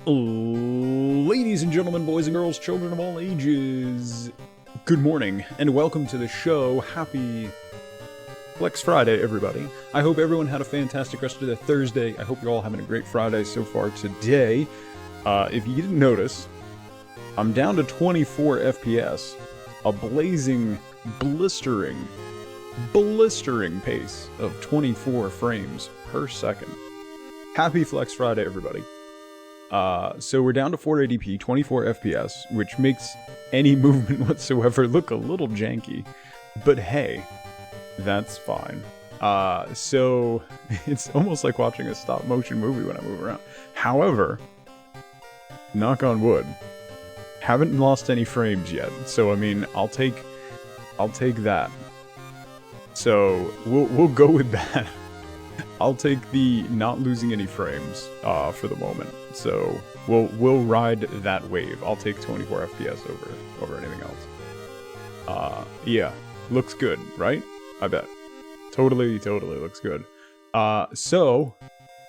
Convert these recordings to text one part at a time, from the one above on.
Ladies and gentlemen, boys and girls, children of all ages, good morning and welcome to the show. Happy Flex Friday, everybody. I hope everyone had a fantastic rest of their Thursday. I hope you're all having a great Friday so far today. If you didn't notice, I'm down to 24 FPS, a blazing, blistering pace of 24 frames per second. Happy Flex Friday, everybody. So we're down to 480p, 24 FPS, which makes any movement whatsoever look a little janky. But hey, that's fine. So it's almost like watching a stop motion movie when I move around. However, knock on wood, haven't lost any frames yet. So I mean, I'll take that. So we'll go with that. I'll take the not losing any frames for the moment. So we'll ride that wave. I'll take 24 FPS over anything else. Yeah, looks good, right? I bet. Totally looks good. So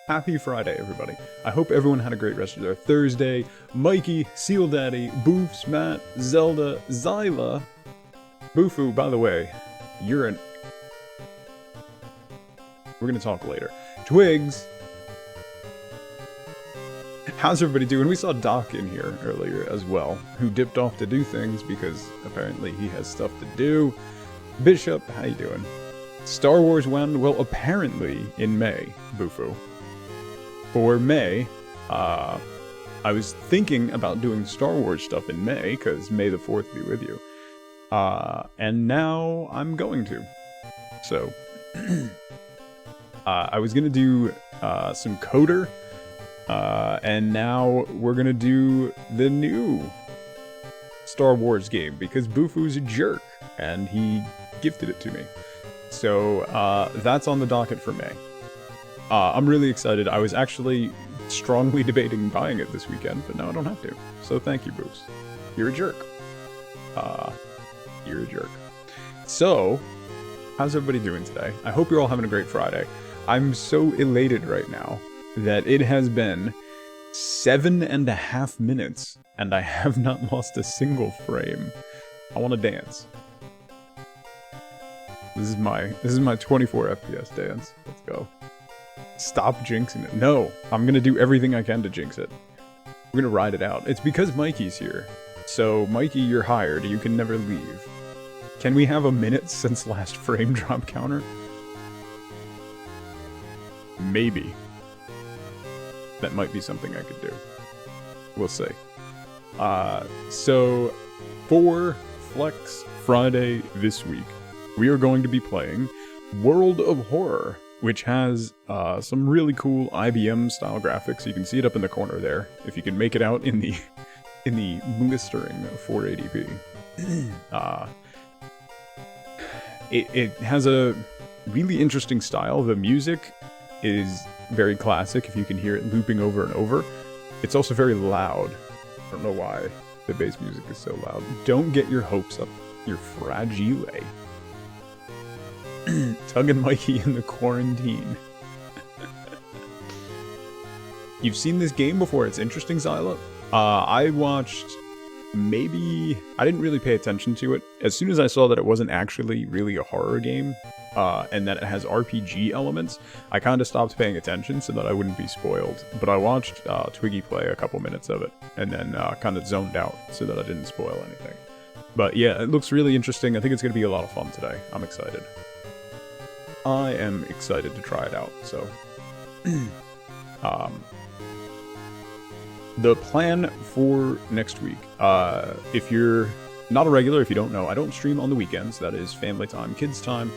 happy Friday, everybody. I hope everyone had a great rest of their Thursday. Mikey, Seal Daddy, Boofs, Matt, Zelda, Zyla, Boofoo, by the way, you're an... We're gonna talk later. Twigs! How's everybody doing? We saw Doc in here earlier as well, who dipped off to do things because apparently he has stuff to do. Bishop, how you doing? Star Wars when? Well, apparently in May, Boofoo. For May, I was thinking about doing Star Wars stuff in May, because May the 4th be with you. And now I'm going to. So... I was gonna do some Coder, and now we're gonna do the new Star Wars game because Boofoo's a jerk and he gifted it to me. So that's on the docket for May. I'm really excited. I was actually strongly debating buying it this weekend, but now I don't have to. So thank you, Boofs. You're a jerk. You're a jerk. So, how's everybody doing today? I hope you're all having a great Friday. I'm so elated right now that it has been 7.5 minutes and I have not lost a single frame. I want to dance. This is my 24 FPS dance. Let's go. Stop jinxing it. No, I'm gonna do everything I can to jinx it. We're gonna ride it out. It's because Mikey's here. So Mikey, you're hired. You can never leave. Can we have a minute since last frame drop counter? Maybe. That might be something I could do. We'll see. So, for Flex Friday this week, we are going to be playing World of Horror, which has some really cool IBM-style graphics. You can see it up in the corner there, if you can make it out in the blistering 480p. It has a really interesting style. The music is very classic, if you can hear it looping over and over. It's also very loud. I don't know why the bass music is so loud. Don't get your hopes up, you're fragile. Tug and Mikey in the quarantine. You've seen this game before, it's interesting, Zyla. I watched... Maybe... I didn't really pay attention to it. As soon as I saw that it wasn't actually really a horror game, and that it has RPG elements, I kind of stopped paying attention so that I wouldn't be spoiled. But I watched Twiggy play a couple minutes of it, and then kind of zoned out so that I didn't spoil anything. But yeah, it looks really interesting. I think it's going to be a lot of fun today. I'm excited. I am excited to try it out, so... The plan for next week, if you're not a regular, if you don't know, I don't stream on the weekends. That is family time, kids time.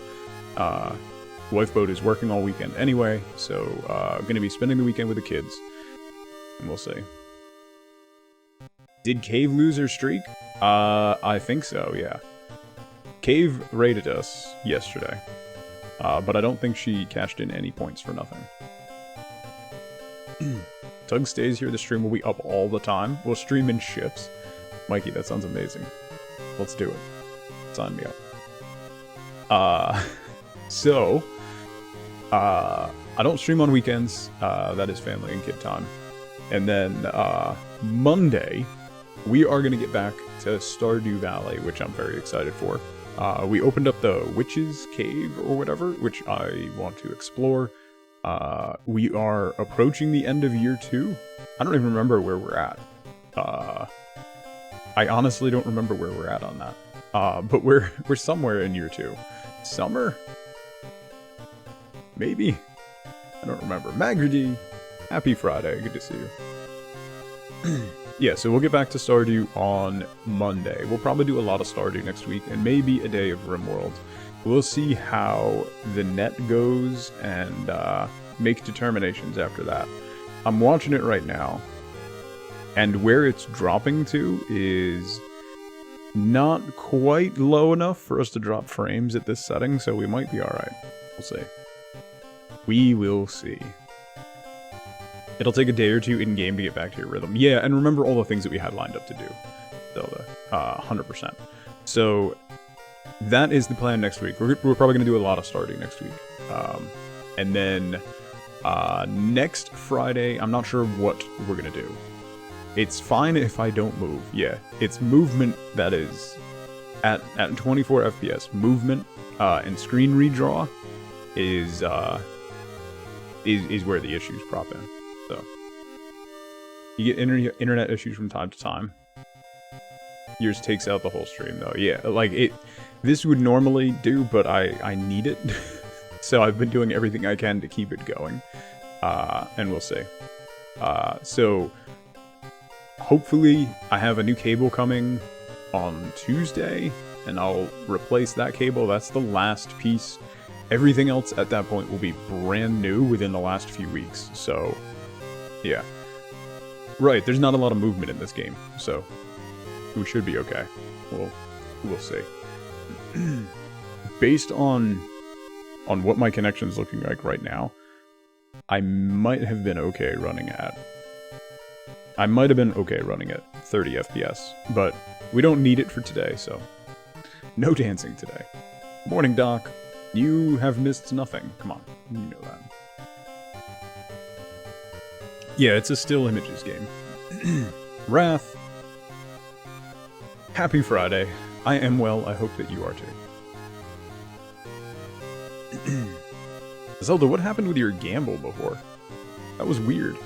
Wifeboat is working all weekend anyway, so I'm going to be spending the weekend with the kids. And we'll see. Did Cave lose her streak? I think so, yeah. Cave raided us yesterday, but I don't think she cashed in any points for nothing. Tug stays here, the stream will be up all the time. We'll stream in shifts. Mikey, that sounds amazing. Let's do it. Sign me up. I don't stream on weekends. That is family and kid time. And then Monday, we are going to get back to Stardew Valley, which I'm very excited for. We opened up the Witch's Cave or whatever, which I want to explore. We are approaching the end of year 2. I don't even remember where we're at. I honestly don't remember where we're at on that. But we're somewhere in year 2. Summer? Maybe? I don't remember. Magrady, happy Friday. Good to see you. Yeah, so we'll get back to Stardew on Monday. We'll probably do a lot of Stardew next week, and maybe a day of RimWorld. We'll see how the net goes, and make determinations after that. I'm watching it right now, and where it's dropping to is not quite low enough for us to drop frames at this setting, so we might be alright. We'll see. We will see. It'll take a day or two in-game to get back to your rhythm. Yeah, and remember all the things that we had lined up to do. Zelda. 100%. So, that is the plan next week. We're probably going to do a lot of Stardew next week. And then, next Friday, I'm not sure what we're going to do. It's fine if I don't move. Yeah, it's movement that is at 24 FPS. Movement and screen redraw is where the issues prop in. So you get internet issues from time to time. Yours takes out the whole stream though. Yeah, like this would normally do, but I need it. So I've been doing everything I can to keep it going. And we'll see. So hopefully I have a new cable coming on Tuesday, and I'll replace that cable. That's the last piece. Everything else at that point will be brand new within the last few weeks. So yeah. Right, there's not a lot of movement in this game, so we should be okay. We'll see. Based on what my connection's looking like right now, I might have been okay running at 30 FPS, but we don't need it for today, so no dancing today. Morning, Doc. You have missed nothing. Come on, you know that. Yeah, it's a still images game. Wrath. Happy Friday. I am well, I hope that you are too. Zelda, what happened with your gamble before? That was weird.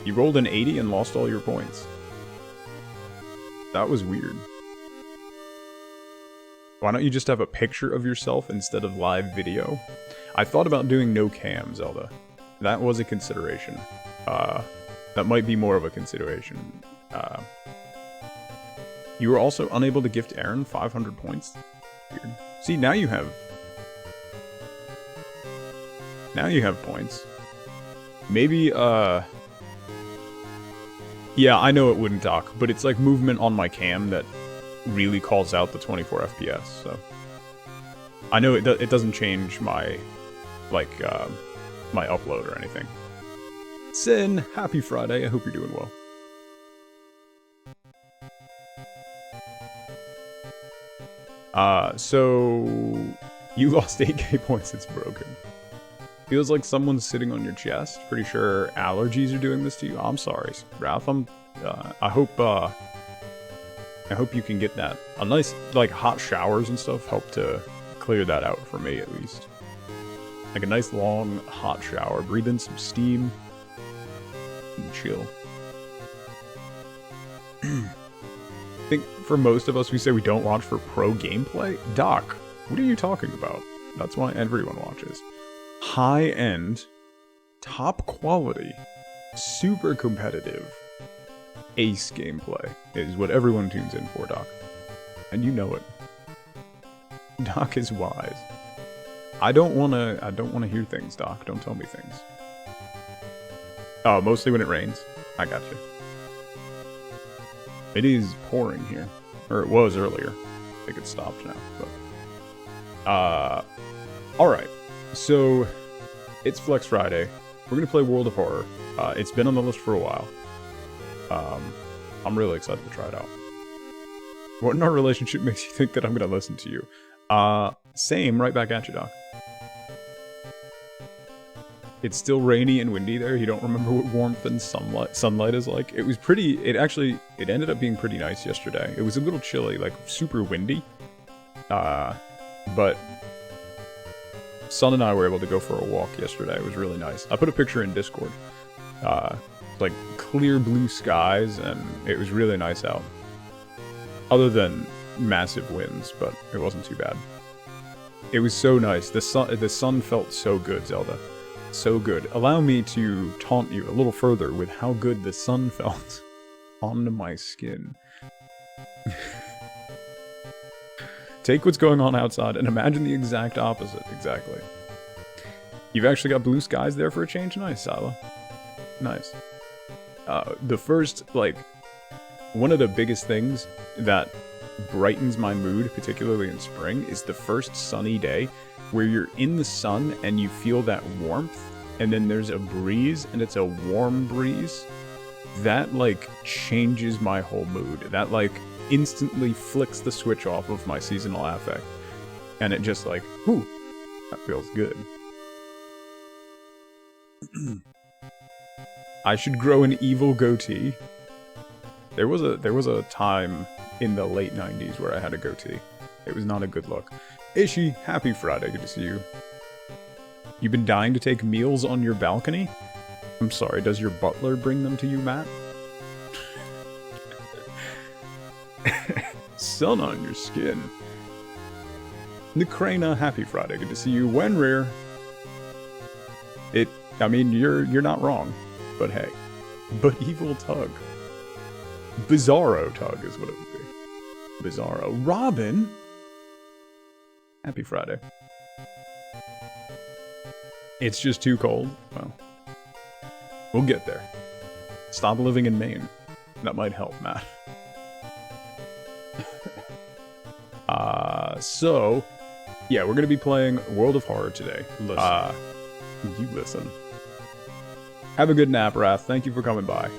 You rolled an 80 and lost all your points. That was weird. Why don't you just have a picture of yourself instead of live video? I thought about doing no cam, Zelda. That was a consideration. That might be more of a consideration. You were also unable to gift Aaron 500 points? Weird. See, now you have points. Maybe, yeah, I know it wouldn't dock, but it's like movement on my cam that really calls out the 24 FPS, so. I know it doesn't change my, like, my upload or anything. Sin, happy Friday, I hope you're doing well. So you lost 8k points, it's broken. Feels like someone's sitting on your chest. Pretty sure allergies are doing this to you. I'm sorry, Ralph. I hope you can get that. A nice, like, hot showers and stuff help to clear that out for me, at least. Like a nice long hot shower. Breathe in some steam. And chill. I think for most of us, we say we don't watch for pro gameplay. Doc, what are you talking about? That's why everyone watches. High-end, top quality, super competitive, ace gameplay is what everyone tunes in for, Doc. And you know it. Doc is wise. I don't wanna hear things, Doc. Don't tell me things. Oh, mostly when it rains. I got you. It is pouring here. Or it was earlier. I think it stopped now, but... Alright. So, it's Flex Friday. We're gonna play World of Horror. It's been on the list for a while. I'm really excited to try it out. What in our relationship makes you think that I'm gonna listen to you? Same, right back at you, Doc. It's still rainy and windy there. You don't remember what warmth and sunlight is like. It was pretty, it ended up being pretty nice yesterday. It was a little chilly, like super windy. But Son and I were able to go for a walk yesterday. It was really nice. I put a picture in Discord. Like clear blue skies, and it was really nice out. Other than massive winds, but it wasn't too bad. It was so nice. The sun felt so good, Zelda. So good. Allow me to taunt you a little further with how good the sun felt onto my skin. Take what's going on outside and imagine the exact opposite. Exactly. You've actually got blue skies there for a change? Nice, Sila. Nice. The first, like, one of the biggest things that brightens my mood, particularly in spring, is the first sunny day where you're in the sun and you feel that warmth, and then there's a breeze, and it's a warm breeze. That, like, changes my whole mood. That, like, instantly flicks the switch off of my seasonal affect. And it just, like, whew, that feels good. I should grow an evil goatee. There was a time in the late 90s where I had a goatee. It was not a good look. Ishi, happy Friday, good to see you. You've been dying to take meals on your balcony? I'm sorry, does your butler bring them to you, Matt? Sun on your skin. Nikrana, happy Friday, good to see you. Wenrir. I mean, you're not wrong, but hey. But evil Tug. Bizarro Tug is what it would be. Bizarro. Robin! Happy Friday. It's just too cold. Well, we'll get there. Stop living in Maine. That might help, Matt. So, yeah, we're gonna be playing World of Horror today. Listen. You listen. Have a good nap, Wrath. Thank you for coming by.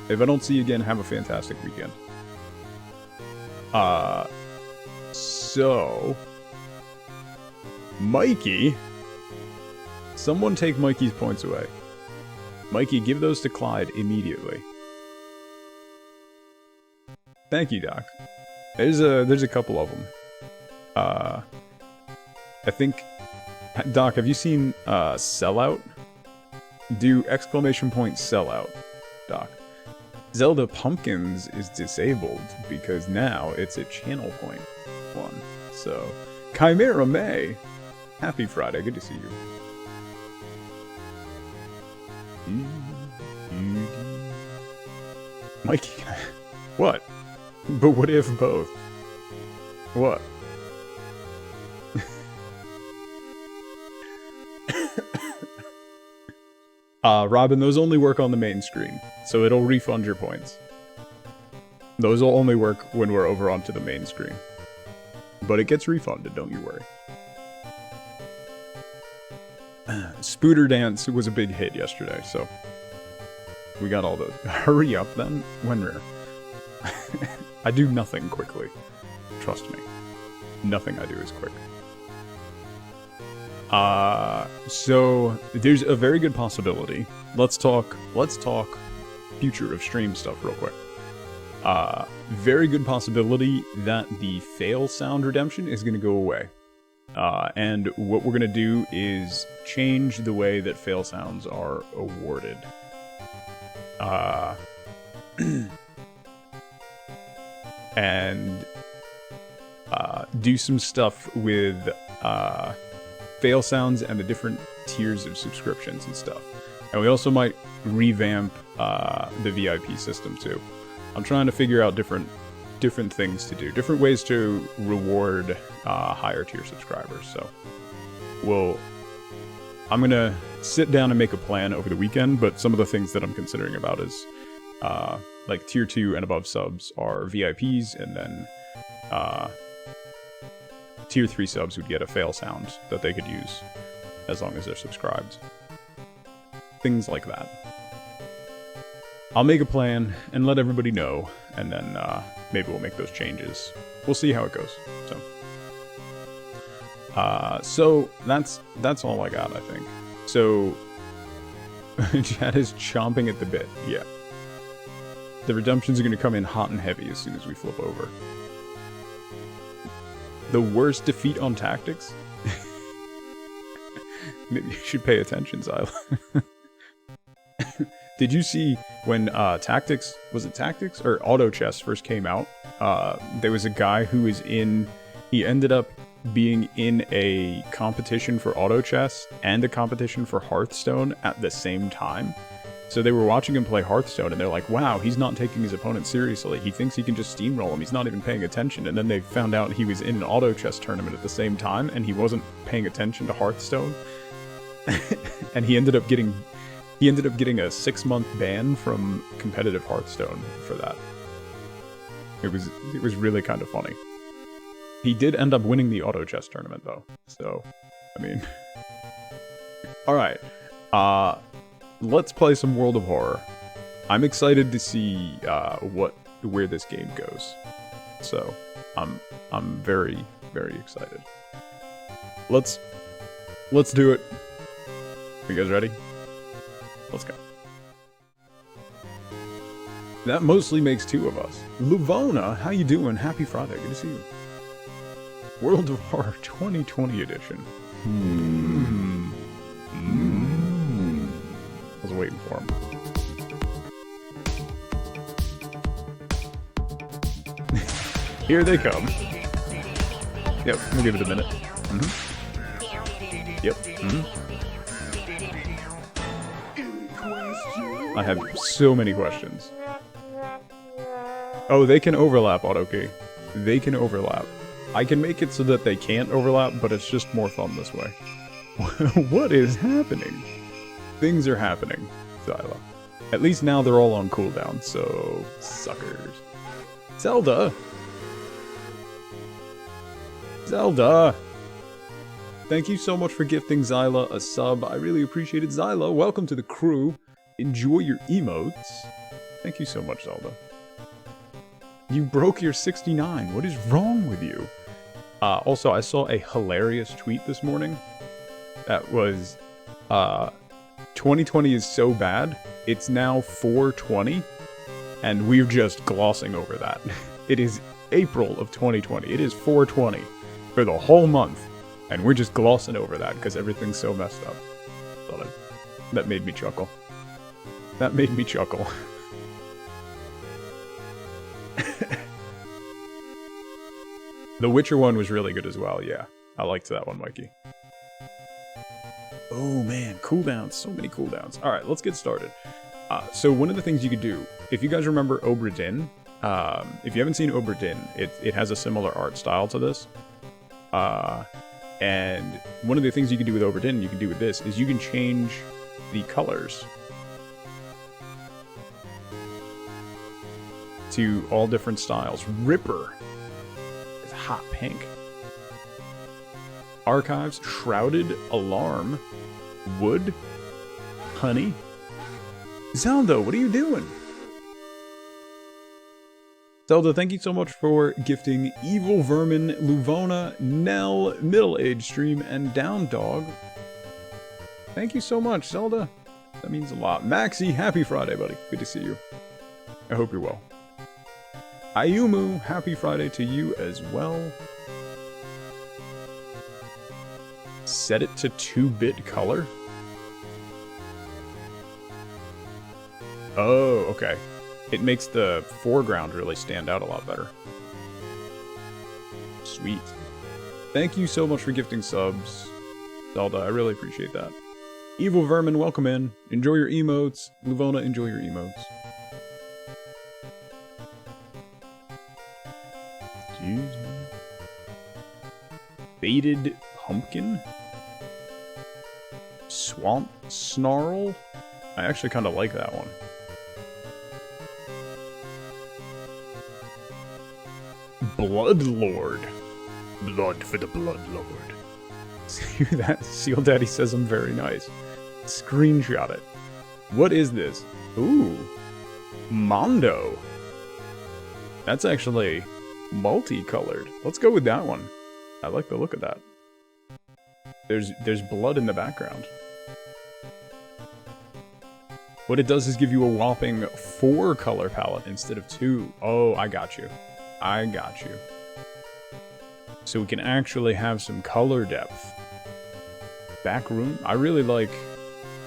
If I don't see you again, have a fantastic weekend. So... Mikey? Someone take Mikey's points away. Mikey, give those to Clyde immediately. Thank you, Doc. There's a couple of them. I think... Doc, have you seen Sellout? Do exclamation point sellout, Doc. Zelda Pumpkins is disabled because now it's a channel point one. So, Chimera May, happy Friday, good to see you. Mikey, what? But what if both? What? Robin, those only work on the main screen, so it'll refund your points. Those will only work when we're over onto the main screen. But it gets refunded, don't you worry. Spooter Dance was a big hit yesterday, so... we got all those. Hurry up, then. Wenrir. I do nothing quickly. Trust me. Nothing I do is quick. So there's a very good possibility. Let's talk future of stream stuff real quick. Very good possibility that the fail sound redemption is going to go away. And what we're going to do is change the way that fail sounds are awarded. And do some stuff with fail sounds and the different tiers of subscriptions and stuff. And we also might revamp the VIP system too. I'm trying to figure out different things to do, different ways to reward higher tier subscribers. So I'm gonna sit down and make a plan over the weekend, but some of the things that I'm considering about is like tier 2 and above subs are VIPs, and then tier 3 subs would get a fail sound that they could use as long as they're subscribed. Things like that. I'll make a plan and let everybody know, and then maybe we'll make those changes. We'll see how it goes. So that's all I got, I think. So Chad is chomping at the bit. Yeah. The redemptions are going to come in hot and heavy as soon as we flip over. The worst defeat on tactics? Maybe you should pay attention, Zyla. Did you see when Tactics, was it Tactics? Or Auto Chess first came out? There was a guy who was he ended up being in a competition for Auto Chess and a competition for Hearthstone at the same time. So they were watching him play Hearthstone and they're like, wow, he's not taking his opponent seriously. He thinks he can just steamroll him. He's not even paying attention. And then they found out he was in an Auto Chess tournament at the same time and he wasn't paying attention to Hearthstone. And he ended up getting a 6-month ban from competitive Hearthstone for that. It was really kind of funny. He did end up winning the Auto Chess tournament though. So, I mean, all right. Let's play some World of Horror. I'm excited to see where this game goes. So, I'm very, very excited. Let's do it. Are you guys ready? Let's go. That mostly makes 2 of us. Luvona, how you doing? Happy Friday. Good to see you. World of Horror 2020 edition. I was waiting for him. Here they come. Yep, we'll give it a minute. Yep. I have so many questions. Oh, they can overlap, AutoKey. They can overlap. I can make it so that they can't overlap, but it's just more fun this way. What is happening? Things are happening, Zyla. At least now they're all on cooldown, so... suckers. Zelda! Zelda! Thank you so much for gifting Zyla a sub. I really appreciate it. Zyla, welcome to the crew. Enjoy your emotes. Thank you so much, Zelda. You broke your 69. What is wrong with you? Also, I saw a hilarious tweet this morning. That was, 2020 is so bad, it's now 420, and we're just glossing over that. It is April of 2020. It is 420 for the whole month, and we're just glossing over that because everything's so messed up. That made me chuckle. That made me chuckle. The Witcher one was really good as well, yeah. I liked that one, Mikey. Oh man, cooldowns. So many cooldowns. Alright, let's get started. So one of the things you could do, if you guys remember Obra Dinn, if you haven't seen Obra Dinn, it has a similar art style to this. And one of the things you can do with Obra Dinn, you can do with this, is you can change the colors to all different styles. Ripper is hot pink. Archives, Shrouded, Alarm, Wood, Honey. Zelda, what are you doing? Zelda, thank you so much for gifting Evil Vermin, Luvona, Nell, Middle Age Stream, and Down Dog. Thank you so much, Zelda. That means a lot. Maxi, happy Friday, buddy. Good to see you. I hope you're well. Ayumu, happy Friday to you as well. Set it to 2-bit color. Oh, okay. It makes the foreground really stand out a lot better. Sweet. Thank you so much for gifting subs, Zelda. I really appreciate that. Evil Vermin, welcome in. Enjoy your emotes. Luvona, enjoy your emotes. Jeez. Faded Pumpkin? Swamp Snarl? I actually kind of like that one. Blood Lord. Blood for the Blood Lord. See that? Seal Daddy says I'm very nice. Screenshot it. What is this? Ooh. Mondo. That's actually multicolored. Let's go with that one. I like the look of that. There's blood in the background. What it does is give you a whopping 4 color palette instead of 2. Oh, I got you. I got you. So we can actually have some color depth. Back room? I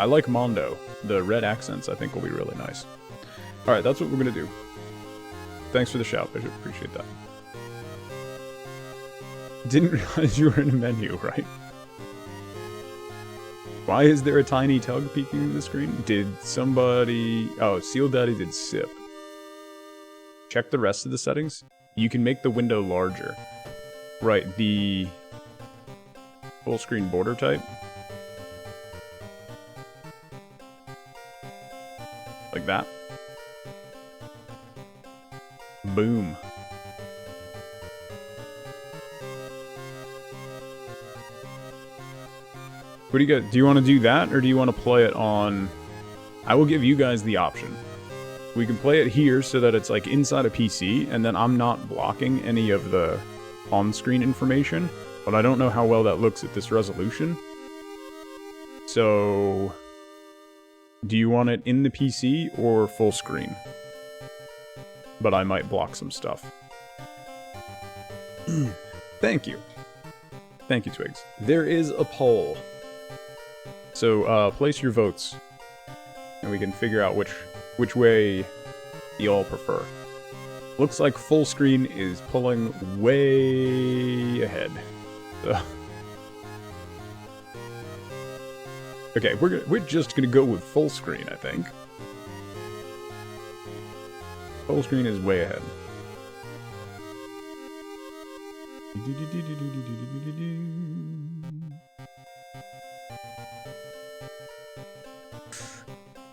like Mondo. The red accents I think will be really nice. Alright, that's what we're gonna do. Thanks for the shout, Bishop. Appreciate that. Didn't realize you were in a menu, right? Why is there a tiny tug peeking in the screen? Did somebody... Oh, Seal Daddy did sip. Check the rest of the settings. You can make the window larger. Right, the... full screen border type. Like that. Boom. What do you guys, do you want to do that, or do you want to play it on... I will give you guys the option. We can play it here so that it's like inside a PC, and then I'm not blocking any of the on-screen information, but I don't know how well that looks at this resolution. So... do you want it in the PC or full screen? But I might block some stuff. Thank you. Thank you, Twigs. There is a poll. So, place your votes. And we can figure out which way you all prefer. Looks like full screen is pulling way ahead. So. Okay, we're just gonna go with full screen, I think. Full screen is way ahead.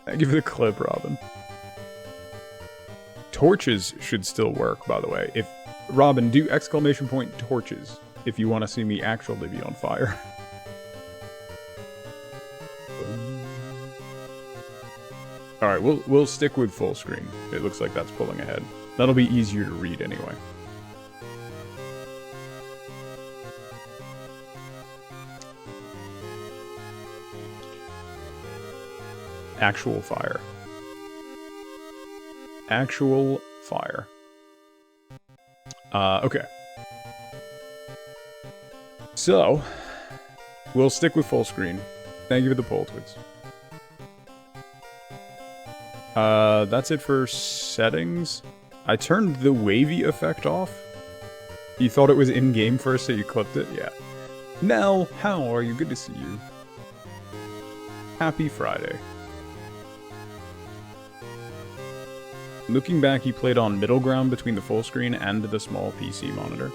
Thank you for the clip, Robin. Torches should still work, by the way. If Robin, do exclamation point torches if you want to see me actually be on fire. Alright, we'll stick with full screen. It looks like that's pulling ahead. That'll be easier to read anyway. Actual fire. Actual fire. Okay. So, we'll stick with full screen. Thank you for the poll, Twigs. That's it for settings. I turned the wavy effect off. You thought it was in-game first, so you clipped it? Yeah. Nell, how are you? Good to see you. Happy Friday. Looking back, you played on middle ground between the full screen and the small PC monitor.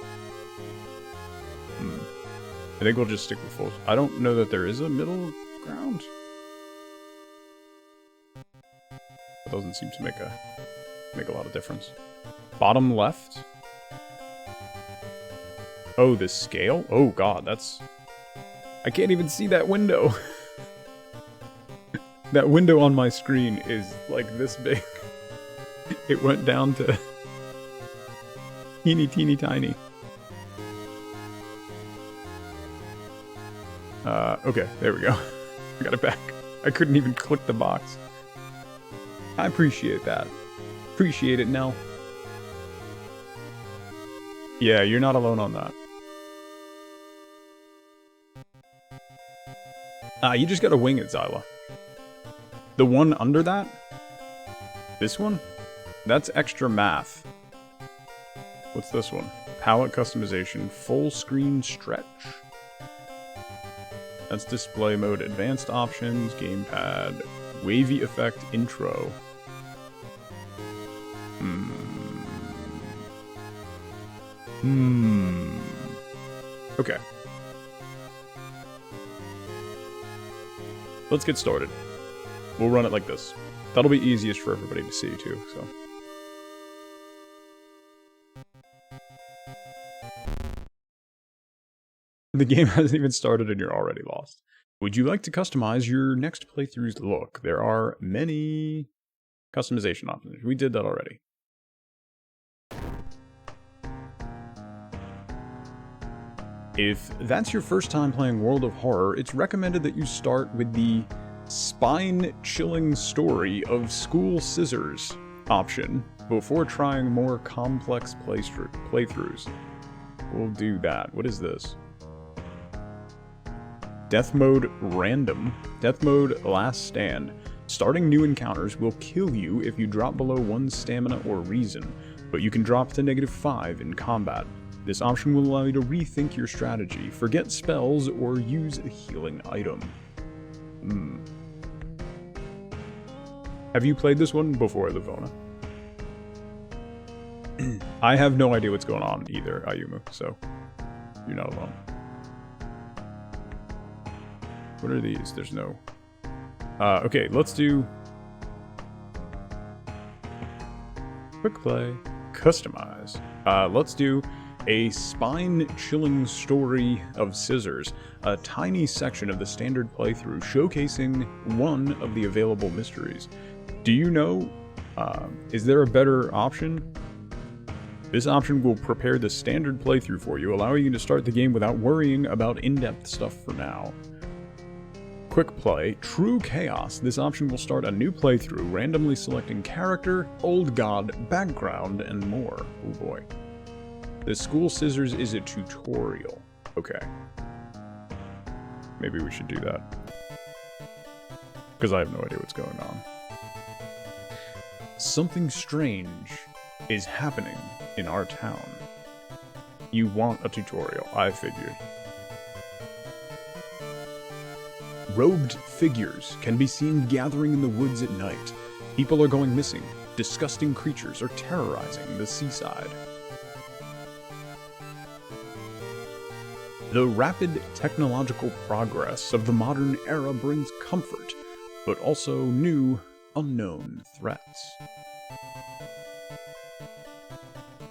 I think we'll just stick with full. I don't know that there is a middle ground. That doesn't seem to make a lot of difference. Bottom left. Oh, the scale? Oh god, that's... I can't even see that window. That window on my screen is like this big. It went down to teeny tiny. Okay, there we go. I got it back. I couldn't even click the box. I appreciate that. Appreciate it, Nell. Yeah, you're not alone on that. You just gotta wing it, Zyla. The one under that? This one? That's extra math. What's this one? Palette customization, full screen stretch. That's display mode, advanced options, gamepad, wavy effect, intro. Okay. Let's get started. We'll run it like this. That'll be easiest for everybody to see too, so. The game hasn't even started and you're already lost. Would you like to customize your next playthrough's look? There are many customization options. We did that already. If that's your first time playing World of Horror, it's recommended that you start with the spine-chilling story of school scissors option before trying more complex playthroughs. We'll do that. What is this? Death mode random. Death mode last stand. Starting new encounters will kill you if you drop below 1 stamina or reason, but you can drop to -5 in combat. This option will allow you to rethink your strategy, forget spells, or use a healing item. Have you played this one before, Livona? I have no idea what's going on either, Ayumu, so you're not alone. What are these? There's no... okay, let's do... Quick play. Customize. Let's do a spine-chilling story of scissors, a tiny section of the standard playthrough showcasing one of the available mysteries. Do you know, is there a better option? This option will prepare the standard playthrough for you, allowing you to start the game without worrying about in-depth stuff for now. Quick play, True Chaos. This option will start a new playthrough, randomly selecting character, old god, background, and more. Oh boy. The School Scissors is a tutorial. Okay. Maybe we should do that. Because I have no idea what's going on. Something strange is happening in our town. You want a tutorial, I figured. Robed figures can be seen gathering in the woods at night. People are going missing. Disgusting creatures are terrorizing the seaside. The rapid technological progress of the modern era brings comfort, but also new, unknown threats.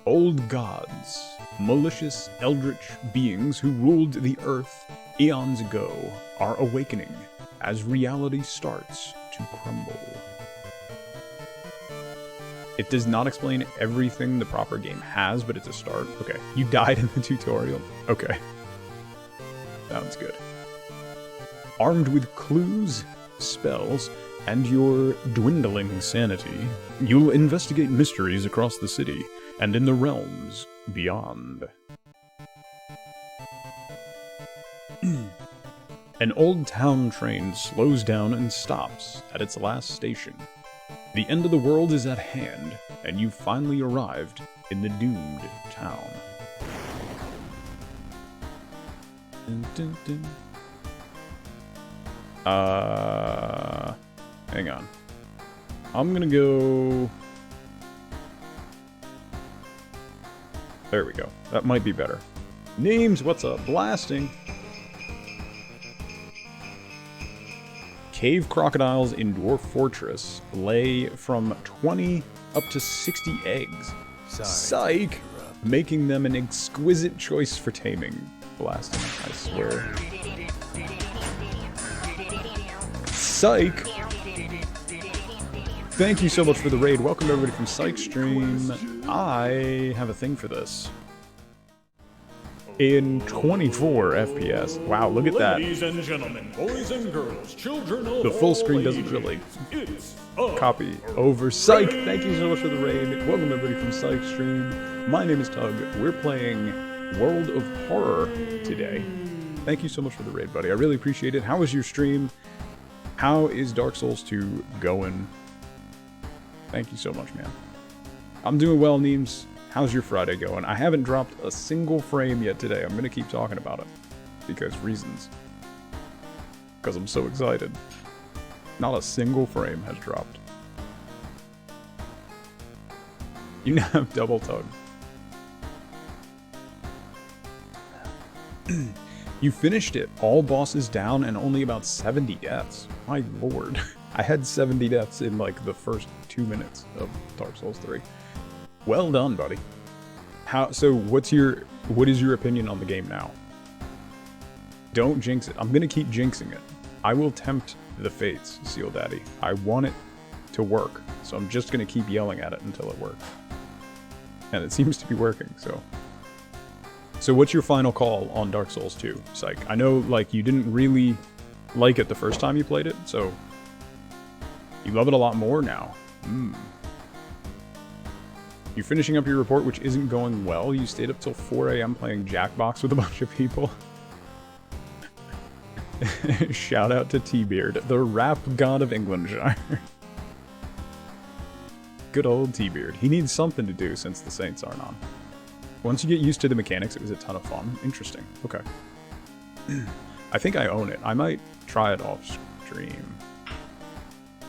Old gods, malicious eldritch beings who ruled the earth eons ago, are awakening as reality starts to crumble. It does not explain everything the proper game has, but it's a start. Okay, you died in the tutorial. Okay. Sounds good. Armed with clues, spells, and your dwindling sanity, you'll investigate mysteries across the city and in the realms beyond. An old town train slows down and stops at its last station. The end of the world is at hand, and you've finally arrived in the doomed town. Dun, dun, dun. Hang on. I'm gonna go... There we go. That might be better. Names, what's up? Blasting. Cave crocodiles in Dwarf Fortress lay from 20 up to 60 eggs. Psych! Making them an exquisite choice for taming. Blasting, I swear. Psych! Thank you so much for the raid. Welcome everybody from Psych Stream. I have a thing for this. In 24 FPS. Wow, look at that. Ladies and gentlemen, boys and girls, children of The full all screen doesn't ages, really it's a copy over. Psych! Thank you so much for the raid. Welcome everybody from Psych Stream. My name is Tug. We're playing World of Horror today. Thank you so much for the raid, buddy. I really appreciate it. How was your stream? How is Dark Souls 2 going? Thank you so much, man. I'm doing well, Neems. How's your Friday going? I haven't dropped a single frame yet today. I'm going to keep talking about it. Because reasons. Because I'm so excited. Not a single frame has dropped. You now have double Tug. You finished it. All bosses down and only about 70 deaths. My lord. I had 70 deaths in like the first 2 minutes of Dark Souls 3. Well done, buddy. So what is your opinion on the game now? Don't jinx it. I'm gonna keep jinxing it. I will tempt the fates, Seal Daddy. I want it to work, so I'm just gonna keep yelling at it until it works. And it seems to be working, so. So what's your final call on Dark Souls 2, Psych? I know, like, you didn't really like it the first time you played it, so you love it a lot more now. You're finishing up your report, which isn't going well. You stayed up till 4 a.m. playing Jackbox with a bunch of people. Shout out to T-Beard, the rap god of Englandshire. Good old T-Beard. He needs something to do since the Saints aren't on. Once you get used to the mechanics, it was a ton of fun. Interesting. Okay. I think I own it. I might try it off stream.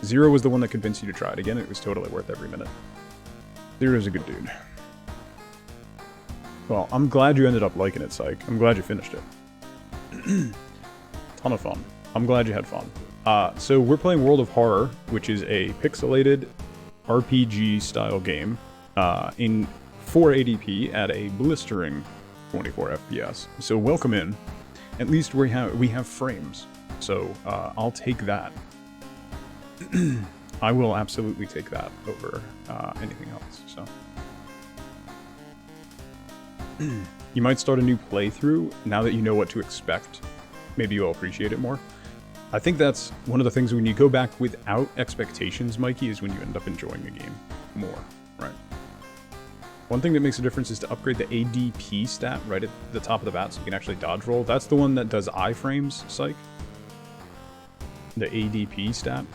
Zero was the one that convinced you to try it again. It was totally worth every minute. Zero's a good dude. Well, I'm glad you ended up liking it, Psych. I'm glad you finished it. Ton of fun. I'm glad you had fun. So we're playing World of Horror, which is a pixelated RPG-style game in 480p at a blistering 24 FPS. So welcome in. At least we have frames. So I'll take that. I will absolutely take that over anything else. So you might start a new playthrough now that you know what to expect. Maybe you'll appreciate it more. I think that's one of the things when you go back without expectations, Mikey, is when you end up enjoying the game more, right? One thing that makes a difference is to upgrade the ADP stat right at the top of the bat so you can actually dodge roll. That's the one that does iframes, Psych. The ADP stat.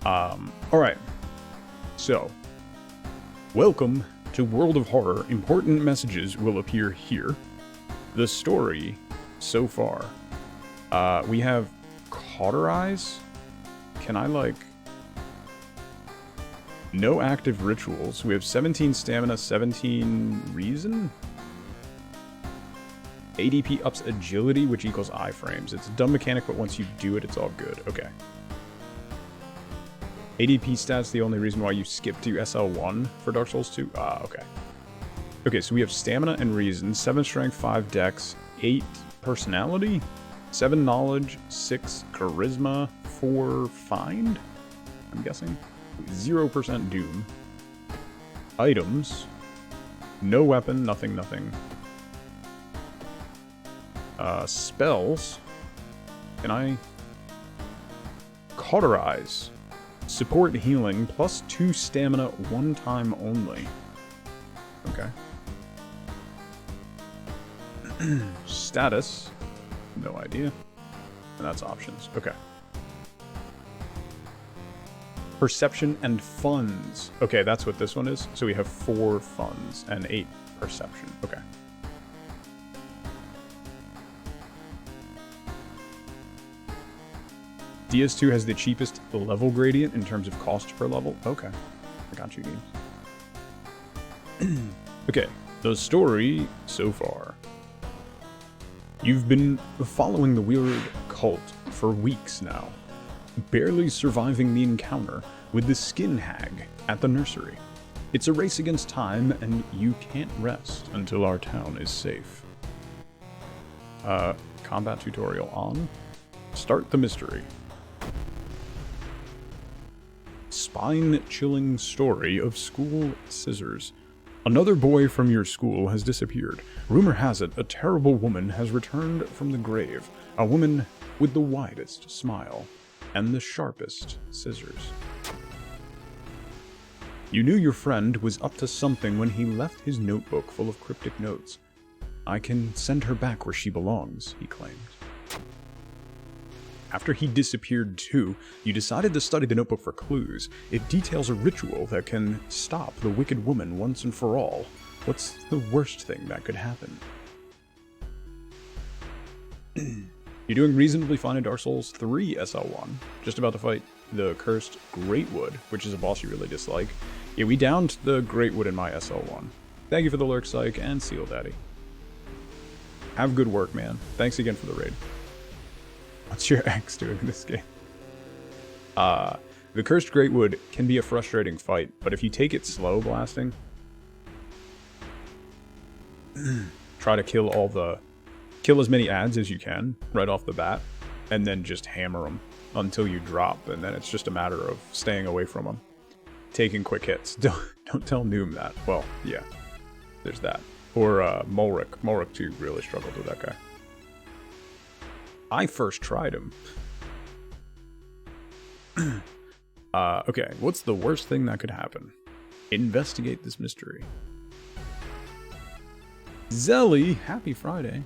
Alright. So, welcome to World of Horror. Important messages will appear here. The story so far. We have cauterize. Can I, like... No active rituals. We have 17 stamina, 17 reason? ADP ups agility, which equals iframes. It's a dumb mechanic, but once you do it, it's all good. Okay. ADP stats the only reason why you skip to SL1 for Dark Souls 2? Okay. Okay, so we have stamina and reason, 7 strength, 5 dex, 8 personality, 7 knowledge, 6 charisma, 4 find, I'm guessing. 0% doom. Items. No weapon, nothing. Spells. Can I... Cauterize. Support healing, plus 2 stamina, 1 time only. Okay. Status. No idea. And that's options. Okay. Perception and funds. Okay, that's what this one is. So we have 4 funds and 8 perception. Okay. DS2 has the cheapest level gradient in terms of cost per level. Okay. I got you, games. Okay. The story so far. You've been following the weird cult for weeks now, barely surviving the encounter with the skin hag at the nursery. It's a race against time, and you can't rest until our town is safe. Combat tutorial on. Start the mystery. Spine-chilling story of school scissors. Another boy from your school has disappeared. Rumor has it a terrible woman has returned from the grave. A woman with the widest smile and the sharpest scissors. You knew your friend was up to something when he left his notebook full of cryptic notes. I can send her back where she belongs, he claimed. After he disappeared too, you decided to study the notebook for clues. It details a ritual that can stop the wicked woman once and for all. What's the worst thing that could happen? You're doing reasonably fine in Dark Souls 3 SL1. Just about to fight the cursed Greatwood, which is a boss you really dislike. Yeah, we downed the Greatwood in my SL1. Thank you for the lurk, Psych, and Seal Daddy. Have good work, man. Thanks again for the raid. What's your ex doing in this game? The Cursed Greatwood can be a frustrating fight, but if you take it slow blasting, try to kill as many adds as you can right off the bat, and then just hammer them until you drop, and then it's just a matter of staying away from them, taking quick hits. Don't tell Noom that. Well, yeah, there's that. Or Mulric. Mulric too really struggled with that guy. I first tried him. Okay, what's the worst thing that could happen? Investigate this mystery. Zelly, happy Friday.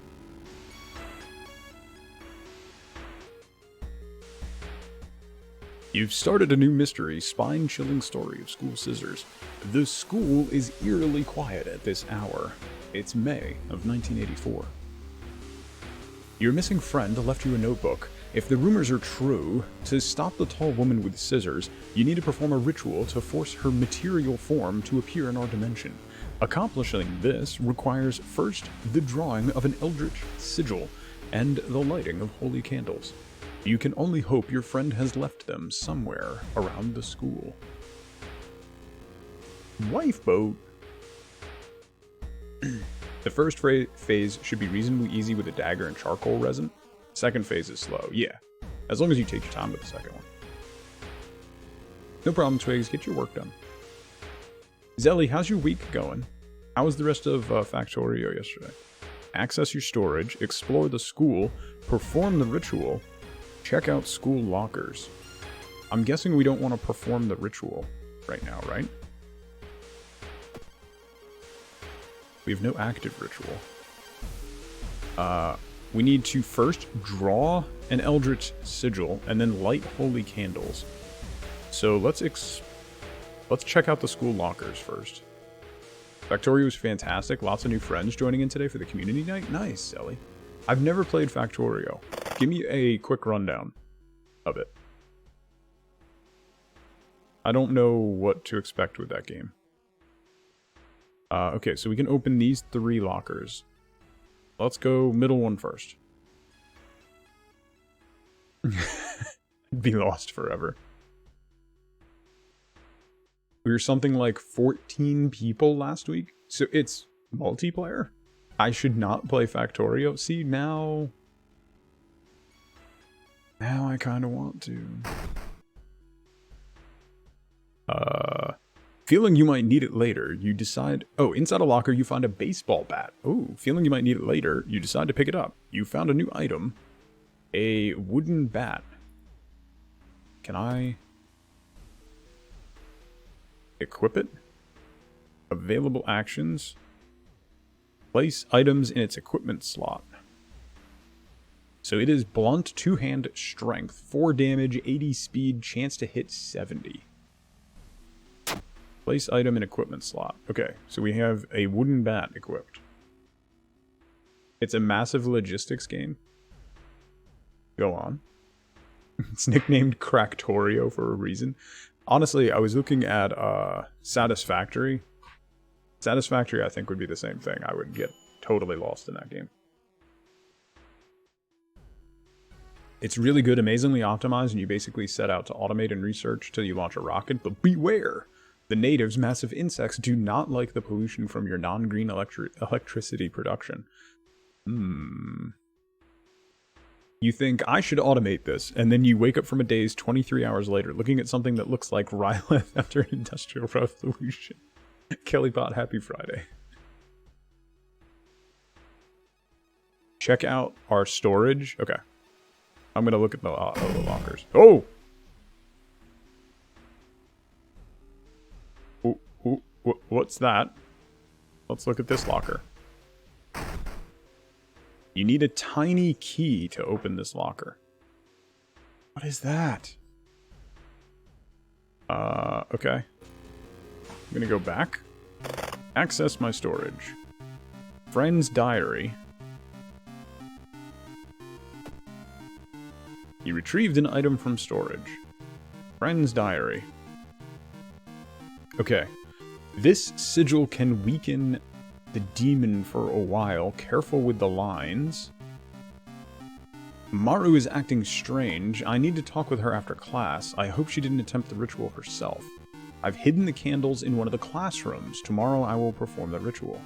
You've started a new mystery, spine-chilling story of school scissors. The school is eerily quiet at this hour. It's May of 1984. Your missing friend left you a notebook. If the rumors are true, to stop the tall woman with scissors, you need to perform a ritual to force her material form to appear in our dimension. Accomplishing this requires first the drawing of an eldritch sigil and the lighting of holy candles. You can only hope your friend has left them somewhere around the school. Lifeboat. The first phase should be reasonably easy with a dagger and charcoal resin. Second phase is slow, yeah. As long as you take your time with the second one. No problem, Twigs. Get your work done. Zelly, how's your week going? How was the rest of Factorio yesterday? Access your storage, explore the school, perform the ritual, check out school lockers. I'm guessing we don't want to perform the ritual right now, right? We have no active ritual. We need to first draw an eldritch sigil and then light holy candles. So let's check out the school lockers first. Factorio was fantastic. Lots of new friends joining in today for the community night. Nice, Ellie. I've never played Factorio. Give me a quick rundown of it. I don't know what to expect with that game. Okay, so we can open these 3 lockers. Let's go middle one first. Be lost forever. We were something like 14 people last week, so it's multiplayer. I should not play Factorio. See, now I kind of want to. Feeling you might need it later, you decide... Oh, inside a locker, you find a baseball bat. Oh, feeling you might need it later, you decide to pick it up. You found a new item. A wooden bat. Can I... equip it? Available actions. Place items in its equipment slot. So it is blunt, 2-hand strength, 4 damage, 80 speed, chance to hit 70. Place item in equipment slot. Okay, so we have a wooden bat equipped. It's a massive logistics game. Go on. It's nicknamed Cracktorio for a reason. Honestly, I was looking at Satisfactory. Satisfactory, I think, would be the same thing. I would get totally lost in that game. It's really good, amazingly optimized, and you basically set out to automate and research till you launch a rocket, but beware! The natives, massive insects, do not like the pollution from your non-green electricity production. You think, I should automate this, and then you wake up from a daze 23 hours later looking at something that looks like Rylith after an industrial revolution. Kellypot, happy Friday. Check out our storage. Okay. I'm gonna look at the lockers. Oh! What's that? Let's look at this locker. You need a tiny key to open this locker. What is that? Okay. I'm gonna go back. Access my storage. Friend's diary. You retrieved an item from storage. Friend's diary. Okay. This sigil can weaken the demon for a while. Careful with the lines. Maru is acting strange. I need to talk with her after class. I hope she didn't attempt the ritual herself. I've hidden the candles in one of the classrooms. Tomorrow I will perform the ritual.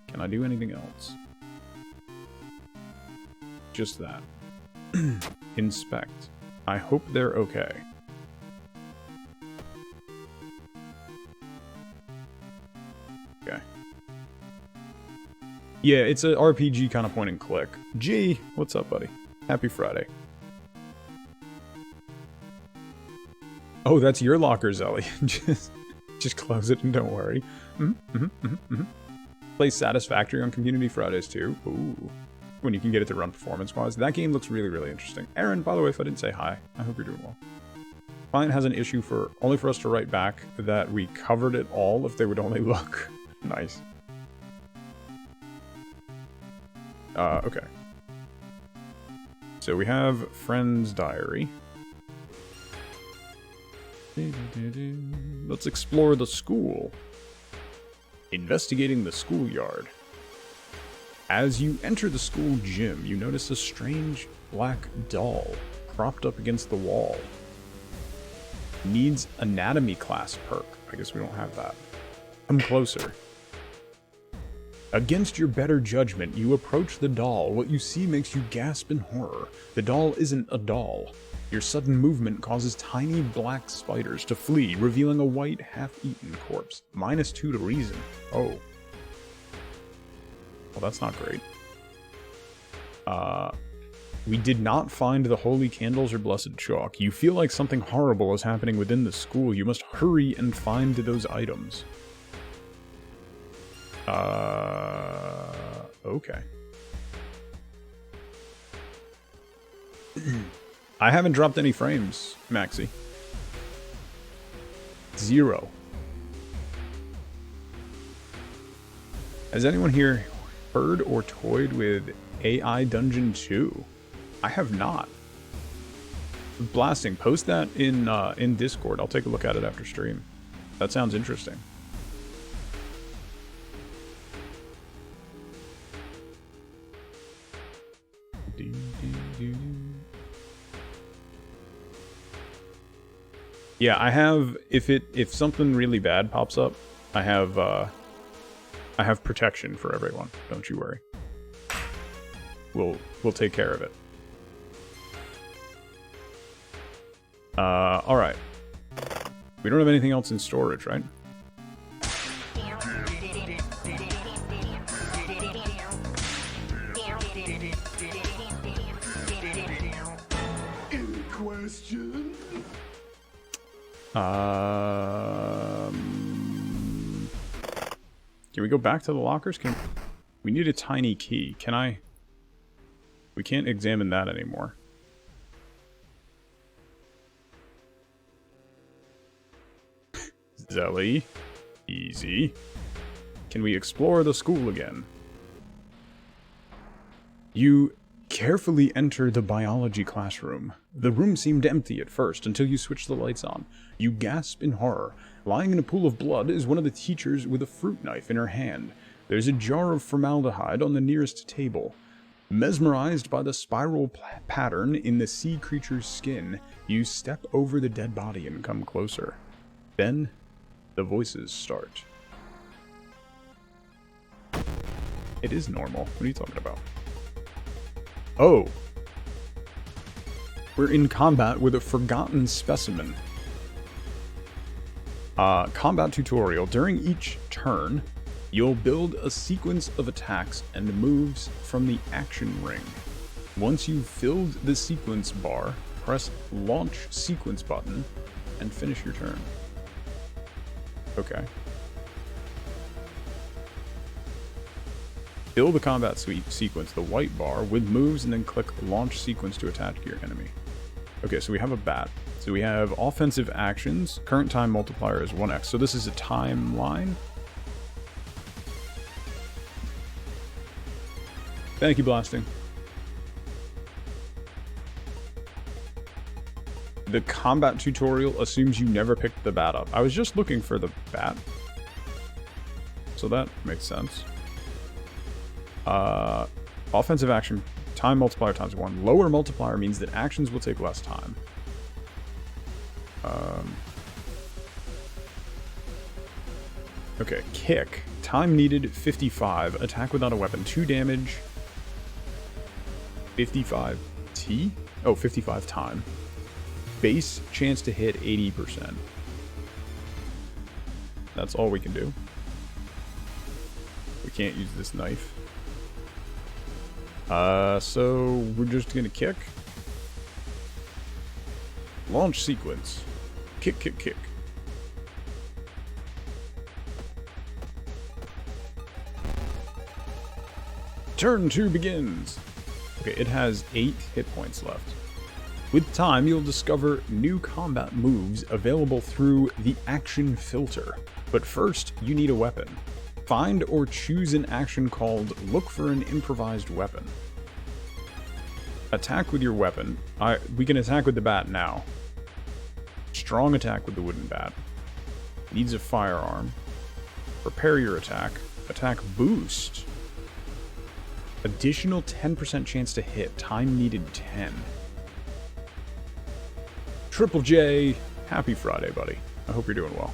Can I do anything else? Just that. Inspect. I hope they're okay. Okay. Yeah, it's a RPG kind of point and click. G, what's up, buddy? Happy Friday. Oh, that's your locker, Zelly. just close it and don't worry. Play Satisfactory on Community Fridays too. Ooh, when you can get it to run performance-wise. That game looks really, really interesting. Aaron, by the way, if I didn't say hi, I hope you're doing well. Client has an issue only for us to write back that we covered it all if they would only look. Nice. Okay. So we have Friend's Diary. Let's explore the school. Investigating the schoolyard. As you enter the school gym, you notice a strange black doll propped up against the wall. Needs anatomy class perk. I guess we don't have that. Come closer. Against your better judgment, you approach the doll. What you see makes you gasp in horror. The doll isn't a doll. Your sudden movement causes tiny black spiders to flee, revealing a white, half-eaten corpse. -2 to reason. Oh. Well, that's not great. We did not find the holy candles or blessed chalk. You feel like something horrible is happening within the school. You must hurry and find those items. Okay. I haven't dropped any frames, Maxi. 0. Has anyone here heard or toyed with AI Dungeon 2? I have not. Blasting, post that in Discord. I'll take a look at it after stream. That sounds interesting. Yeah, I have. If something really bad pops up, I have protection for everyone. Don't you worry. We'll take care of it. All right. We don't have anything else in storage, right? Any question? Can we go back to the lockers? We need a tiny key. Can I? We can't examine that anymore. Zelly. Easy. Can we explore the school again? You carefully enter the biology classroom. The room seemed empty at first until you switch the lights on. You gasp in horror. Lying in a pool of blood is one of the teachers with a fruit knife in her hand. There's a jar of formaldehyde on the nearest table. Mesmerized by the spiral pattern in the sea creature's skin, you step over the dead body and come closer. Then, the voices start. It is normal. What are you talking about? Oh. We're in combat with a forgotten specimen. Combat tutorial. During each turn, you'll build a sequence of attacks and moves from the action ring. Once you've filled the sequence bar, press launch sequence button and finish your turn. Okay. Fill the combat sequence, the white bar, with moves and then click launch sequence to attack your enemy. Okay, so we have a bat. So we have offensive actions. Current time multiplier is 1x. So this is a timeline. Thank you, Blasting. The combat tutorial assumes you never picked the bat up. I was just looking for the bat. So that makes sense. Offensive action, time multiplier times 1. Lower multiplier means that actions will take less time. Okay, kick. Time needed 55. Attack without a weapon, 2 damage. 55 T? Oh, 55 time. Base chance to hit 80%. That's all we can do. We can't use this knife. So we're just gonna kick. Launch sequence. Kick, kick, kick. Turn 2 begins. Okay, it has 8 hit points left. With time, you'll discover new combat moves available through the action filter. But first, you need a weapon. Find or choose an action called Look for an Improvised Weapon. Attack with your weapon. We can attack with the bat now. Strong attack with the wooden bat. Needs a firearm. Prepare your attack. Attack boost. Additional 10% chance to hit. Time needed 10. Triple J. Happy Friday, buddy. I hope you're doing well.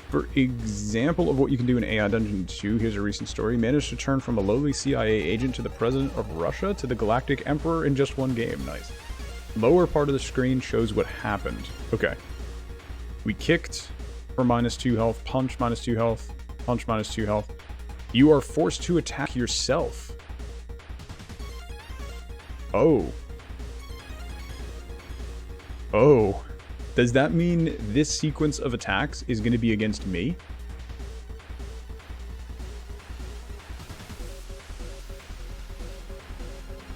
For example of what you can do in AI Dungeon 2, here's a recent story. Managed to turn from a lowly CIA agent to the president of Russia to the Galactic Emperor in just one game. Nice. Lower part of the screen shows what happened. Okay. We kicked for -2 health, punch -2 health, punch -2 health. You are forced to attack yourself. Oh. Oh. Does that mean this sequence of attacks is going to be against me?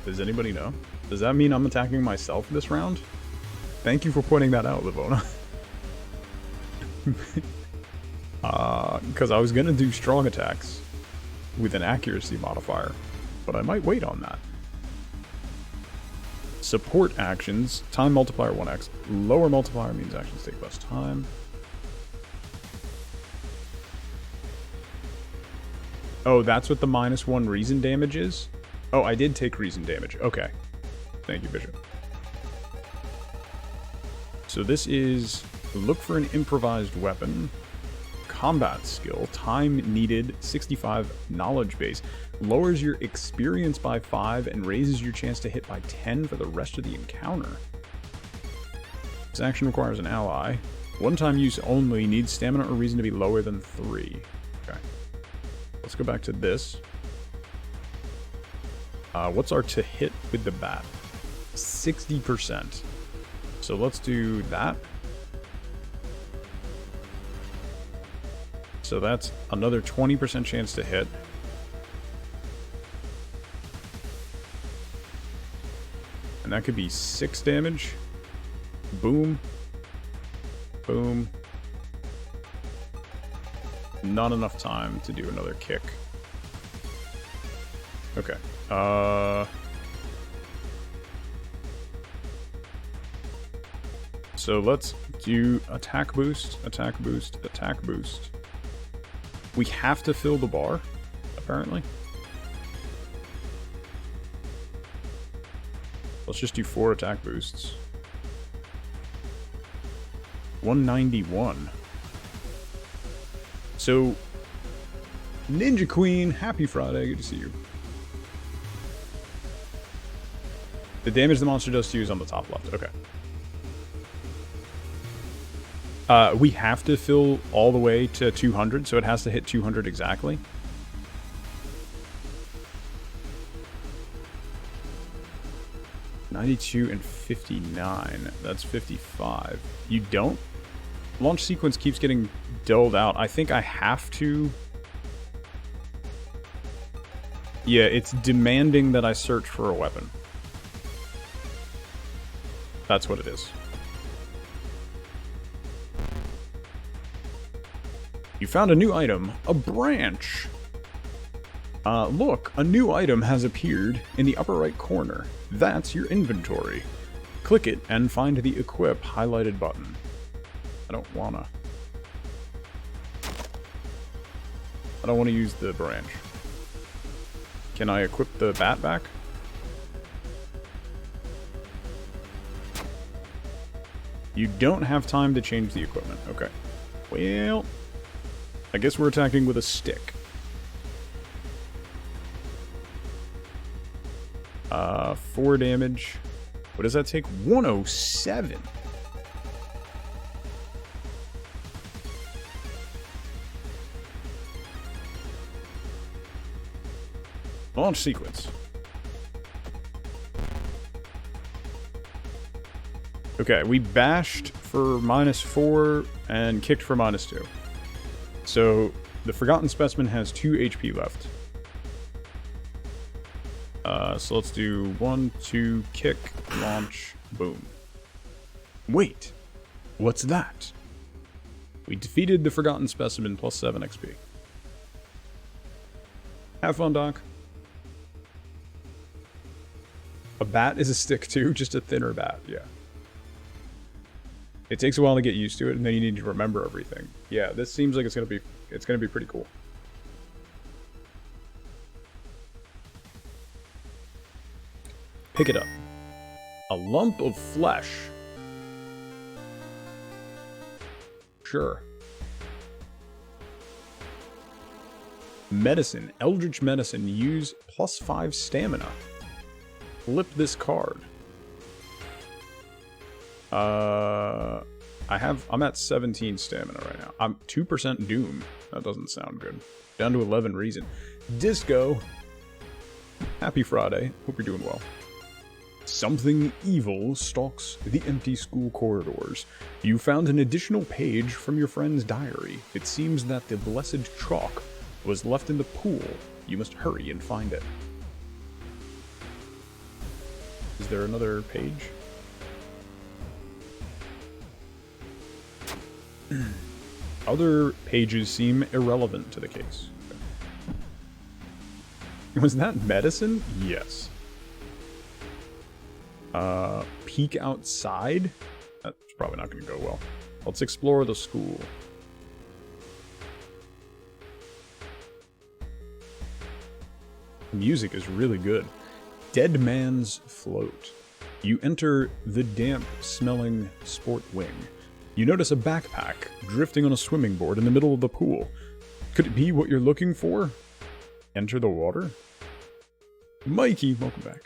Does anybody know? Does that mean I'm attacking myself this round? Thank you for pointing that out, Livona. Because I was going to do strong attacks with an accuracy modifier, but I might wait on that. Support actions, time multiplier 1x. Lower multiplier means actions take less time. Oh, that's what the -1 reason damage is? Oh, I did take reason damage. Okay. Thank you, Bishop. So this is look for an improvised weapon. Combat skill, time needed 65 knowledge base. Lowers your experience by 5 and raises your chance to hit by 10 for the rest of the encounter. This action requires an ally. One-time use only, needs stamina or reason to be lower than 3. Okay. Let's go back to this. What's our to hit with the bat? 60%. So let's do that. So that's another 20% chance to hit. And that could be 6 damage. Boom. Boom. Not enough time to do another kick. Okay. So let's do attack boost, attack boost, attack boost. We have to fill the bar, apparently. Let's just do 4 attack boosts. 191. So, Ninja Queen, happy Friday, good to see you. The damage the monster does to you is on the top left, okay. We have to fill all the way to 200, so it has to hit 200 exactly. $92 and $59. That's 55. You don't? Launch sequence keeps getting doled out. I think I have to. Yeah, it's demanding that I search for a weapon. That's what it is. You found a new item, a branch. Look, a new item has appeared in the upper right corner. That's your inventory. Click it and find the equip highlighted button. I don't wanna use the branch. Can I equip the bat back? You don't have time to change the equipment. Okay. Well, I guess we're attacking with a stick. 4 damage. What does that take? 107. Launch sequence. Okay, we bashed for -4 and kicked for -2. So the Forgotten Specimen has 2 HP left. So let's do 1, 2, kick, launch, boom. Wait, what's that? We defeated the Forgotten Specimen plus 7 XP. Have fun, Doc. A bat is a stick too, just a thinner bat, yeah. It takes a while to get used to it, and then you need to remember everything. Yeah, this seems like it's gonna be pretty cool. Pick it up. A lump of flesh. Sure. Medicine. Eldritch Medicine. Use +5 stamina. Flip this card. I'm at 17 stamina right now. I'm 2% doom. That doesn't sound good. Down to 11 reason. Disco. Happy Friday. Hope you're doing well. Something evil stalks the empty school corridors. You found an additional page from your friend's diary. It seems that the blessed chalk was left in the pool. You must hurry and find it. Is there another page? Other pages seem irrelevant to the case. Okay. Was that medicine? Yes. Peek outside? That's probably not going to go well. Let's explore the school. The music is really good. Dead Man's Float. You enter the damp-smelling sport wing. You notice a backpack drifting on a swimming board in the middle of the pool. Could it be what you're looking for? Enter the water? Mikey, welcome back.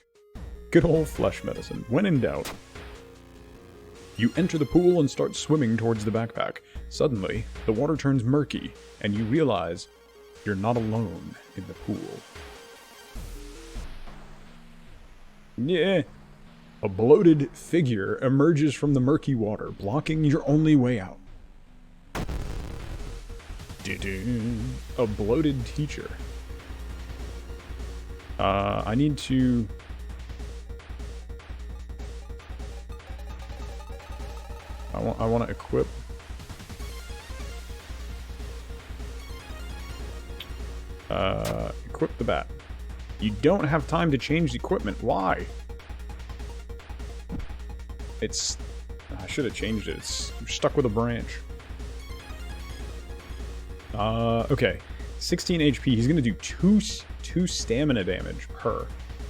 Good old flesh medicine. When in doubt. You enter the pool and start swimming towards the backpack. Suddenly, the water turns murky, and you realize you're not alone in the pool. Yeah. A bloated figure emerges from the murky water, blocking your only way out. A bloated teacher. I need to... I want to equip... equip the bat. You don't have time to change the equipment. Why? It's... I should have changed it. It's stuck with a branch. Okay. 16 HP. He's going to do 2 stamina damage per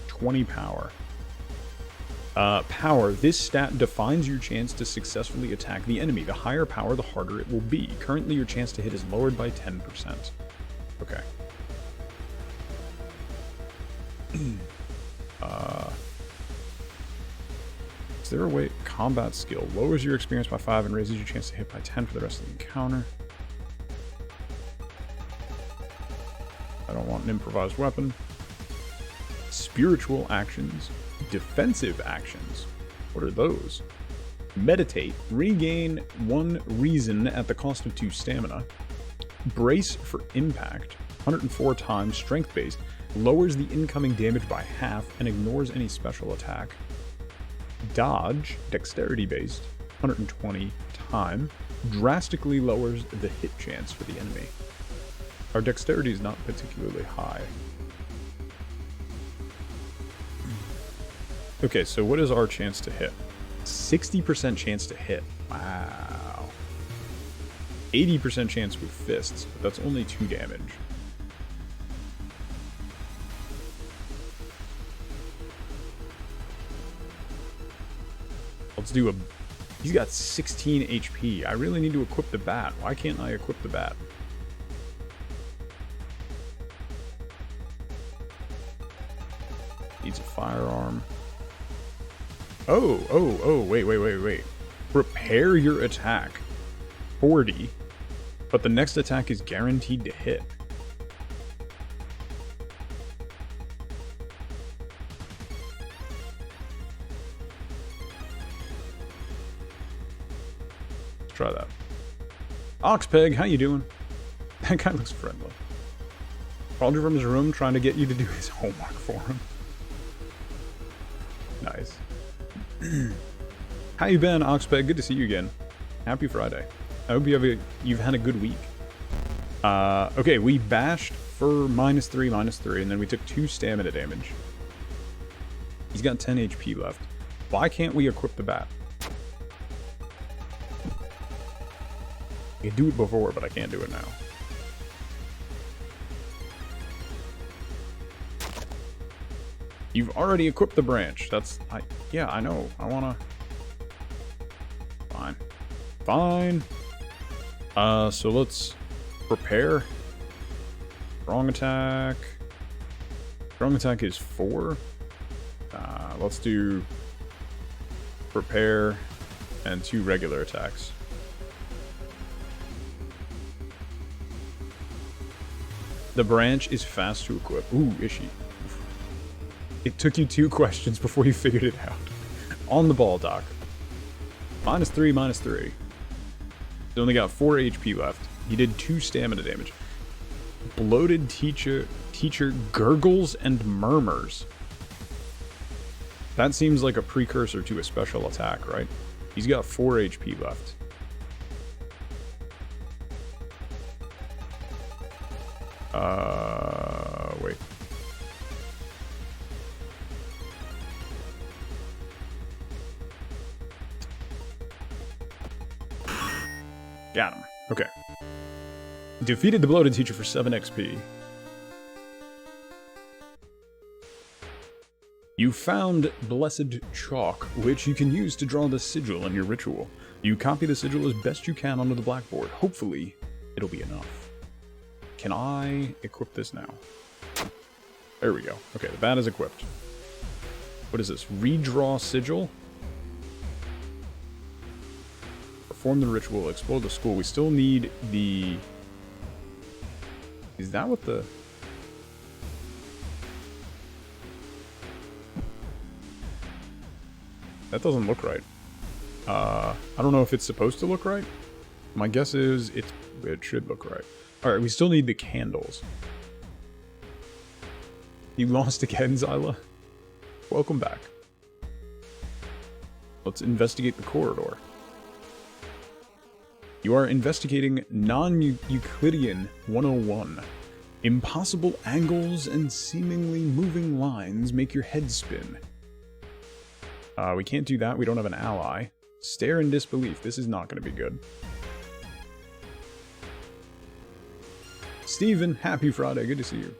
20 power. Power. This stat defines your chance to successfully attack the enemy. The higher power, the harder it will be. Currently, your chance to hit is lowered by 10%. Okay. Is there a way? Combat skill. Lowers your experience by 5 and raises your chance to hit by 10 for the rest of the encounter. I don't want an improvised weapon. Spiritual actions. Defensive actions. What are those? Meditate. Regain 1 reason at the cost of 2 stamina. Brace for impact. 104 times strength-based. Lowers the incoming damage by half and ignores any special attack. Dodge, dexterity-based, 120 time, drastically lowers the hit chance for the enemy. Our dexterity is not particularly high. Okay, so what is our chance to hit? 60% chance to hit. Wow. 80% chance with fists, but that's only 2 damage. Let's do a... He's got 16 HP. I really need to equip the bat. Why can't I equip the bat? Needs a firearm. Oh, wait. Prepare your attack. 40. But the next attack is guaranteed to hit. try that. Oxpeg, how you doing? That guy looks friendly. Called you from his room trying to get you to do his homework for him. Nice. How you been, Oxpeg? Good to see you again. Happy Friday. I hope you've had a good week. Okay, we bashed for -3, and then we took 2 stamina damage. He's got 10 HP left. Why can't we equip the bat? I could do it before, but I can't do it now. You've already equipped the branch. Yeah, I know. I wanna... Fine. Fine. So let's prepare. Strong attack. Strong attack is 4. Let's do prepare and 2 regular attacks. The branch is fast to equip. Ooh, Ishi. It took you 2 questions before you figured it out. On the ball, Doc. -3, -3. He's only got 4 HP left. He did 2 stamina damage. Bloated teacher gurgles and murmurs. That seems like a precursor to a special attack, right? He's got 4 HP left. Wait. Got him. Okay. Defeated the bloated teacher for 7 XP. You found blessed chalk, which you can use to draw the sigil in your ritual. You copy the sigil as best you can onto the blackboard. Hopefully, it'll be enough. Can I equip this now? There we go. Okay, the bat is equipped. What is this? Redraw sigil? Perform the ritual, explore the school. We still need the... Is that what the... That doesn't look right. I don't know if it's supposed to look right. My guess is it should look right. Alright, we still need the candles. You lost again, Zyla? Welcome back. Let's investigate the corridor. You are investigating non-Euclidean 101. Impossible angles and seemingly moving lines make your head spin. We can't do that. We don't have an ally. Stare in disbelief. This is not going to be good. Steven, happy Friday. Good to see you.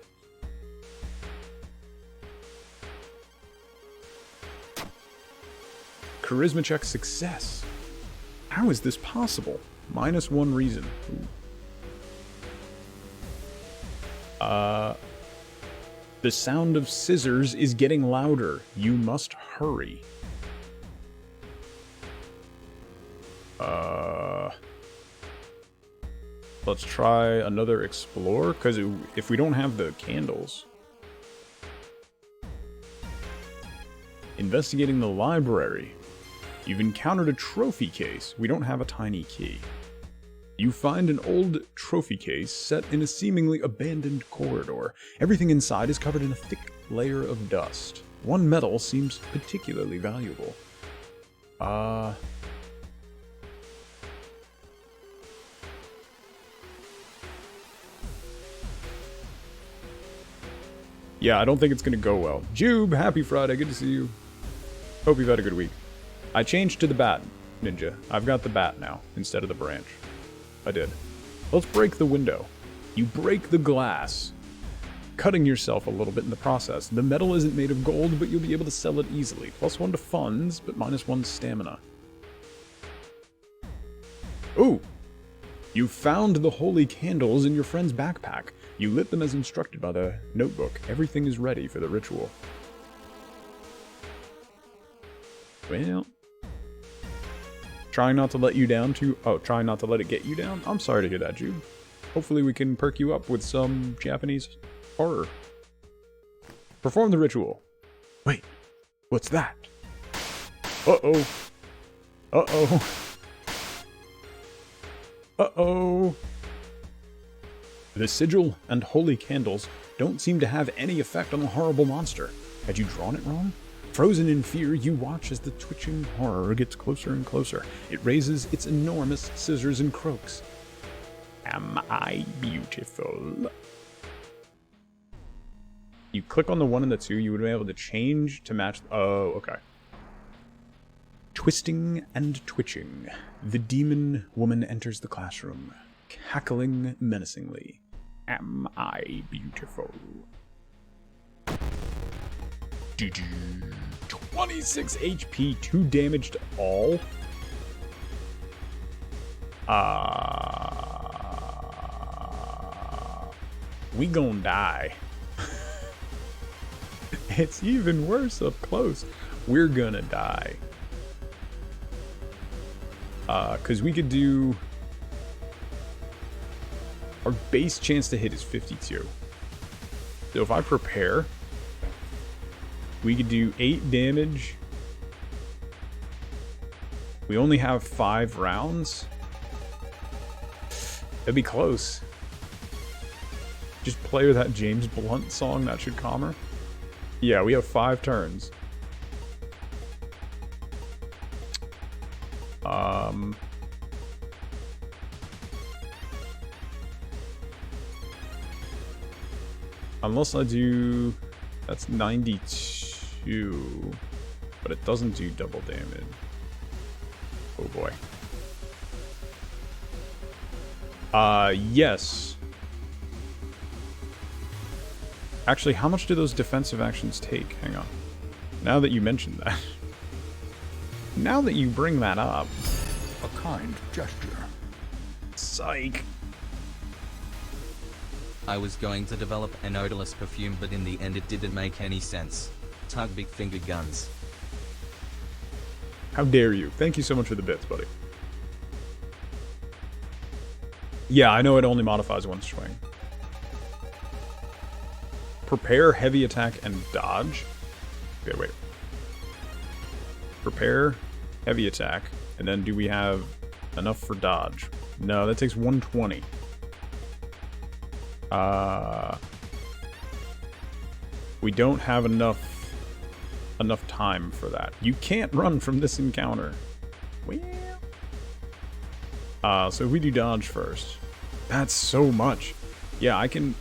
Charisma check success. How is this possible? -1 reason. Ooh. The sound of scissors is getting louder. You must hurry. Let's try another explore, because if we don't have the candles... Investigating the library. You've encountered a trophy case. We don't have a tiny key. You find an old trophy case set in a seemingly abandoned corridor. Everything inside is covered in a thick layer of dust. One medal seems particularly valuable. Yeah, I don't think it's gonna go well. Jube, happy Friday, good to see you. Hope you've had a good week. I changed to the bat, Ninja. I've got the bat now, instead of the branch. I did. Let's break the window. You break the glass, cutting yourself a little bit in the process. The metal isn't made of gold, but you'll be able to sell it easily. +1 to funds, but -1 stamina. Ooh! You found the holy candles in your friend's backpack. You lit them as instructed by the notebook. Everything is ready for the ritual. Well... Trying not to let you down too... Oh, trying not to let it get you down? I'm sorry to hear that, Jude. Hopefully we can perk you up with some Japanese horror. Perform the ritual. Wait, what's that? Uh-oh. Uh-oh. Uh-oh. The sigil and holy candles don't seem to have any effect on the horrible monster. Had you drawn it wrong? Frozen in fear, you watch as the twitching horror gets closer and closer. It raises its enormous scissors and croaks. Am I beautiful? You click on the 1 and the 2, you would be able to change to match... Oh, okay. Twisting and twitching. The demon woman enters the classroom, cackling menacingly. Am I beautiful? 26 HP, 2 damage to all. We gonna die. It's even worse up close. We're gonna die. Cause we could do... Our base chance to hit is 52. So if I prepare, we could do 8 damage. We only have 5 rounds. That'd be close. Just play with that James Blunt song, that should calm her. Yeah, we have 5 turns. Unless I do... That's 92. But it doesn't do double damage. Oh boy. Yes. Actually, how much do those defensive actions take? Hang on. Now that you mentioned that. Now that you bring that up. A kind gesture. Psych. I was going to develop an odorless perfume, but in the end it didn't make any sense. Tug big finger guns. How dare you? Thank you so much for the bits, buddy. Yeah, I know it only modifies one swing. Prepare, heavy attack, and dodge. Okay, wait. Prepare, heavy attack, and then do we have enough for dodge? No, that takes 120. We don't have enough time for that. You can't run from this encounter. Well, so if we do dodge first, that's so much. Yeah, I can.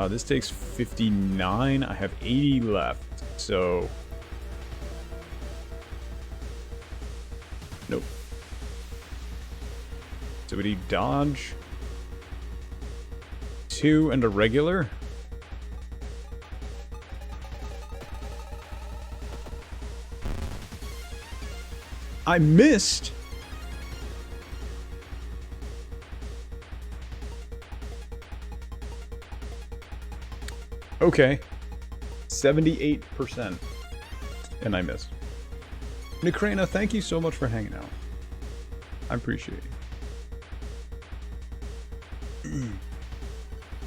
This takes 59. I have 80 left, so nope. So we do dodge, 2 and a regular. I missed. Okay. 78%. And I missed. Nikrana, thank you so much for hanging out. I appreciate it.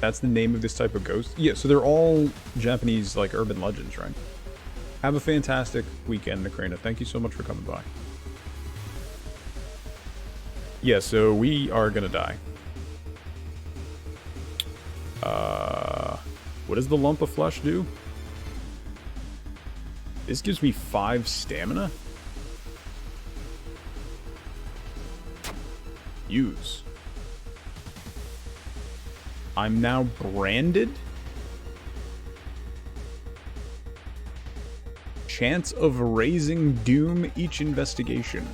That's the name of this type of ghost? Yeah, so they're all Japanese, like, urban legends, right? Have a fantastic weekend, Nikrana. Thank you so much for coming by. Yeah, so we are gonna die. What does the lump of flesh do? This gives me 5 stamina? Use. I'm now branded? Chance of raising doom each investigation.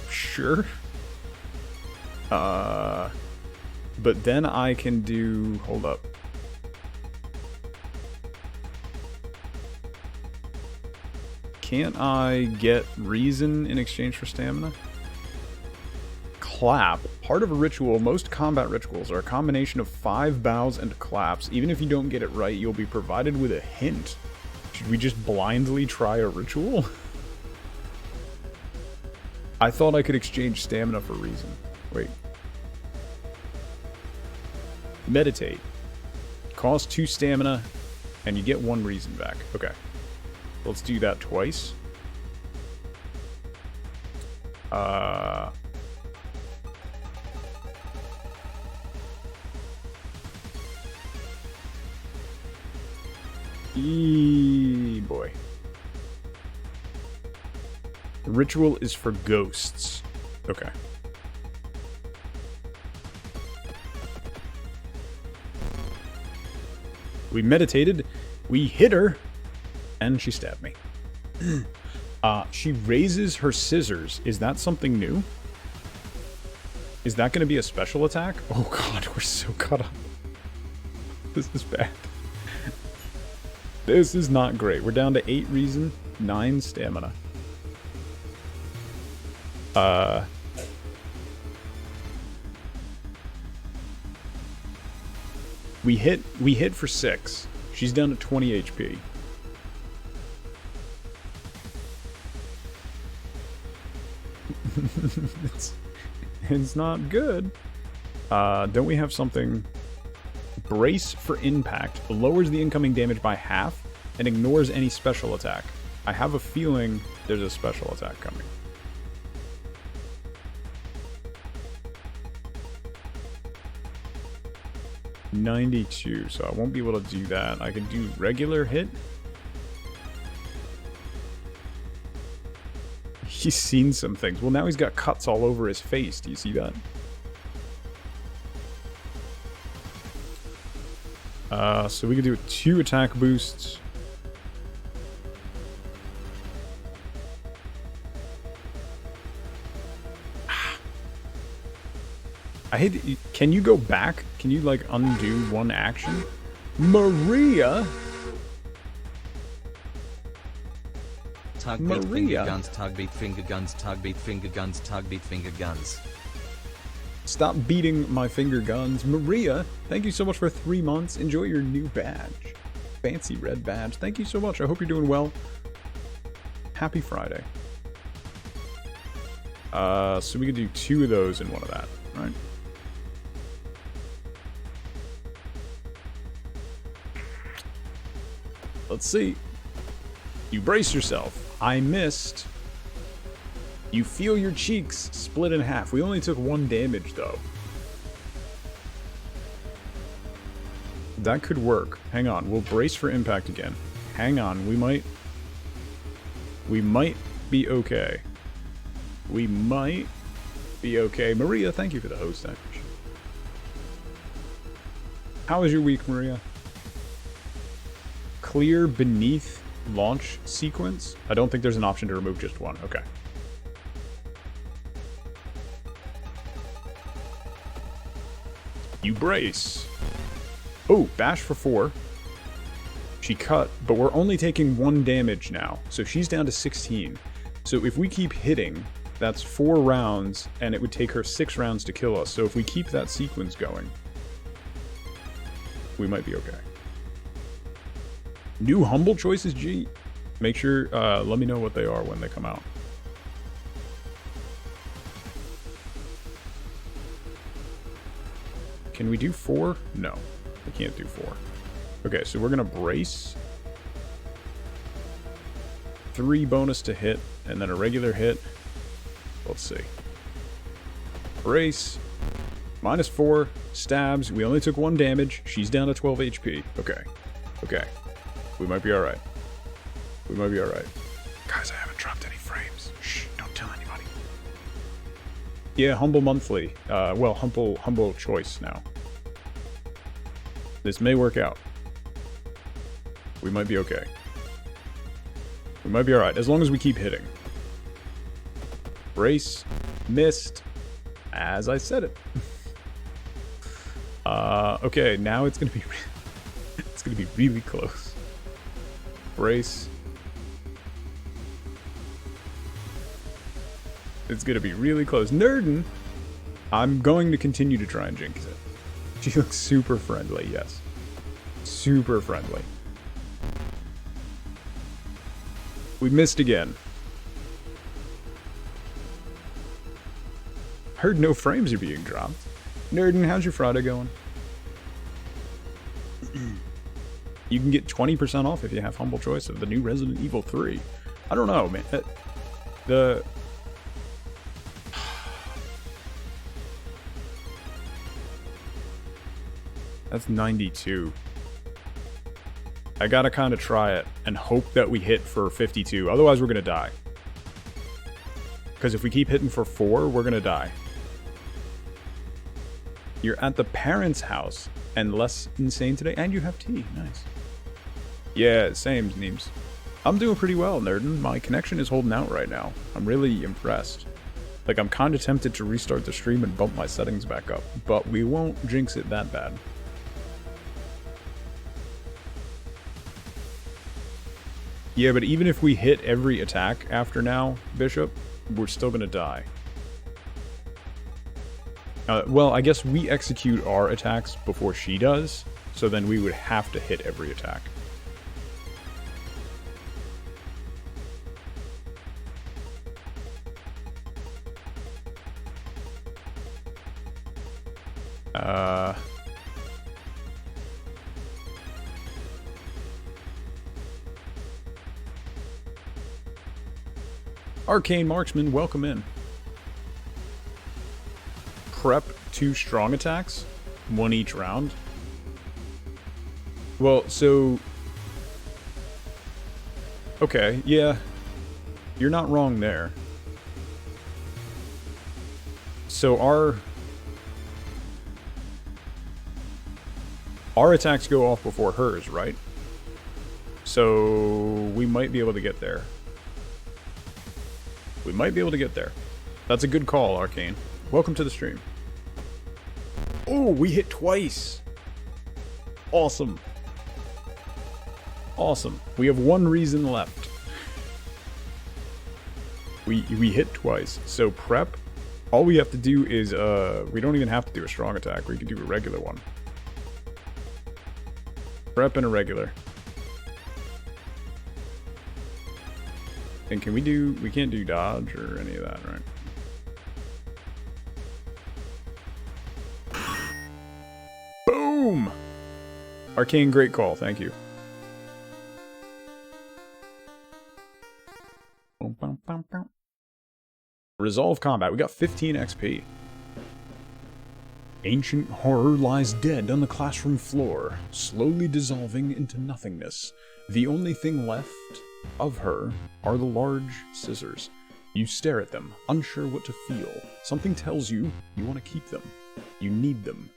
Sure. But then I can do... Hold up. Can't I get reason in exchange for stamina? Clap. Part of a ritual. Most combat rituals are a combination of 5 bows and claps. Even if you don't get it right, you'll be provided with a hint. Should we just blindly try a ritual? I thought I could exchange stamina for reason. Wait. Meditate. Cost 2 stamina, and you get 1 reason back. Okay. Let's do that twice. Boy. The ritual is for ghosts. Okay. We meditated, we hit her, and she stabbed me. She raises her scissors. Is that something new? Is that going to be a special attack? Oh god, we're so caught up. This is bad. This is not great. We're down to 8 reason, 9 stamina. We hit for 6. She's down to 20 HP. It's not good. Don't we have something? Brace for impact. Lowers the incoming damage by half and ignores any special attack. I have a feeling there's a special attack coming. $92, so I won't be able to do that. I can do regular hit. He's seen some things. Well, now he's got cuts all over his face. Do you see that? So we could do 2 attack boosts. I hate. Can you go back? Can you like undo one action? Maria. Tug beat finger guns, tug beat finger guns, tug beat finger guns, tug beat finger guns. Stop beating my finger guns. Maria, thank you so much for 3 months. Enjoy your new badge. Fancy red badge. Thank you so much. I hope you're doing well. Happy Friday. So we could do 2 of those and 1 of that, right? Let's see. You brace yourself. I missed. You feel your cheeks split in half. We only took 1 damage, though. That could work. Hang on. We'll brace for impact again. Hang on. We might be okay. We might be okay. Maria, thank you for the host damage. How was your week, Maria? Clear beneath launch sequence? I don't think there's an option to remove just 1. Okay. You brace. Oh, bash for 4. She cut, but we're only taking 1 damage now. So she's down to 16. So if we keep hitting, that's 4 rounds, and it would take her 6 rounds to kill us. So if we keep that sequence going, we might be okay. New humble choices, G. Make sure, let me know what they are when they come out. Can we do 4? No, we can't do 4. Okay, so we're gonna brace. 3 bonus to hit, and then a regular hit. Let's see. Brace. -4. Stabs. We only took 1 damage. She's down to 12 HP. Okay. Okay. We might be alright. We might be alright. Guys, I haven't dropped any frames. Shh, don't tell anybody. Yeah, humble monthly. Well, humble choice now. This may work out. We might be okay. We might be alright, as long as we keep hitting. Brace. Missed. As I said it. Okay, now it's gonna be... it's gonna be really close. Brace. It's gonna be really close. Nerdin! I'm going to continue to try and jinx it. She looks super friendly, yes. Super friendly. We missed again. Heard no frames are being dropped. Nerdin, how's your Friday going? You can get 20% off if you have Humble Choice of the new Resident Evil 3. I don't know, man. That's 92. I gotta kind of try it and hope that we hit for 52. Otherwise, we're gonna die. Because if we keep hitting for 4, we're gonna die. You're at the parents' house and less insane today, and you have tea. Nice. Yeah, same, Neems. I'm doing pretty well, Nerdin. My connection is holding out right now. I'm really impressed. Like, I'm kind of tempted to restart the stream and bump my settings back up, but we won't jinx it that bad. Yeah, but even if we hit every attack after now, Bishop, we're still gonna die. Well, I guess we execute our attacks before she does, so then we would have to hit every attack. Arcane Marksman, welcome in. Prep 2 strong attacks, 1 each round. Well, so... Okay, yeah. You're not wrong there. So our attacks go off before hers, right? So we might be able to get there. We might be able to get there. That's a good call, Arcane. Welcome to the stream. Oh, we hit twice. Awesome. Awesome. We have 1 reason left. We hit twice. So prep, all we have to do is, we don't even have to do a strong attack. We can do a regular one. Prep and a regular. And can we can't do dodge or any of that, right? Boom! Arcane, great call, thank you. Resolve combat, we got 15 XP. Ancient horror lies dead on the classroom floor, slowly dissolving into nothingness. The only thing left of her are the large scissors. You stare at them, unsure what to feel. Something tells you you want to keep them. You need them.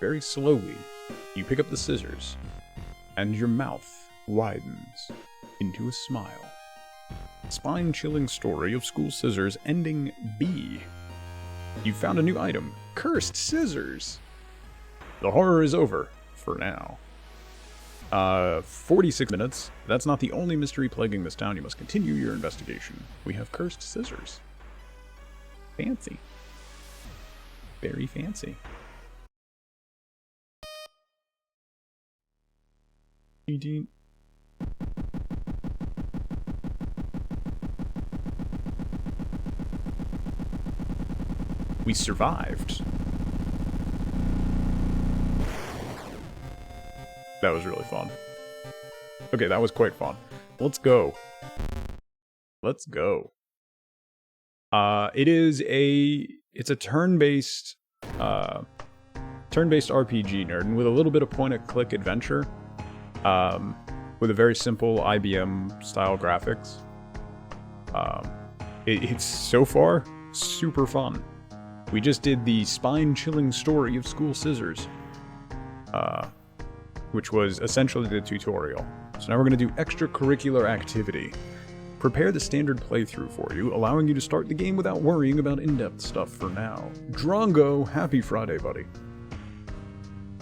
Very slowly, you pick up the scissors, and your mouth widens into a smile. Spine-chilling story of school scissors ending B. You found a new item. Cursed scissors! The horror is over, for now. 46 minutes. That's not the only mystery plaguing this town. You must continue your investigation. We have cursed scissors. Fancy. Very fancy. We survived. That was really fun. Okay, that was quite fun. Let's go. Let's go. It's a turn-based RPG, nerd, and with a little bit of point-and-click adventure, with a very simple IBM-style graphics. It's so far super fun. We just did the spine-chilling story of school scissors, which was essentially the tutorial. So now we're going to do extracurricular activity. Prepare the standard playthrough for you, allowing you to start the game without worrying about in-depth stuff for now. Drongo, happy Friday, buddy.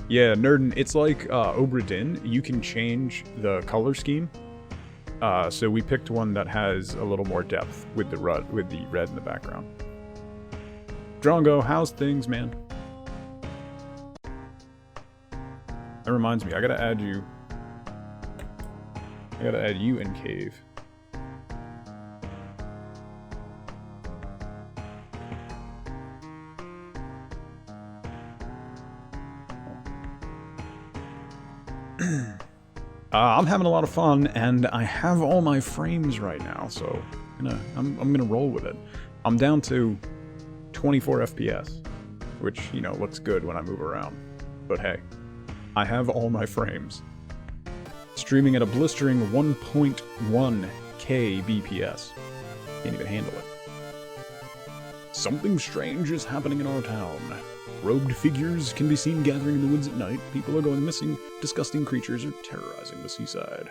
Yeah, Nerdin, it's like Obra Dinn. You can change the color scheme. So we picked one that has a little more depth with the red in the background. Drongo, how's things, man? That reminds me, I gotta add you in Cave. I'm having a lot of fun, and I have all my frames right now, so I'm gonna roll with it. I'm down to 24 FPS, which, you know, looks good when I move around. But hey, I have all my frames. Streaming at a blistering 1.1 kbps. Can't even handle it. Something strange is happening in our town. Robed figures can be seen gathering in the woods at night. People are going missing. Disgusting creatures are terrorizing the seaside.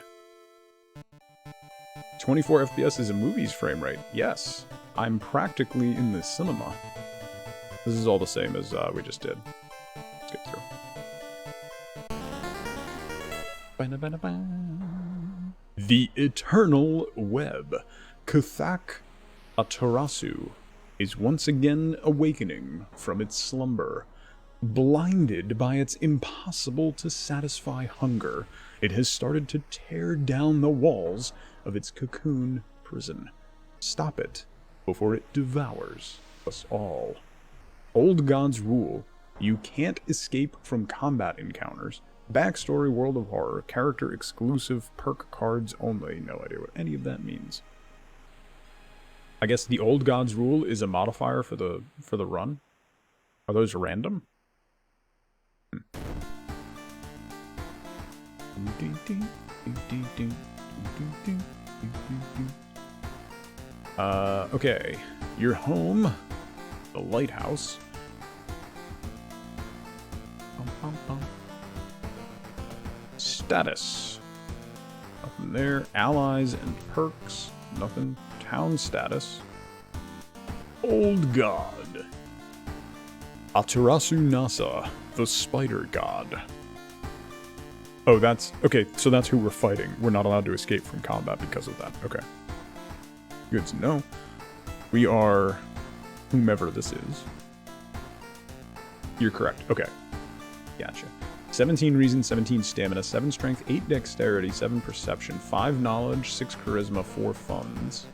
24 FPS is a movie's frame rate. Yes, I'm practically in the cinema. This is all the same as we just did. Let's get through. The Eternal Web. Kuthak Atarasu is once again awakening from its slumber. Blinded by its impossible to satisfy hunger, it has started to tear down the walls of its cocoon prison. Stop it before it devours us all. Old Gods rule. You can't escape from combat encounters. Backstory World of Horror. Character exclusive perk cards only. No idea what any of that means. I guess the Old Gods rule is a modifier for the run. Are those random? Okay. You're home. The lighthouse. Status. Nothing there. Allies and perks. Nothing. Town status. Old God. Atarasu Nasa, the spider god. Oh, that's... Okay, so that's who we're fighting. We're not allowed to escape from combat because of that. Okay. Good to know. We are... whomever this is. You're correct. Okay. Gotcha. 17 reason, 17 stamina, 7 strength, 8 dexterity, 7 perception, 5 knowledge, 6 charisma, 4 funds.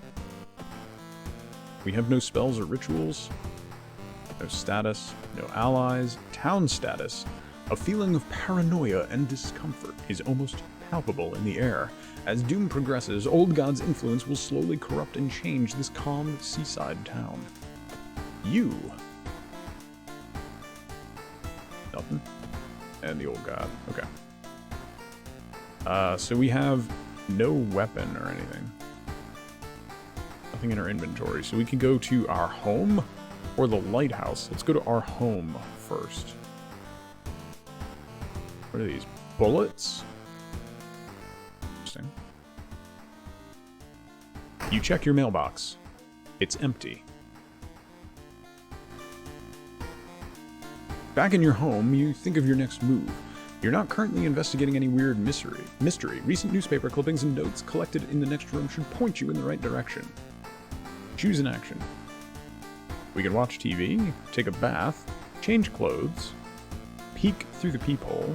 We have no spells or rituals. No status, no allies, town status. A feeling of paranoia and discomfort is almost palpable in the air. As Doom progresses, Old God's influence will slowly corrupt and change this calm seaside town. You. Nothing. And the Old God. Okay. So we have no weapon or anything. Nothing in our inventory. So we can go to our home or the lighthouse. Let's go to our home first. What are these? Bullets? Interesting. You check your mailbox. It's empty. Back in your home, you think of your next move. You're not currently investigating any weird mystery. Recent newspaper clippings and notes collected in the next room should point you in the right direction. Choose an action. We can watch TV, take a bath, change clothes, peek through the peephole,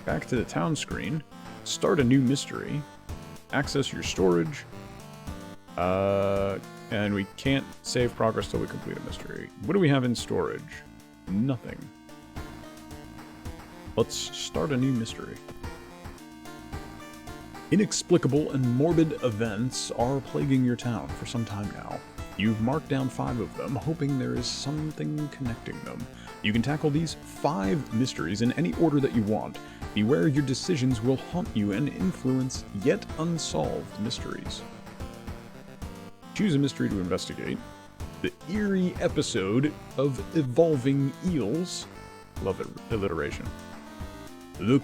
back to the town screen, start a new mystery, access your storage, and we can't save progress till we complete a mystery. What do we have in storage? Nothing. Let's start a new mystery. Inexplicable and morbid events are plaguing your town for some time now. You've marked down 5 of them, hoping there is something connecting them. You can tackle these 5 mysteries in any order that you want. Beware your decisions will haunt you and influence yet unsolved mysteries. Choose a mystery to investigate. The eerie episode of Evolving Eels. Love it, alliteration. The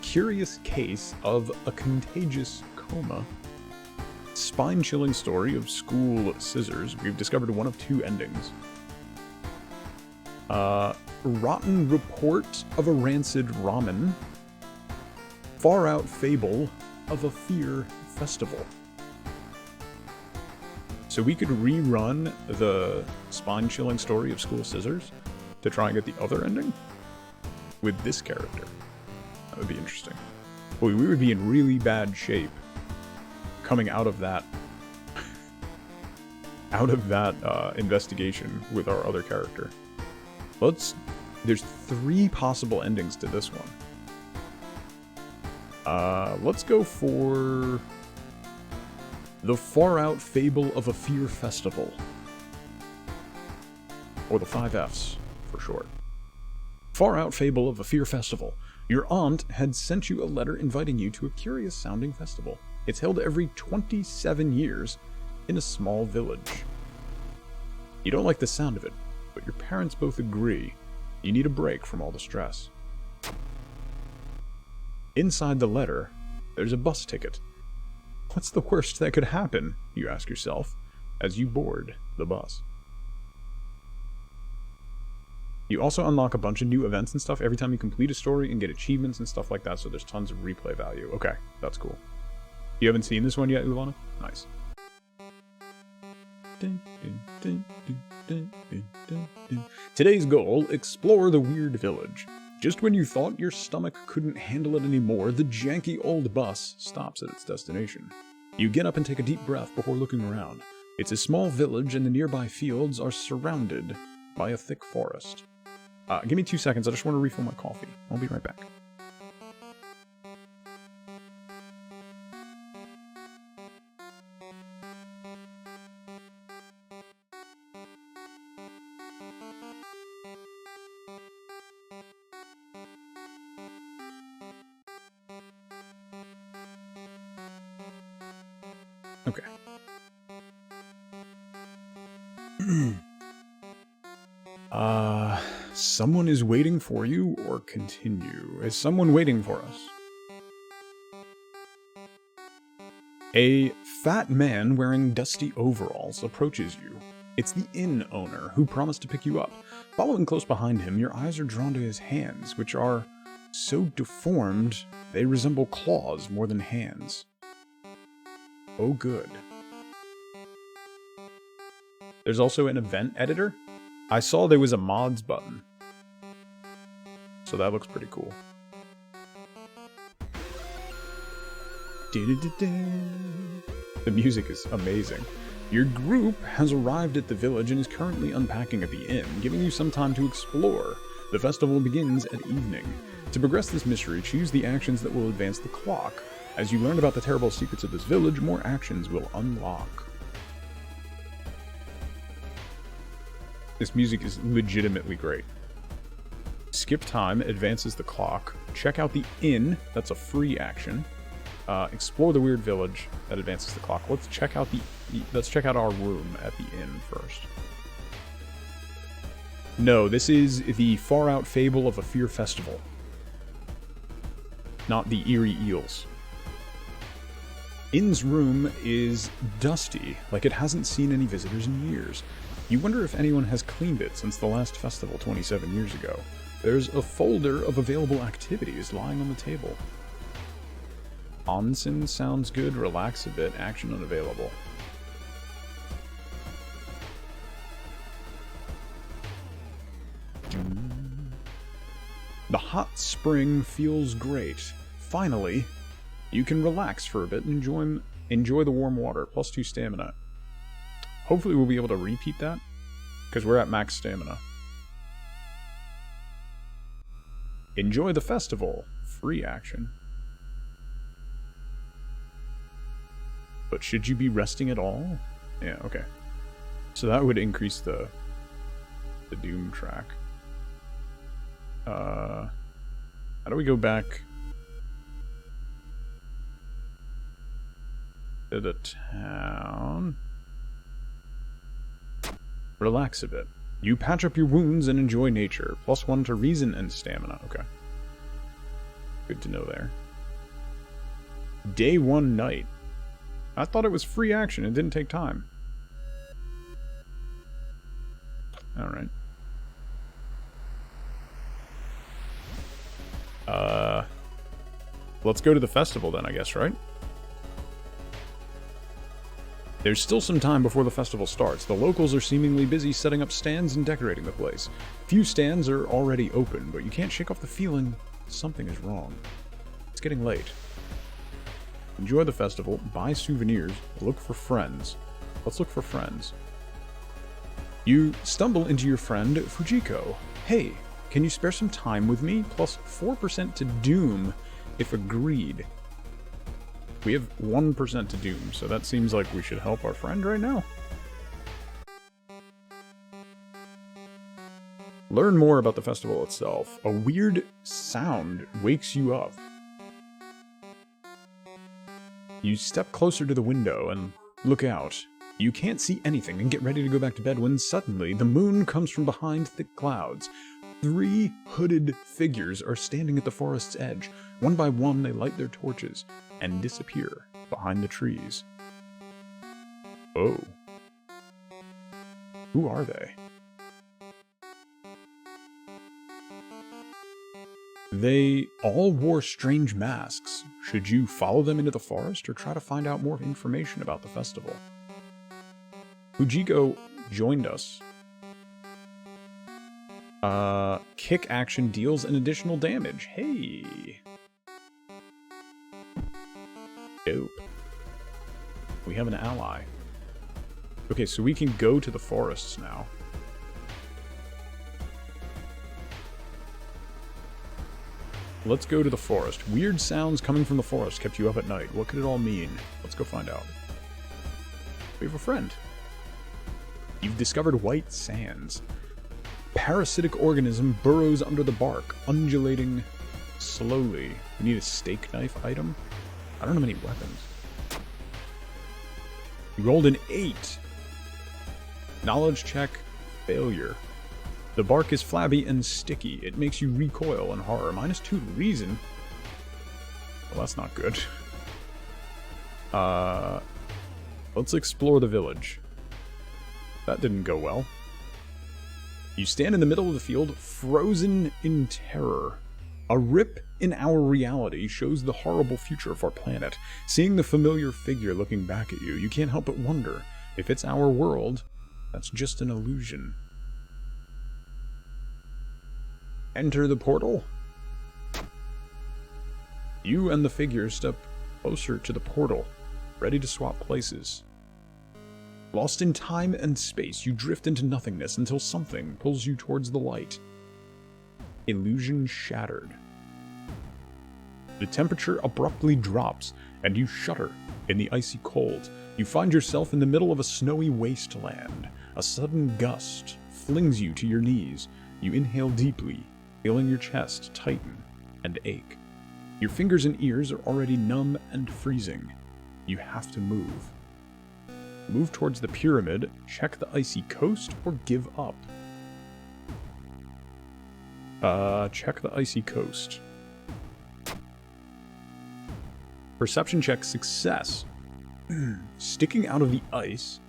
curious case of a contagious coma. Spine-chilling story of school scissors. We've discovered one of 2 endings. Rotten report of a rancid ramen. Far-out fable of a fear festival. So we could rerun the spine-chilling story of school scissors to try and get the other ending with this character. That would be interesting. Boy, we would be in really bad shape coming out of that investigation with our other character. There's 3 possible endings to this one. Let's go for the Far-Out Fable of a Fear Festival. Or the 5 Fs, for short. Far-Out Fable of a Fear Festival. Your aunt had sent you a letter inviting you to a curious-sounding festival. It's held every 27 years in a small village. You don't like the sound of it, but your parents both agree you need a break from all the stress. Inside the letter, there's a bus ticket. What's the worst that could happen, you ask yourself, as you board the bus. You also unlock a bunch of new events and stuff every time you complete a story and get achievements and stuff like that, so there's tons of replay value. Okay, that's cool. You haven't seen this one yet, Ulana? Nice. Today's goal, explore the weird village. Just when you thought your stomach couldn't handle it anymore, the janky old bus stops at its destination. You get up and take a deep breath before looking around. It's a small village and the nearby fields are surrounded by a thick forest. Give me 2 seconds, I just want to refill my coffee. I'll be right back. Okay. Someone is waiting for you, or continue. Is someone waiting for us? A fat man wearing dusty overalls approaches you. It's the inn owner who promised to pick you up. Following close behind him, your eyes are drawn to his hands, which are so deformed they resemble claws more than hands. Oh, good. There's also an event editor. I saw there was a mods button. So that looks pretty cool. The music is amazing. Your group has arrived at the village and is currently unpacking at the inn, giving you some time to explore. The festival begins at evening. To progress this mystery, choose the actions that will advance the clock. As you learn about the terrible secrets of this village, more actions will unlock. This music is legitimately great. Skip time advances the clock. Check out the inn, that's a free action. Explore the weird village, that advances the clock. Let's check out our room at the inn first. No, this is the far out fable of a fear festival. Not the eerie eels. Inn's room is dusty, like it hasn't seen any visitors in years. You wonder if anyone has cleaned it since the last festival 27 years ago. There's a folder of available activities lying on the table. Onsen sounds good, relax a bit, action unavailable. The hot spring feels great. Finally, you can relax for a bit and enjoy the warm water, +2 stamina. Hopefully we'll be able to repeat that, because we're at max stamina. Enjoy the festival. Free action. But should you be resting at all? Yeah, okay. So that would increase the doom track. How do we go back to the town? Relax a bit. You patch up your wounds and enjoy nature. +1 to reason and stamina. Okay. Good to know there. Day 1 night. I thought it was free action. It didn't take time. Alright. Let's go to the festival then, I guess, right? There's still some time before the festival starts. The locals are seemingly busy setting up stands and decorating the place. Few stands are already open, but you can't shake off the feeling something is wrong. It's getting late. Enjoy the festival, buy souvenirs, look for friends. Let's look for friends. You stumble into your friend Fujiko. Hey, can you spare some time with me? +4% to Doom if agreed. We have 1% to Doom, so that seems like we should help our friend right now. Learn more about the festival itself. A weird sound wakes you up. You step closer to the window and look out. You can't see anything and get ready to go back to bed when suddenly the moon comes from behind thick clouds. 3 hooded figures are standing at the forest's edge. One by one, they light their torches and disappear behind the trees. Oh. Who are they? They all wore strange masks. Should you follow them into the forest or try to find out more information about the festival? Fujiko joined us. Kick action deals an additional damage. Hey! Dope. We have an ally. Okay, so we can go to the forests now. Let's go to the forest. Weird sounds coming from the forest kept you up at night. What could it all mean? Let's go find out. We have a friend. You've discovered white sands. Parasitic organism burrows under the bark, undulating slowly. We need a steak knife item? I don't have any weapons. You rolled an 8. Knowledge check, failure. The bark is flabby and sticky. It makes you recoil in horror. -2 to reason. Well, that's not good. Let's explore the village. That didn't go well. You stand in the middle of the field, frozen in terror. A rip in our reality shows the horrible future of our planet. Seeing the familiar figure looking back at you, you can't help but wonder if it's our world, that's just an illusion. Enter the portal. You and the figure step closer to the portal, ready to swap places. Lost in time and space, you drift into nothingness until something pulls you towards the light. Illusion shattered. The temperature abruptly drops, and you shudder in the icy cold. You find yourself in the middle of a snowy wasteland. A sudden gust flings you to your knees. You inhale deeply, feeling your chest tighten and ache. Your fingers and ears are already numb and freezing. You have to move. Move towards the pyramid, check the icy coast, or give up. Check the icy coast. Perception check success. Sticking out of the ice,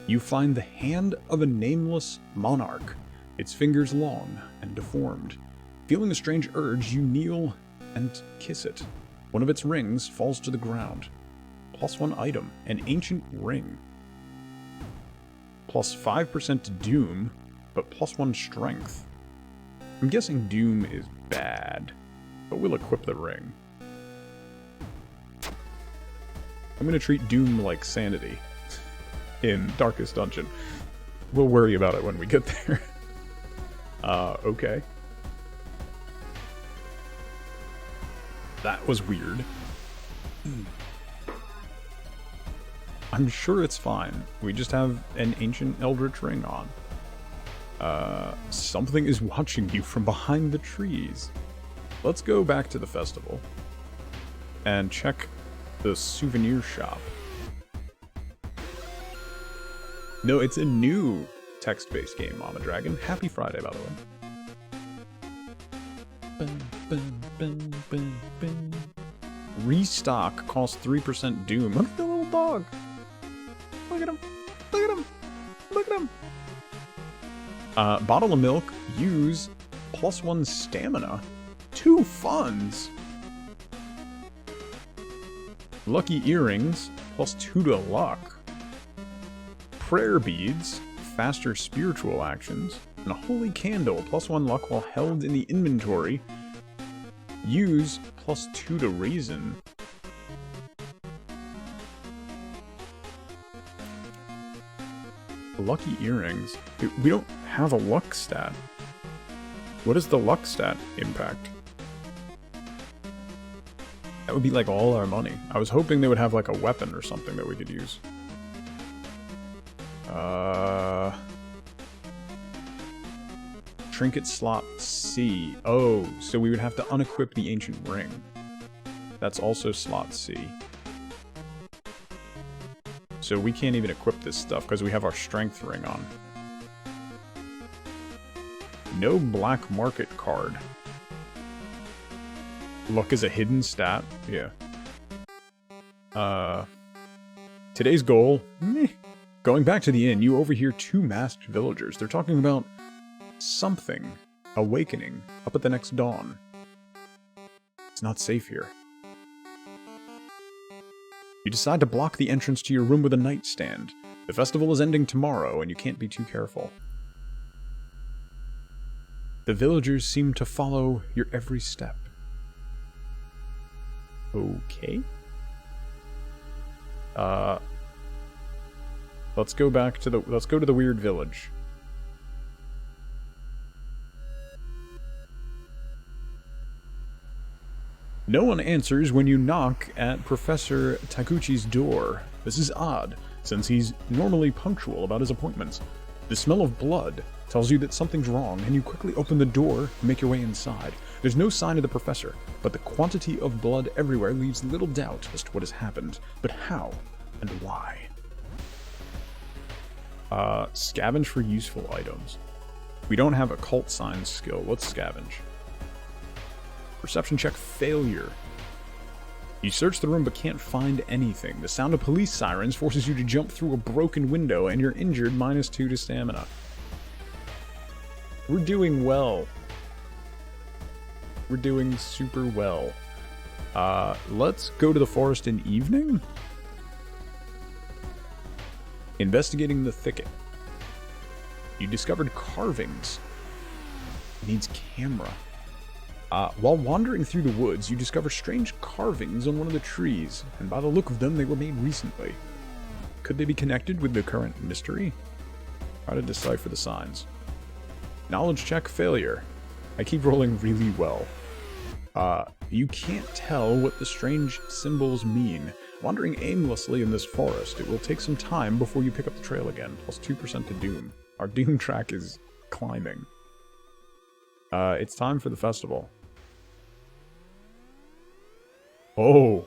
you find the hand of a nameless monarch, its fingers long and deformed. Feeling a strange urge, you kneel and kiss it. One of its rings falls to the ground. +1 item, an ancient ring. Plus 5% to Doom, but +1 strength. I'm guessing Doom is bad, but we'll equip the ring. I'm gonna treat Doom like Sanity in Darkest Dungeon. We'll worry about it when we get there. Okay. That was weird. I'm sure it's fine. We just have an ancient eldritch ring on. Something is watching you from behind the trees. Let's go back to the festival and check the souvenir shop. No, it's a new text-based game, Mama Dragon. Happy Friday, by the way. Restock costs 3% Doom. Look at the little dog. Look at him. Look at him. Look at him. Bottle of milk. Use +1 stamina. 2 funds. Lucky earrings. +2 to luck. Prayer beads. Faster spiritual actions. And a holy candle. +1 luck while held in the inventory. Use +2 to reason. Lucky earrings. We don't have a luck stat. What is the luck stat impact? That would be like all our money. I was hoping they would have like a weapon or something that we could use. Trinket slot C. Oh, so we would have to unequip the ancient ring. That's also slot C. So we can't even equip this stuff because we have our strength ring on. No black market card. Luck is a hidden stat. Yeah. Today's goal? Meh. Going back to the inn, you overhear two masked villagers. They're talking about something awakening up at the next dawn. It's not safe here. You decide to block the entrance to your room with a nightstand. The festival is ending tomorrow, and you can't be too careful. The villagers seem to follow your every step. Okay. Let's go to the weird village. No one answers when you knock at Professor Takuchi's door. This is odd, since he's normally punctual about his appointments. The smell of blood tells you that something's wrong, and you quickly open the door and make your way inside. There's no sign of the professor, but the quantity of blood everywhere leaves little doubt as to what has happened. But how and why? Scavenge for useful items. We don't have occult signs skill. Let's scavenge. Perception check failure. You search the room but can't find anything. The sound of police sirens forces you to jump through a broken window, and you're injured, -2 to stamina. We're doing well. We're doing super well. Let's go to the forest in evening? Investigating the thicket. You discovered carvings. Needs camera. While wandering through the woods, you discover strange carvings on one of the trees, and by the look of them, they were made recently. Could they be connected with the current mystery? Try to decipher the signs. Knowledge check failure. I keep rolling really well. You can't tell what the strange symbols mean. Wandering aimlessly in this forest, it will take some time before you pick up the trail again. +2% to Doom. Our Doom track is climbing. It's time for the festival. Oh.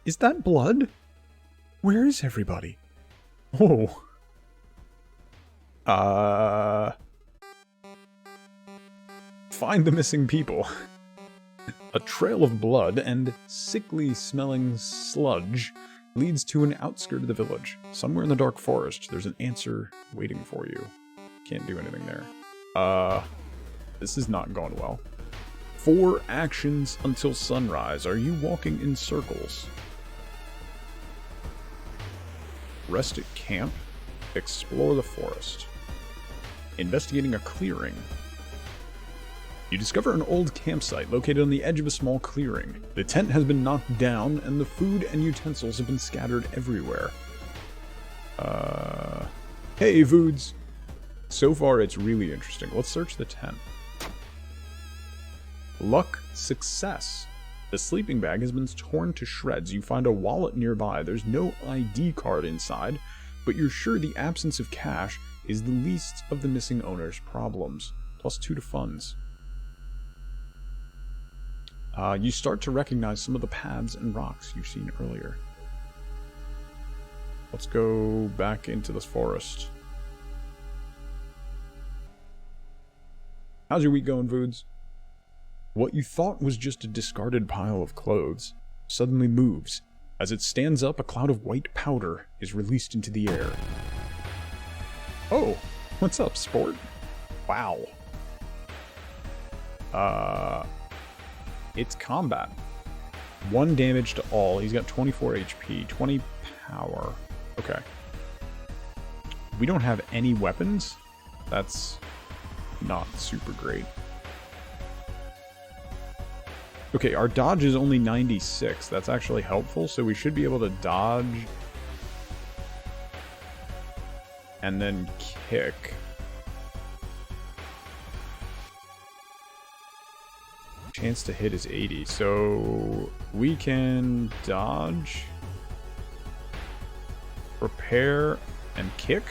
Is that blood? Where is everybody? Oh. Find the missing people. A trail of blood and sickly-smelling sludge leads to an outskirt of the village. Somewhere in the dark forest, there's an answer waiting for you. Can't do anything there. This is not going well. 4 actions until sunrise. Are you walking in circles? Rest at camp. Explore the forest. Investigating a clearing. You discover an old campsite located on the edge of a small clearing. The tent has been knocked down, and the food and utensils have been scattered everywhere. Hey, Voods! So far, it's really interesting. Let's search the tent. Luck, success. The sleeping bag has been torn to shreds. You find a wallet nearby. There's no ID card inside, but you're sure the absence of cash is the least of the missing owner's problems. +2 to funds. You start to recognize some of the paths and rocks you've seen earlier. Let's go back into this forest. How's your week going, Voods? What you thought was just a discarded pile of clothes suddenly moves. As it stands up, a cloud of white powder is released into the air. Oh, what's up, sport? Wow. It's combat. 1 damage to all. He's got 24 HP, 20 power. Okay. We don't have any weapons. That's not super great. Okay, our dodge is only 96. That's actually helpful, so we should be able to dodge and then kick. Chance to hit is 80, so we can dodge, prepare, and kick.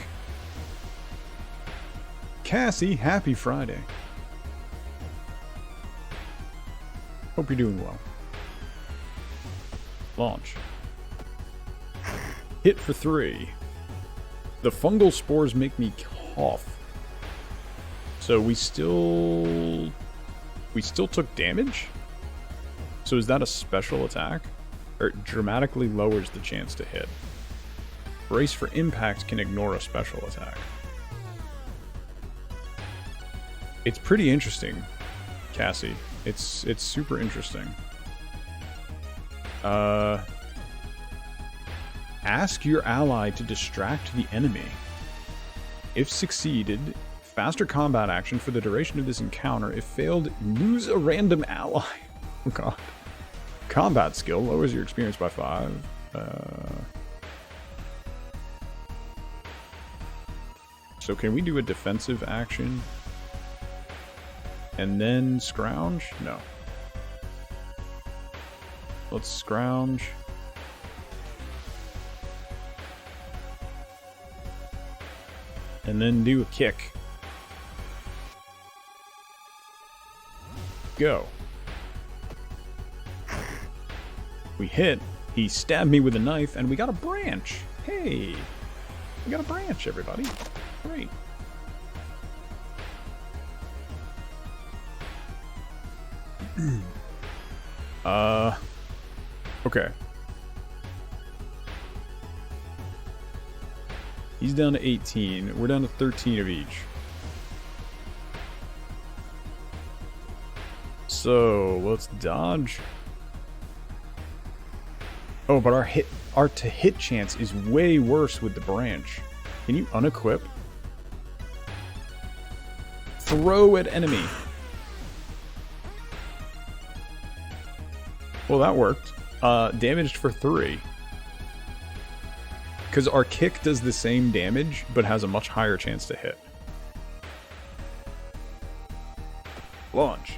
Cassie, happy Friday. Hope you're doing well. Launch. Hit for 3. The fungal spores make me cough. So we still took damage? So is that a special attack? Or it dramatically lowers the chance to hit. Brace for impact can ignore a special attack. It's pretty interesting, Cassie. It's super interesting. Ask your ally to distract the enemy. If succeeded, faster combat action for the duration of this encounter. If failed, lose a random ally. Oh god. Combat skill lowers your experience by 5. So can we do a defensive action? And then scrounge? No. Let's scrounge. And then do a kick. Go. We hit. He stabbed me with a knife, and we got a branch. Hey! We got a branch, everybody. Great. Okay. He's down to 18. We're down to 13 of each. So, let's dodge. Oh, but our to hit chance is way worse with the branch. Can you unequip? Throw at enemy. Well, that worked. Damaged for 3. Because our kick does the same damage, but has a much higher chance to hit. Launch.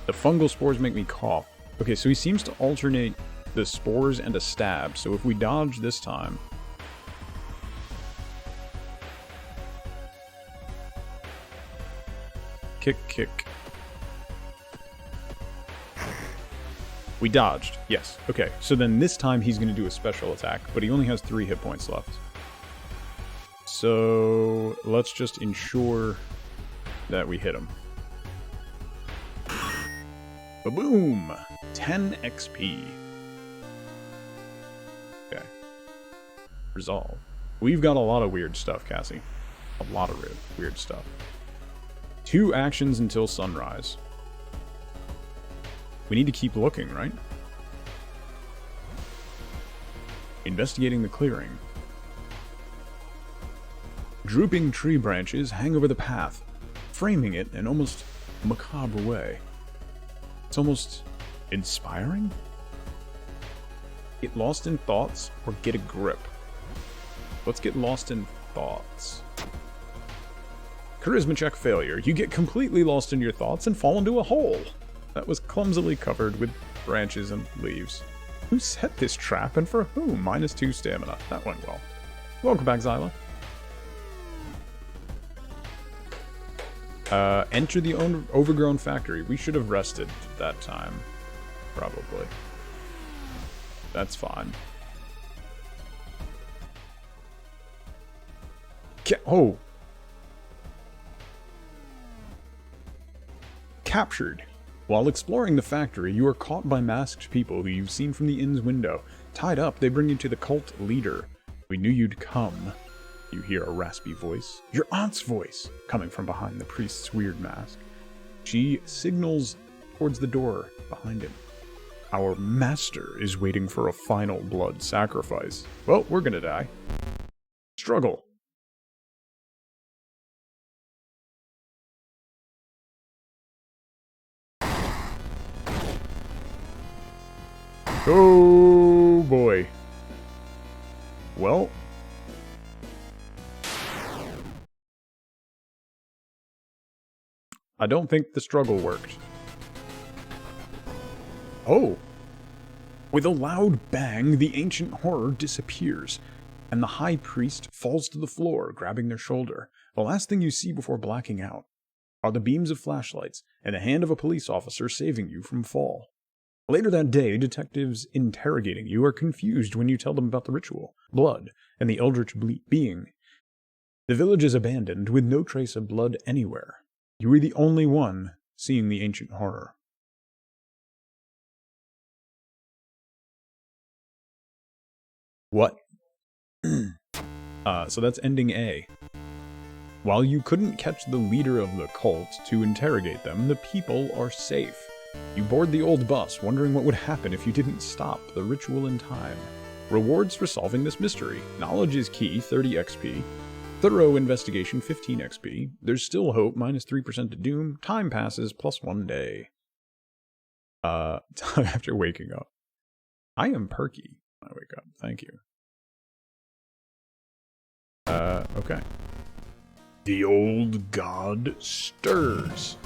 The fungal spores make me cough. Okay, so he seems to alternate the spores and a stab. So if we dodge this time... Kick, kick. We dodged. Yes. Okay. So then this time he's going to do a special attack, but he only has 3 hit points left. So let's just ensure that we hit him. Ba-boom! 10 XP. Okay. Resolve. We've got a lot of weird stuff, Cassie. A lot of weird stuff. 2 actions until sunrise. We need to keep looking, right? Investigating the clearing. Drooping tree branches hang over the path, framing it in an almost macabre way. It's almost inspiring? Get lost in thoughts or get a grip? Let's get lost in thoughts. Charisma check failure. You get completely lost in your thoughts and fall into a hole that was clumsily covered with branches and leaves. Who set this trap and for whom? -2 stamina. That went well. Welcome back, Zyla. Enter the overgrown factory. We should have rested that time. Probably. That's fine. Oh! Captured. While exploring the factory, you are caught by masked people who you've seen from the inn's window. Tied up, they bring you to the cult leader. We knew you'd come. You hear a raspy voice. Your aunt's voice, coming from behind the priest's weird mask. She signals towards the door behind him. Our master is waiting for a final blood sacrifice. Well, we're gonna die. Struggle. Oh boy. Well. I don't think the struggle worked. Oh. With a loud bang, the ancient horror disappears. and the high priest falls to the floor, grabbing their shoulder. The last thing you see before blacking out are the beams of flashlights and the hand of a police officer saving you from fall. Later that day, detectives interrogating you are confused when you tell them about the ritual, blood, and the eldritch being. The village is abandoned with no trace of blood anywhere. You are the only one seeing the ancient horror. What? So that's ending A. While you couldn't catch the leader of the cult to interrogate them, the people are safe. You board the old bus, wondering what would happen if you didn't stop the ritual in time. Rewards for solving this mystery. Knowledge is key, 30 XP. Thorough investigation, 15 XP. There's still hope, minus 3% to doom. Time passes, plus 1 day. After waking up. I am perky when I wake up. Thank you. Okay. The old god stirs.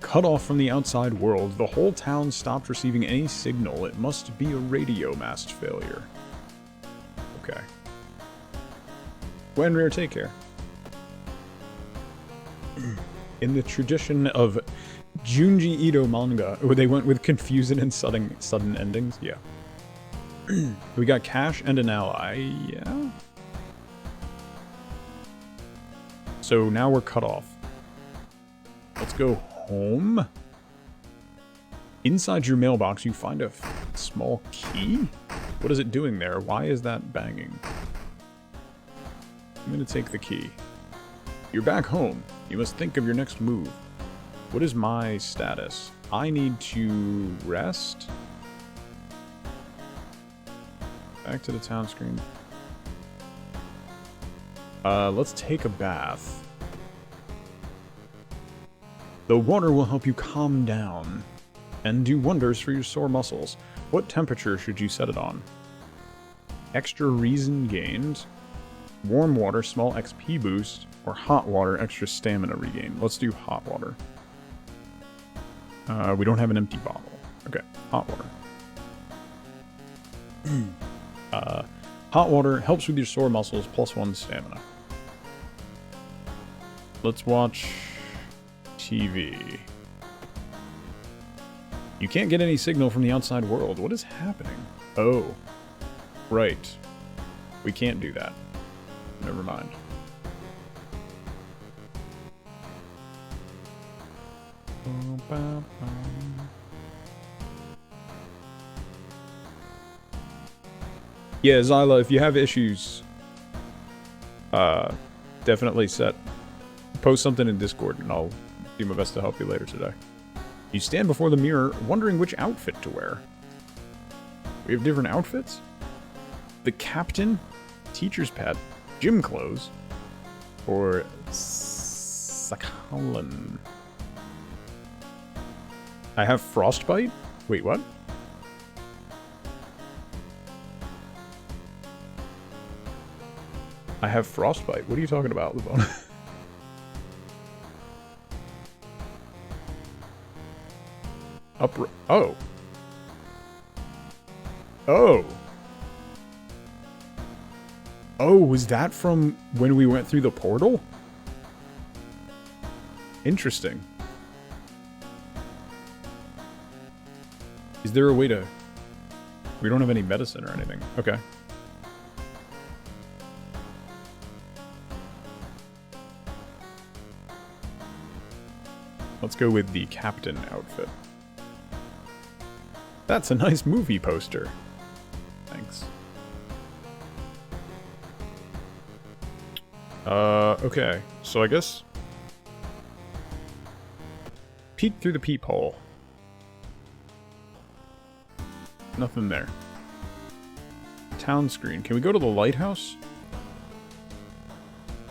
Cut off from the outside world, the whole town stopped receiving any signal. It must be a radio mast failure. Okay. Wenrir, take care. In the tradition of Junji Ito manga, where they went with confusing and sudden endings, yeah. We got cash and an ally, yeah? So now we're cut off. Let's go home. Inside your mailbox, you find a small key? What is it doing there? Why is that banging? I'm gonna take the key. You're back home. You must think of your next move. What is my status? I need to rest? Back to the town screen. Let's take a bath. The water will help you calm down and do wonders for your sore muscles. What temperature should you set it on? Extra reason gained. Warm water, small XP boost, or hot water, extra stamina regain. Let's do hot water. We don't have an empty bottle. Okay, hot water. Hot water helps with your sore muscles, plus 1 stamina. Let's watch TV. You can't get any signal from the outside world. What is happening? Oh, right. We can't do that. Never mind. Yeah, Zyla, if you have issues, definitely post something in Discord and I'll do my best to help you later today. You stand before the mirror, wondering which outfit to wear. We have different outfits? The captain, teacher's pet, gym clothes, or Sakhalin. I have frostbite? Wait, what? I have frostbite. What are you talking about, Levon? Oh. Oh. Oh, was that from when we went through the portal? Interesting. Is there a way to... We don't have any medicine or anything. Okay. Let's go with the captain outfit. That's a nice movie poster. Thanks. Okay. So I guess... Peek through the peephole. Nothing there. Town screen. Can we go to the lighthouse?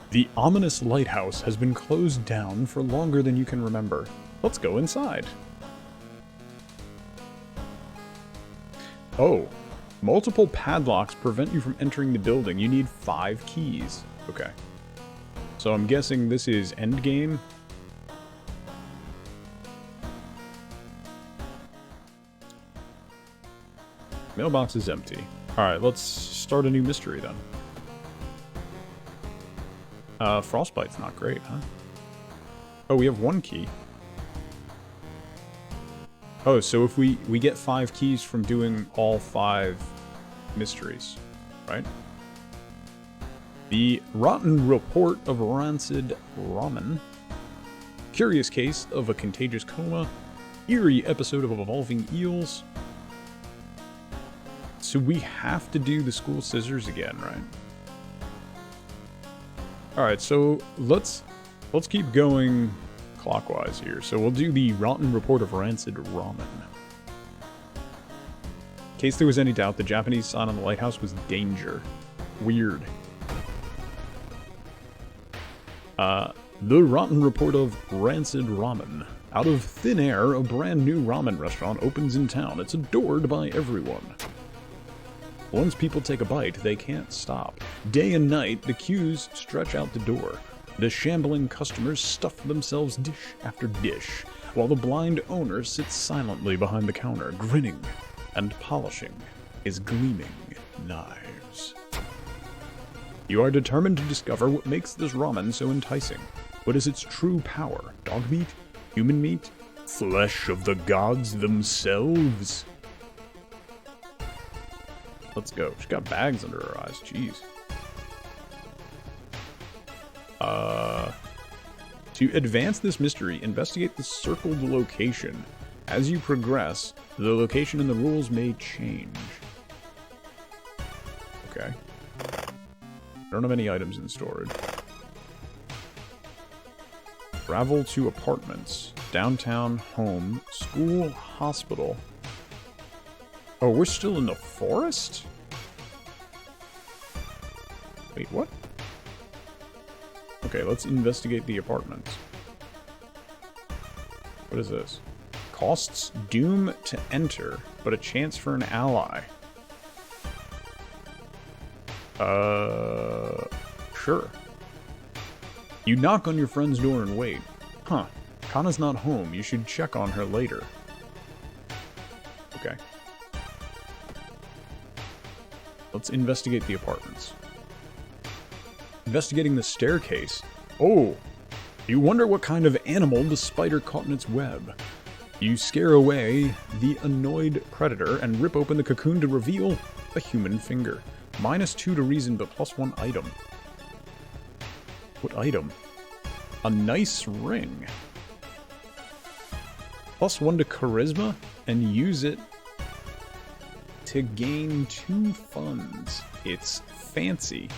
The ominous lighthouse has been closed down for longer than you can remember. Let's go inside. Oh. Multiple padlocks prevent you from entering the building. You need 5 keys. Okay. So I'm guessing this is endgame. Mailbox is empty. Alright, let's start a new mystery then. Frostbite's not great, huh? Oh, we have 1 key. Oh, so if we get 5 keys from doing all 5 mysteries, right? The Rotten Report of Rancid Ramen. Curious Case of a Contagious Coma. Eerie Episode of Evolving Eels. So we have to do the school scissors again, right? Alright, so let's keep going clockwise here. So we'll do the Rotten Report of Rancid Ramen. In case there was any doubt, the Japanese sign on the lighthouse was danger. Weird. The Rotten Report of Rancid Ramen. Out of thin air, a brand new ramen restaurant opens in town. It's adored by everyone. Once people take a bite, they can't stop. Day and night, the queues stretch out the door. The shambling customers stuff themselves dish after dish, while the blind owner sits silently behind the counter, grinning and polishing his gleaming knives. You are determined to discover what makes this ramen so enticing. What is its true power? Dog meat? Human meat? Flesh of the gods themselves? Let's go. She's got bags under her eyes. Jeez. To advance this mystery, investigate the circled location. As you progress, the location and the rules may change. Okay. I don't have any items in storage. Travel to apartments. Downtown, home, school, hospital. Oh, we're still in the forest? Wait, what? Okay, let's investigate the apartments. What is this? Costs doom to enter, but a chance for an ally. Sure. You knock on your friend's door and wait. Huh. Kana's not home. You should check on her later. Okay. Let's investigate the apartments. Investigating the staircase. Oh! You wonder what kind of animal the spider caught in its web. You scare away the annoyed predator and rip open the cocoon to reveal a human finger. -2 to reason, but +1 item. What item? A nice ring. +1 to charisma, and use it to gain 2 funds. It's fancy.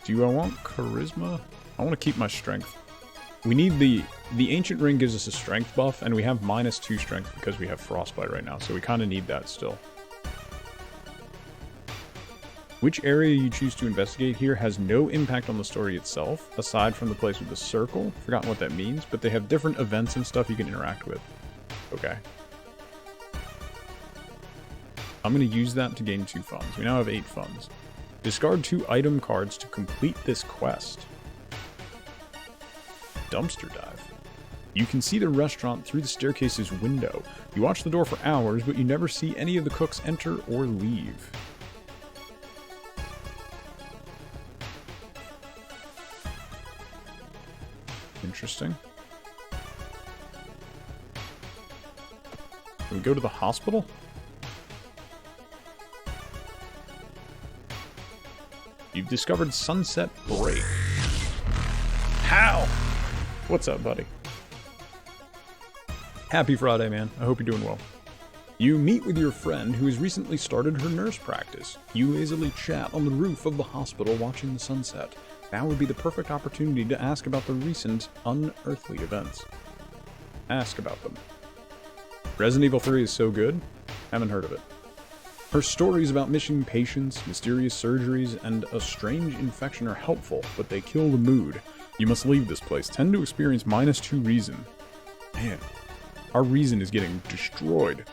Do I want charisma? I want to keep my strength. We need the ancient ring gives us a strength buff, and we have -2 strength because we have frostbite right now, so we kind of need that still. Which area you choose to investigate here has no impact on the story itself, aside from the place with the circle. Forgotten what that means, but they have different events and stuff you can interact with. Okay. I'm going to use that to gain 2 funds. We now have 8 funds. Discard 2 item cards to complete this quest. Dumpster dive. You can see the restaurant through the staircase's window. You watch the door for hours, but you never see any of the cooks enter or leave. Interesting. Can we go to the hospital? You've discovered Sunset Break. How? What's up, buddy? Happy Friday, man. I hope you're doing well. You meet with your friend who has recently started her nurse practice. You lazily chat on the roof of the hospital watching the sunset. Now would be the perfect opportunity to ask about the recent unearthly events. Ask about them. Resident Evil 3 is so good. Haven't heard of it. Her stories about missing patients, mysterious surgeries, and a strange infection are helpful, but they kill the mood. You must leave this place. Tend to experience -2 reason. Man, our reason is getting destroyed.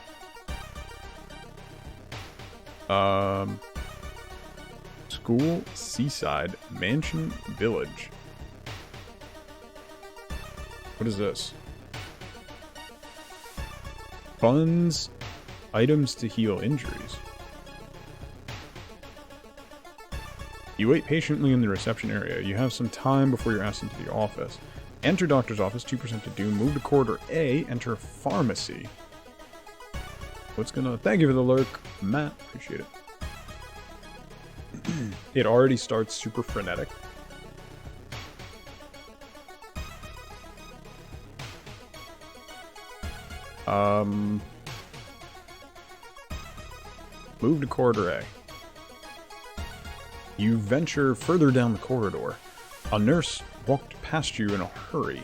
School, seaside, mansion, village. What is this? Funds, items to heal injuries. You wait patiently in the reception area. You have some time before you're asked into the office. Enter doctor's office, 2% to do. Move to corridor A, enter pharmacy. What's gonna... Thank you for the lurk, Matt. Appreciate it. It already starts super frenetic. Move to corridor A. You venture further down the corridor. A nurse walked past you in a hurry.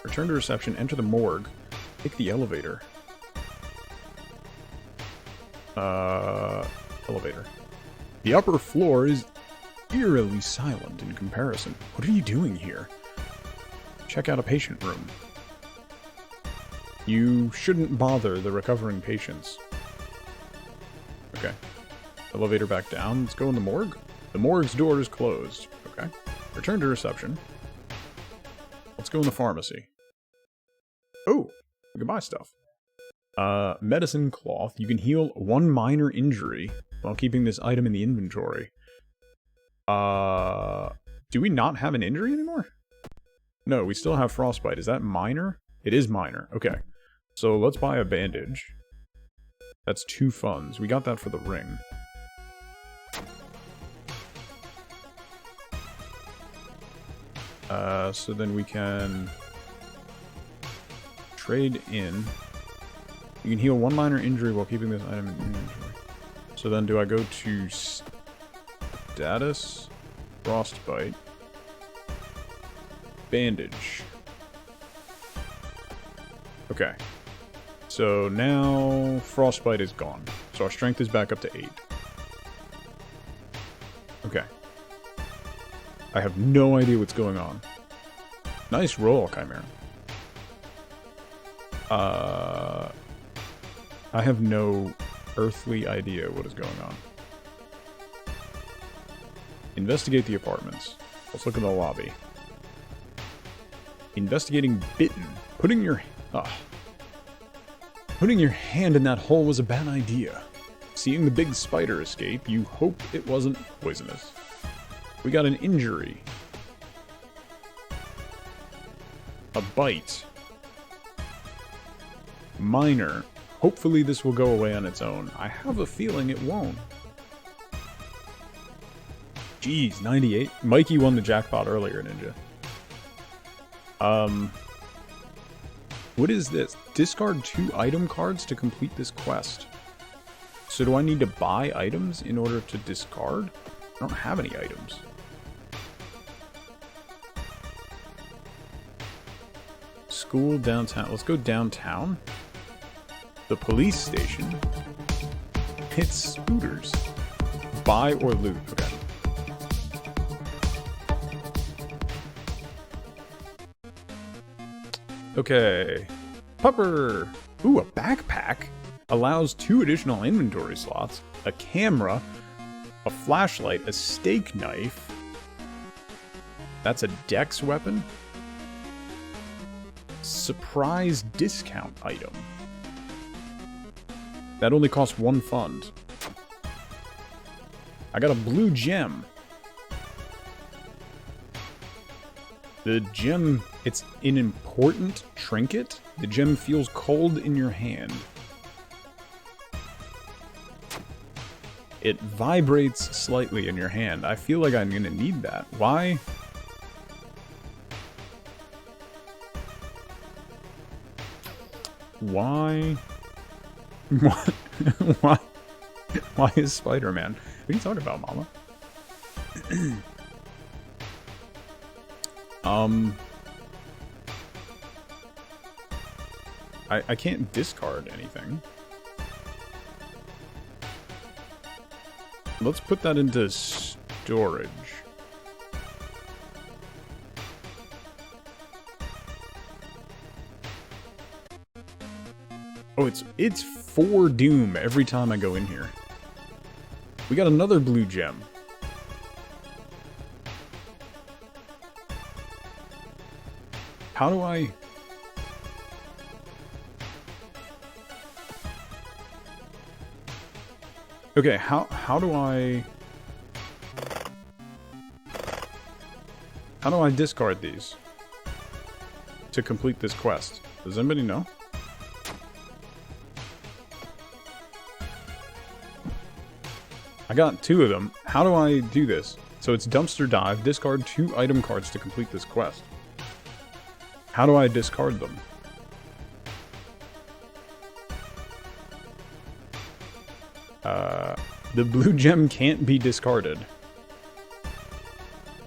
Return to reception, enter the morgue, take the elevator. Elevator. The upper floor is eerily silent in comparison. What are you doing here? Check out a patient room. You shouldn't bother the recovering patients. Okay. Elevator back down. Let's go in the morgue. The morgue's door is closed. Okay. Return to reception. Let's go in the pharmacy. Oh, we can buy stuff. Medicine cloth. You can heal one minor injury while keeping this item in the inventory. Do we not have an injury anymore? No, we still have frostbite. Is that minor? It is minor. Okay. So let's buy a bandage. That's 2 funds. We got that for the ring. So then we can trade in. You can heal one minor injury while keeping this item in inventory. So then do I go to status, frostbite, bandage. Okay. So now frostbite is gone. So our strength is back up to 8. Okay. I have no idea what's going on. Nice roll, Chimera. I have no earthly idea what is going on. Investigate the apartments. Let's look in the lobby. Investigating bitten. Putting your hand in that hole was a bad idea. Seeing the big spider escape, you hope it wasn't poisonous. We got an injury. A bite. Minor. Hopefully this will go away on its own. I have a feeling it won't. Jeez, 98. Mikey won the jackpot earlier, Ninja. What is this? Discard 2 item cards to complete this quest. So do I need to buy items in order to discard? I don't have any items. School, downtown. Let's go downtown. The police station. It's scooters. Buy or loot. Okay. Okay. Pupper. Ooh, a backpack. Allows 2 additional inventory slots. A camera. A flashlight. A steak knife. That's a dex weapon. Surprise discount item. That only costs 1 fund. I got a blue gem. The gem, it's an important trinket. The gem feels cold in your hand. It vibrates slightly in your hand. I feel like I'm gonna need that. Why? Why? Why? Why is Spider-Man? What are you talking about, Mama? I can't discard anything. Let's put that into storage. Oh, it's 4 doom every time I go in here. We got another blue gem. How do I... Okay, how do I... How do I discard these to complete this quest? Does anybody know? I got 2 of them. How do I do this? So it's dumpster dive, discard 2 item cards to complete this quest. How do I discard them? The blue gem can't be discarded.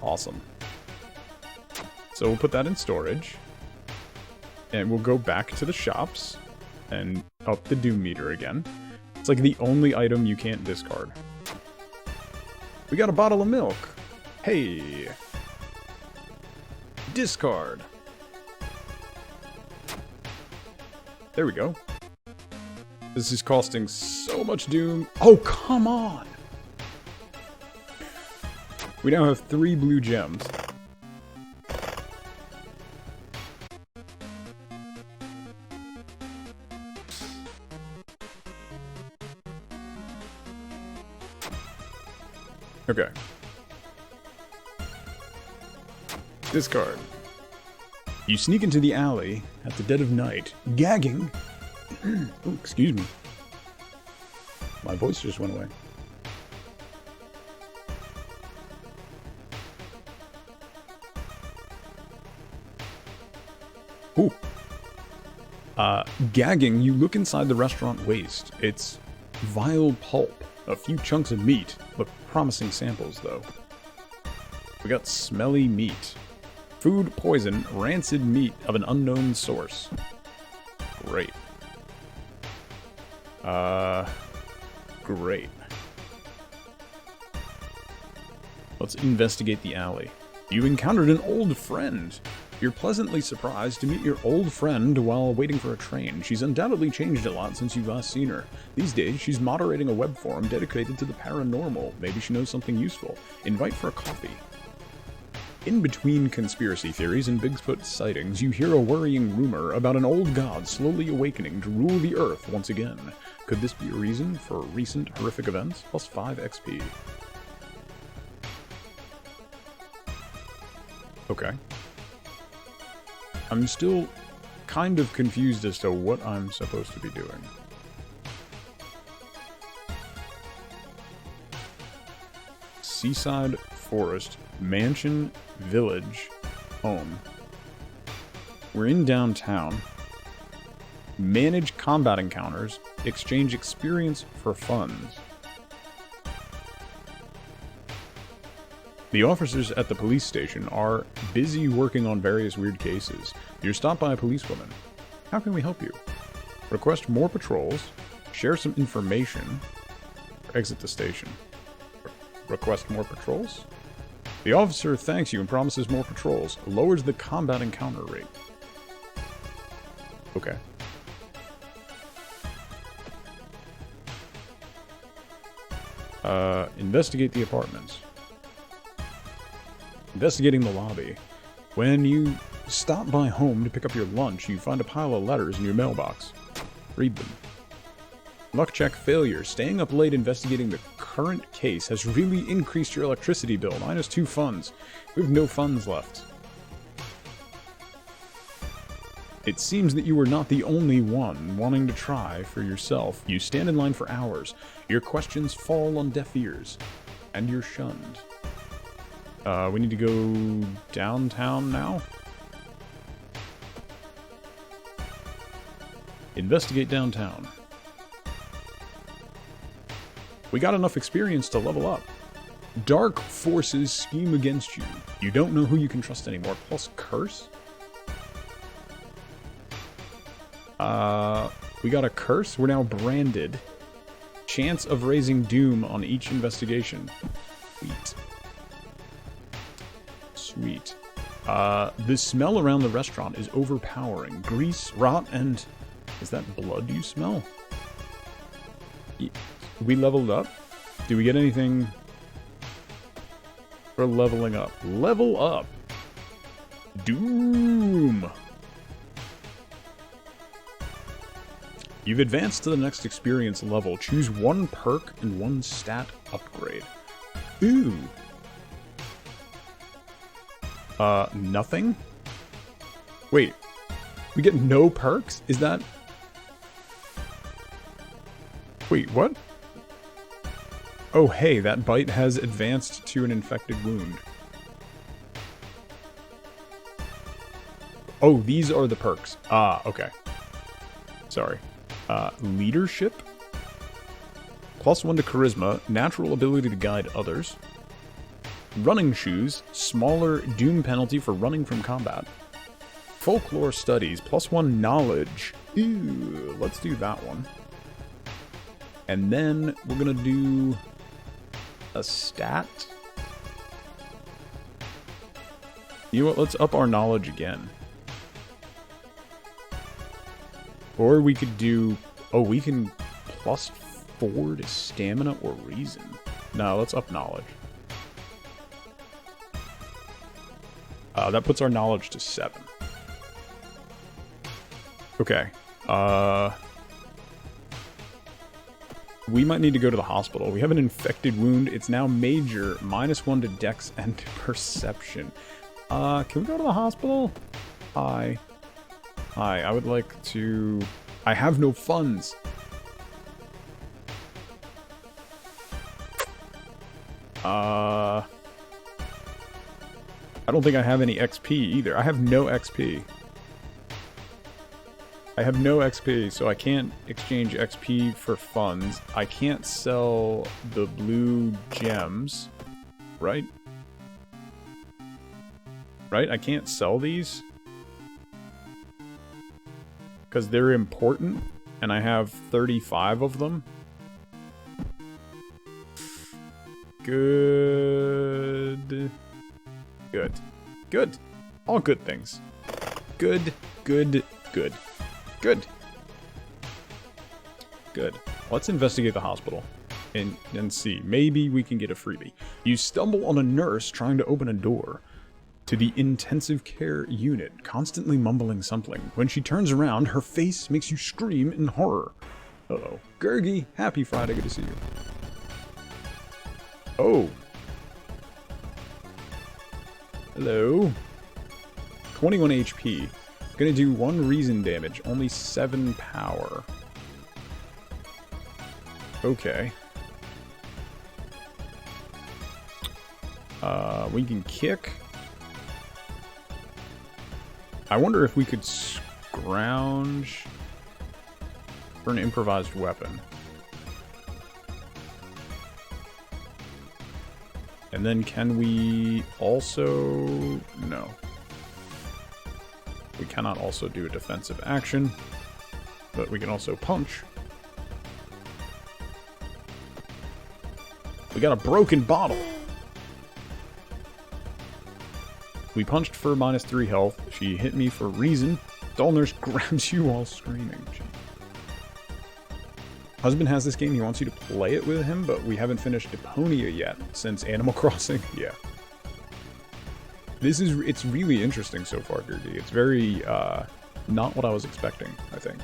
Awesome. So we'll put that in storage. And we'll go back to the shops and up the doom meter again. It's like the only item you can't discard. We got a bottle of milk. Hey. Discard. There we go. This is costing so much doom. Oh, come on! We now have 3 blue gems. Okay. Discard. You sneak into the alley at the dead of night, gagging. Ooh, excuse me. My voice just went away. Ooh. Gagging, you look inside the restaurant waste. It's vile pulp. A few chunks of meat. Look promising samples, though. We got smelly meat. Food poison, rancid meat of an unknown source. Great. Great. Let's investigate the alley. You encountered an old friend. You're pleasantly surprised to meet your old friend while waiting for a train. She's undoubtedly changed a lot since you've last seen her. These days, she's moderating a web forum dedicated to the paranormal. Maybe she knows something useful. Invite for a coffee. In between conspiracy theories and Bigfoot sightings, you hear a worrying rumor about an old god slowly awakening to rule the earth once again. Could this be a reason for recent horrific events? Plus 5 XP. Okay. I'm still kind of confused as to what I'm supposed to be doing. Seaside Forest, Mansion, Village, Home. We're in downtown. Manage combat encounters. Exchange experience for funds. The officers at the police station are busy working on various weird cases. You're stopped by a policewoman. How can we help you? Request more patrols. Share some information. Or exit the station. Request more patrols? The officer thanks you and promises more patrols. Lowers the combat encounter rate. Okay. Investigate the apartments. Investigating the lobby. When you stop by home to pick up your lunch, you find a pile of letters in your mailbox. Read them. Luck check failure. Staying up late investigating the current case has really increased your electricity bill. -2 funds. We have no funds left. It seems that you were not the only one wanting to try for yourself. You stand in line for hours. Your questions fall on deaf ears. And you're shunned. We need to go downtown now? Investigate downtown. We got enough experience to level up. Dark forces scheme against you. You don't know who you can trust anymore. Plus curse? We got a curse. We're now branded. Chance of raising doom on each investigation. Sweet. Sweet. The smell around the restaurant is overpowering. Grease, rot, and... Is that blood you smell? We leveled up? Do we get anything for leveling up? Level up! Doom! You've advanced to the next experience level. Choose one perk and one stat upgrade. Ooh. Nothing? Wait. We get no perks? Is that... Wait, what? Oh, hey, that bite has advanced to an infected wound. Oh, these are the perks. Ah, okay. Sorry. Leadership? +1 to charisma, natural ability to guide others. Running shoes, smaller doom penalty for running from combat. Folklore studies, +1 knowledge. Ew, let's do that one. And then we're gonna do a stat. You know what, let's up our knowledge again. Or we could do... Oh, we can +4 to stamina or reason. No, let's up knowledge. That puts our knowledge to 7. Okay. We might need to go to the hospital. We have an infected wound. It's now major. -1 to dex and perception. Can we go to the hospital? Hi, I would like to... I have no funds. I don't think I have any XP either. I have no XP. I have no XP, so I can't exchange XP for funds. I can't sell the blue gems, right? Right? I can't sell these? Because they're important, and I have 35 of them. Good. Good. Good. All good things. Good, good, good. Good. Good. Let's investigate the hospital and see. Maybe we can get a freebie. You stumble on a nurse trying to open a door to the intensive care unit, constantly mumbling something. When she turns around, her face makes you scream in horror. Uh-oh. Gurgi, happy Friday, good to see you. Oh. Hello. 21 HP. Gonna do 1 reason damage, only 7 power. Okay. We can kick. I wonder if we could scrounge for an improvised weapon. And then can we also... No. We cannot also do a defensive action, but we can also punch. We got a broken bottle! We punched for -3 health. She hit me for reason. Doll nurse grabs you while screaming. Husband has this game, he wants you to play it with him, but we haven't finished Deponia yet, since Animal Crossing. Yeah. It's really interesting so far, Gurgi. It's very, not what I was expecting, I think.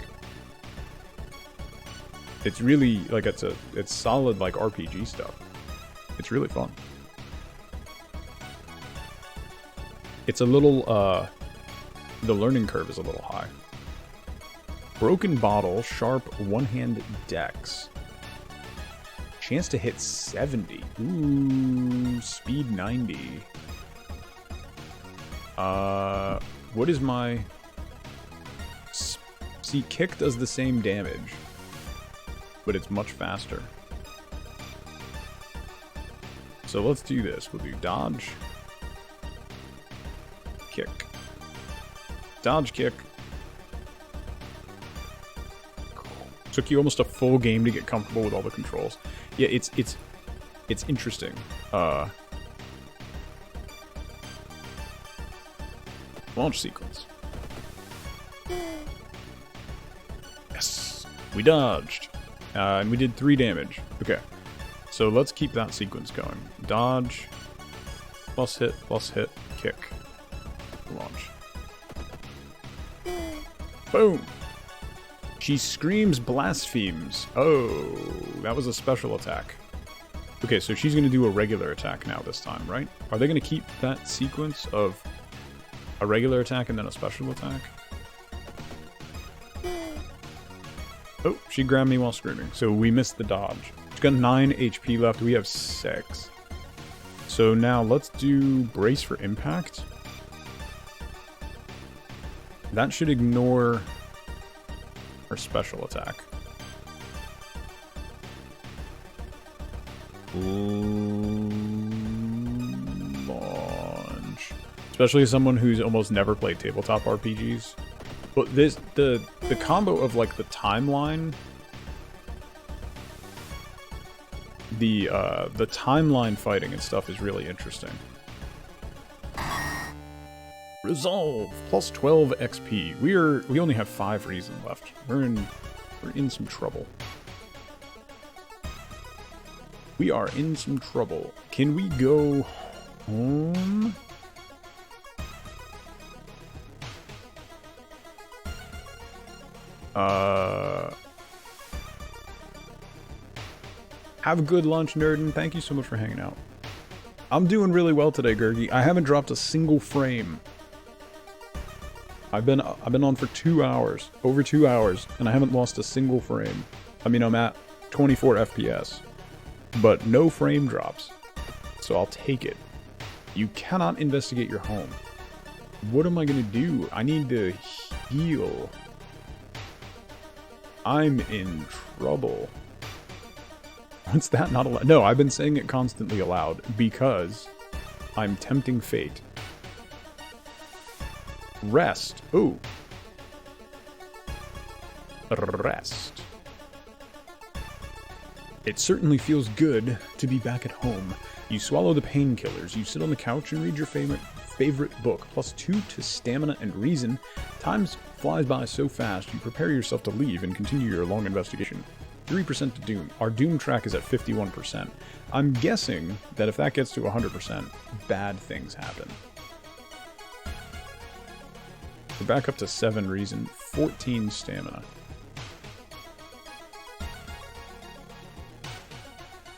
It's really, like, it's solid, like, RPG stuff. It's really fun. It's a little, the learning curve is a little high. Broken bottle, sharp, one-hand dex. Chance to hit 70. Ooh, speed 90. What is my... See, kick does the same damage, but it's much faster. So let's do this. We'll do dodge. Kick. Dodge, kick. Took you almost a full game to get comfortable with all the controls. Yeah, it's interesting. Launch sequence. Yes! We dodged. And we did 3 damage. Okay. So let's keep that sequence going. Dodge. Plus hit, kick. launch. Boom! She screams blasphemes. Oh, that was a special attack. Okay, so she's going to do a regular attack now this time, right? Are they going to keep that sequence of a regular attack and then a special attack? Oh, she grabbed me while screaming, so we missed the dodge. She's got 9 HP left. We have 6. So now let's do brace for impact. That should ignore her special attack. Launch. Especially as someone who's almost never played tabletop RPGs. But this the combo of like the timeline, the timeline fighting and stuff is really interesting. Resolve plus 12 XP. We only have 5 reason left. We're in some trouble. We are in some trouble. Can we go home? Have a good lunch, Nerdin. Thank you so much for hanging out. I'm doing really well today, Gurgi. I haven't dropped a single frame. I've been on for 2 hours, over 2 hours, and I haven't lost a single frame. I mean, I'm at 24 FPS, but no frame drops. So I'll take it. You cannot investigate your home. What am I gonna do? I need to heal. I'm in trouble. What's that not allowed? No, I've been saying it constantly aloud because I'm tempting fate. Rest. Ooh. Rest. It certainly feels good to be back at home. You swallow the painkillers, you sit on the couch and read your favorite book, plus 2 to stamina and reason. Time flies by so fast, you prepare yourself to leave and continue your long investigation. 3% to Doom. Our Doom track is at 51%. I'm guessing that if that gets to 100%, bad things happen. We're back up to 7 reason, 14 stamina.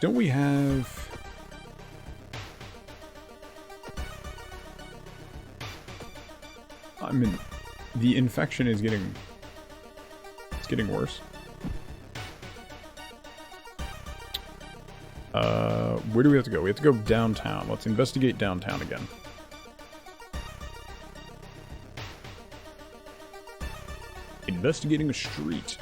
Don't we have... I mean, the infection is getting... It's getting worse. Where do we have to go? We have to go downtown. Let's investigate downtown again. Investigating a street.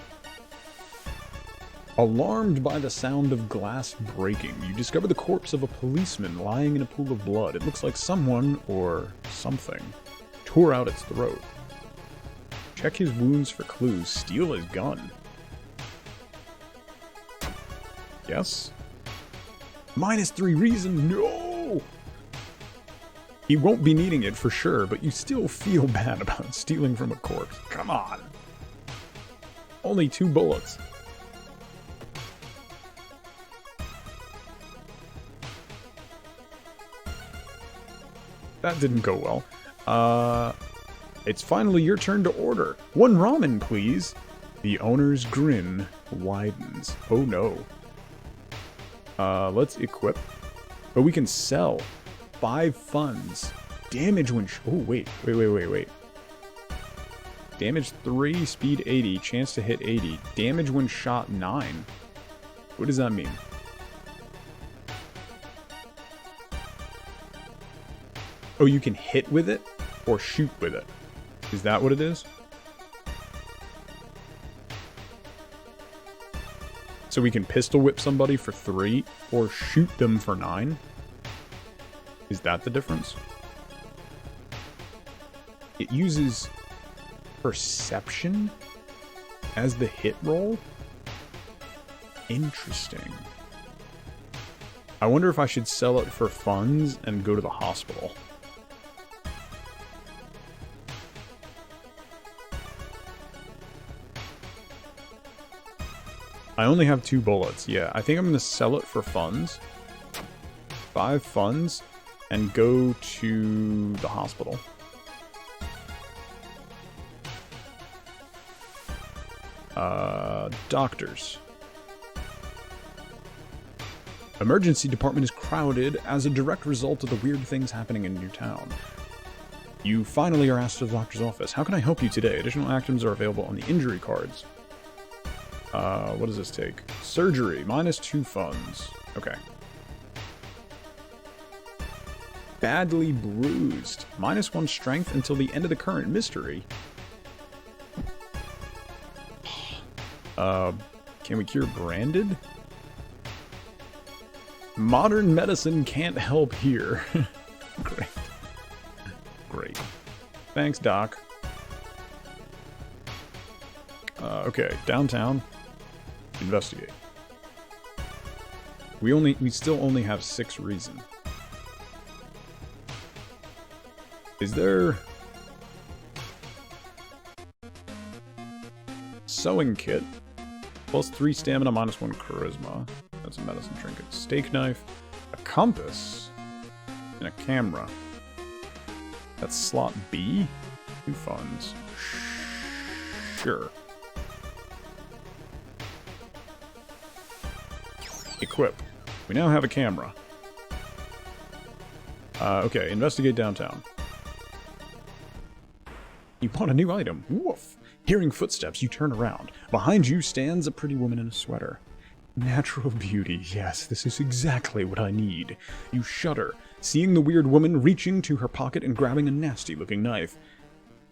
Alarmed by the sound of glass breaking, you discover the corpse of a policeman lying in a pool of blood. It looks like someone, or something, tore out its throat. Check his wounds for clues. Steal his gun. Yes? -3 reason. No! He won't be needing it for sure, but you still feel bad about stealing from a corpse. Come on. Only 2 bullets. That didn't go well. It's finally your turn to order. 1 ramen, please. The owner's grin widens. Oh no. Let's equip. But we can sell. 5 funds. Damage when... oh, wait. Damage 3, speed 80, chance to hit 80. Damage when shot 9. What does that mean? Oh, you can hit with it or shoot with it. Is that what it is? So we can pistol whip somebody for 3 or shoot them for 9? Is that the difference? It uses perception as the hit roll? Interesting. I wonder if I should sell it for funds and go to the hospital. I only have 2 bullets. Yeah, I think I'm going to sell it for funds. 5 funds and go to the hospital. Doctors. Emergency department is crowded as a direct result of the weird things happening in your town. You finally are asked to the doctor's office. How can I help you today? Additional actions are available on the injury cards. What does this take? Surgery, -2 funds. Okay. Badly bruised. -1 strength until the end of the current mystery. Can we cure branded? Modern medicine can't help here. Great. Great. Thanks, Doc. Okay, downtown. Investigate. We still only have 6 reason. Is there... Sewing kit. +3 stamina, -1 charisma. That's a medicine trinket. Steak knife. A compass. And a camera. That's slot B? 2 funds. Sure. Equip. We now have a camera. Okay, investigate downtown. You want a new item. Woof. Hearing footsteps, you turn around. Behind you stands a pretty woman in a sweater. Natural beauty. Yes, this is exactly what I need. You shudder, seeing the weird woman reaching to her pocket and grabbing a nasty-looking knife.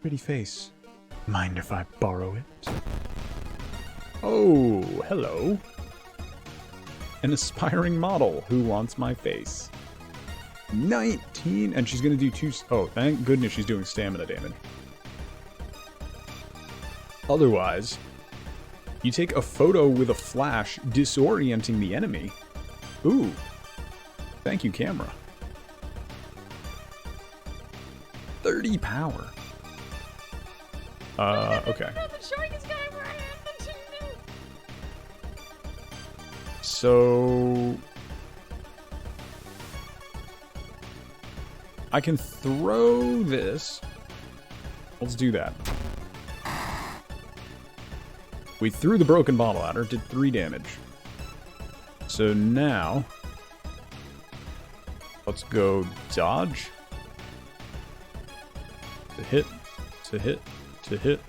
Pretty face. Mind if I borrow it? Oh, hello. An aspiring model who wants my face. 19, and she's gonna do 2... Oh, thank goodness she's doing stamina damage. Otherwise, you take a photo with a flash, disorienting the enemy. Ooh. Thank you, camera. 30 power. Okay. So... I can throw this. Let's do that. We threw the broken bottle at her, did 3 damage. So now... Let's go dodge. To hit, to hit, to hit,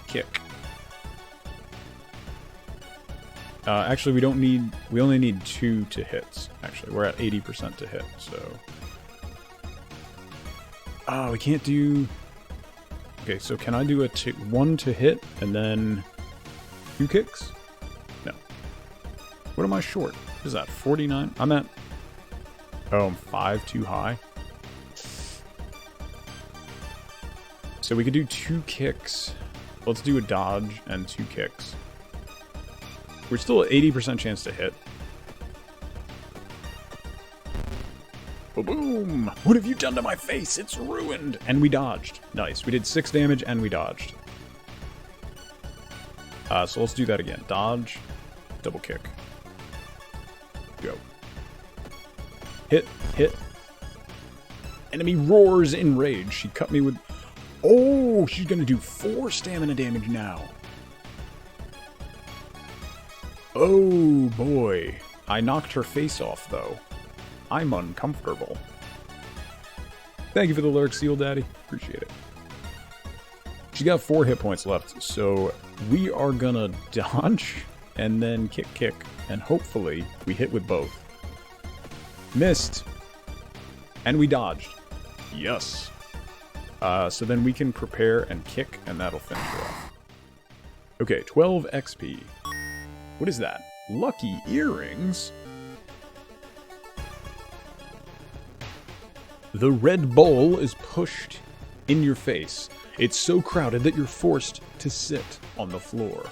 kick. Actually, we only need 2 to hits, actually. We're at 80% to hit, so... Oh, we can't do... Okay, so can I do a 1 to hit, and then... 2 kicks? No. What am I short? What is that, 49? I'm at... Oh, I'm 5 too high. So we could do 2 kicks. Let's do a dodge and 2 kicks. We're still at 80% chance to hit. Boom! What have you done to my face? It's ruined! And we dodged. Nice. We did 6 damage and we dodged. So let's do that again. Dodge, double kick. Go. Hit, hit. Enemy roars in rage. She cut me with... Oh, she's gonna do 4 stamina damage now. Oh, boy. I knocked her face off, though. I'm uncomfortable. Thank you for the lurk, Seal Daddy. Appreciate it. She got 4 hit points left, so we are gonna dodge and then kick, kick, and hopefully we hit with both. Missed. And we dodged. Yes. So then we can prepare and kick, and that'll finish her off. Okay, 12 XP. What is that? Lucky earrings? The red bowl is pushed in your face. It's so crowded that you're forced to sit on the floor.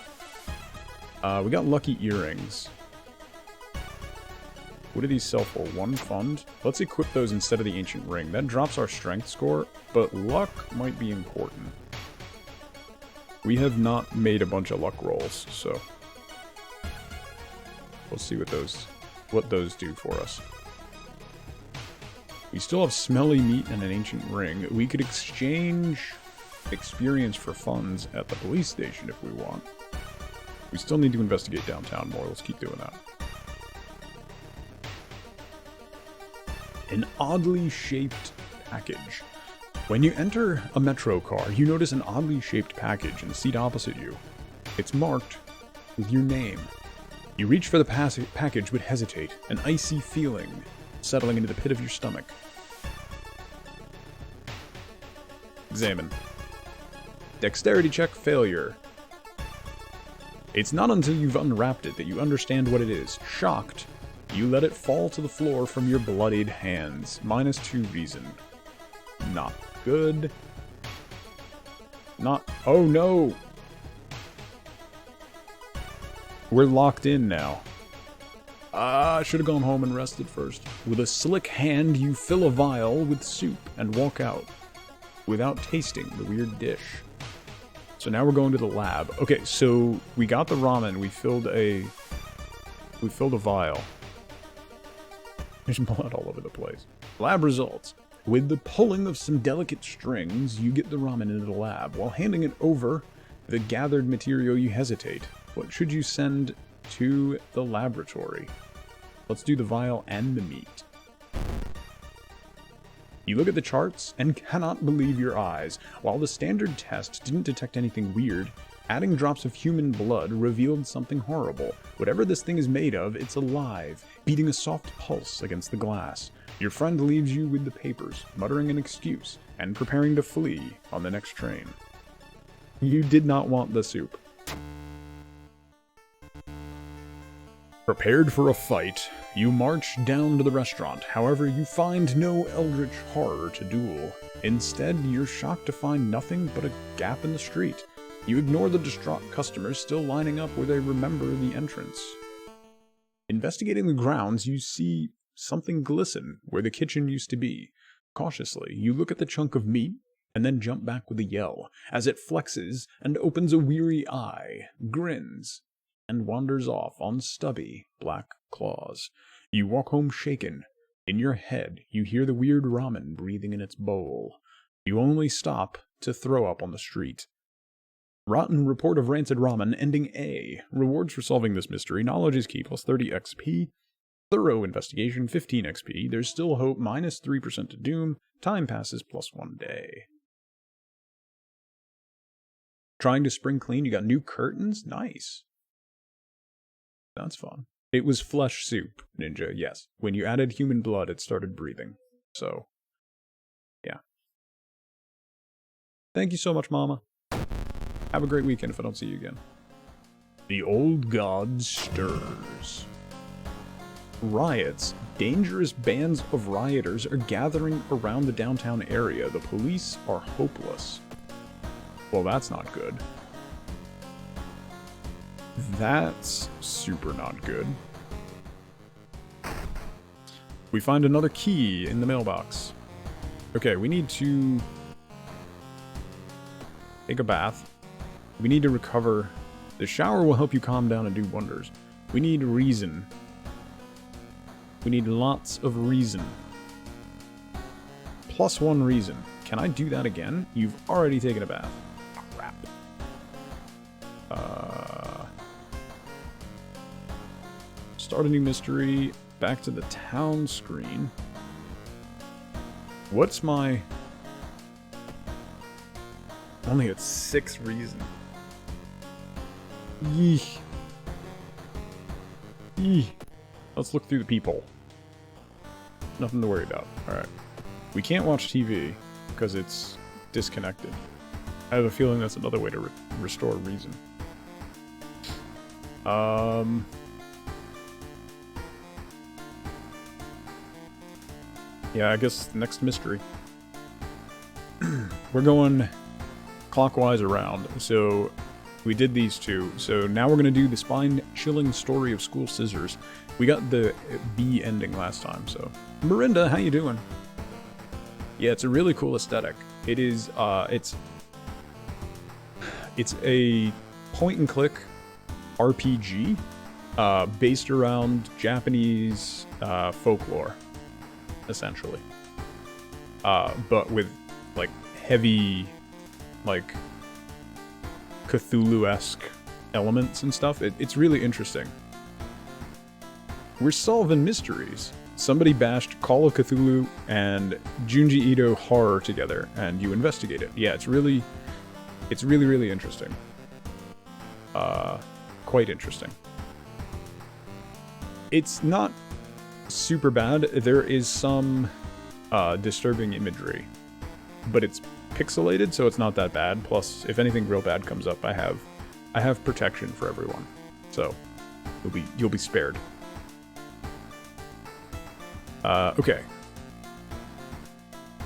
We got lucky earrings. What do these sell for? 1 fund? Let's equip those instead of the ancient ring. That drops our strength score, but luck might be important. We have not made a bunch of luck rolls, so we'll see what those do for us. We still have smelly meat and an ancient ring. We could exchange experience for funds at the police station if we want. We still need to investigate downtown more. Let's keep doing that. An oddly shaped package. When you enter a metro car, you notice an oddly shaped package in the seat opposite you. It's marked with your name. You reach for the package but hesitate, an icy feeling settling into the pit of your stomach. Examine. Dexterity check failure. It's not until you've unwrapped it that you understand what it is. Shocked, you let it fall to the floor from your bloodied hands. -2 reason. Not good. Not... Oh no! We're locked in now. I should have gone home and rested first. With a slick hand, you fill a vial with soup and walk out, without tasting the weird dish. So now we're going to the lab. Okay, so we got the ramen. We filled a vial. There's blood all over the place. Lab results. With the pulling of some delicate strings, you get the ramen into the lab. While handing it over the gathered material, you hesitate. What should you send to the laboratory? Let's do the vial and the meat. You look at the charts and cannot believe your eyes. While the standard test didn't detect anything weird, adding drops of human blood revealed something horrible. Whatever this thing is made of, it's alive, beating a soft pulse against the glass. Your friend leaves you with the papers, muttering an excuse, and preparing to flee on the next train. You did not want the soup. Prepared for a fight, you march down to the restaurant. However, you find no eldritch horror to duel. Instead, you're shocked to find nothing but a gap in the street. You ignore the distraught customers still lining up where they remember the entrance. Investigating the grounds, you see something glisten where the kitchen used to be. Cautiously, you look at the chunk of meat and then jump back with a yell as it flexes and opens a weary eye, grins, and wanders off on stubby, black claws. You walk home shaken. In your head, you hear the weird ramen breathing in its bowl. You only stop to throw up on the street. Rotten report of rancid ramen, ending A. Rewards for solving this mystery. Knowledge is key, plus 30 XP. Thorough investigation, 15 XP. There's still hope, -3% to doom. Time passes, +1 day. Trying to spring clean, you got new curtains? Nice. That's fun. It was flesh soup, Ninja, yes. When you added human blood, it started breathing. So, yeah. Thank you so much, Mama. Have a great weekend if I don't see you again. The old god stirs. Riots. Dangerous bands of rioters are gathering around the downtown area. The police are hopeless. Well, that's not good. That's super not good. We find another key in the mailbox. Okay, we need to take a bath. We need to recover. The shower will help you calm down and do wonders. We need reason. We need lots of reason. +1 reason. Can I do that again? You've already taken a bath. Crap. Start a new mystery. Back to the town screen. What's my... Only at 6 reason. Yeesh. Yeesh. Let's look through the people. Nothing to worry about. Alright. We can't watch TV because it's disconnected. I have a feeling that's another way to restore reason. Yeah, I guess next mystery. We're going clockwise around, so we did these two. So now we're going to do the spine-chilling story of School Scissors. We got the B ending last time, so... Miranda, how you doing? Yeah, it's a really cool aesthetic. It is, it's a point-and-click RPG based around Japanese folklore, essentially. But with, like, heavy, like, Cthulhu-esque elements and stuff. It's really interesting. We're solving mysteries. Somebody bashed Call of Cthulhu and Junji Ito horror together, and you investigate it. Yeah, it's really interesting. Quite interesting. It's not super bad. There is some disturbing imagery, but it's pixelated, so it's not that bad. Plus, if anything real bad comes up, I have protection for everyone, so you'll be spared. Okay.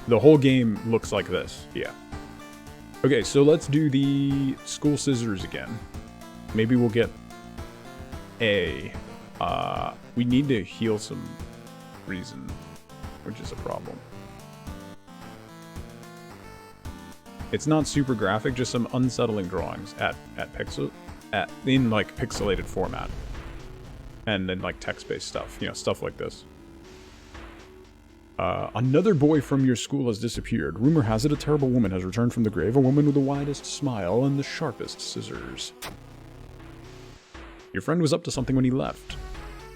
The whole game looks like this. Yeah. Okay, so let's do the school scissors again. Maybe we'll get A. We need to heal some reason, which is a problem. It's not super graphic, just some unsettling drawings in like pixelated format. And then like text-based stuff, stuff like this. Another boy from your school has disappeared. Rumor has it a terrible woman has returned from the grave, a woman with the widest smile and the sharpest scissors. Your friend was up to something when he left,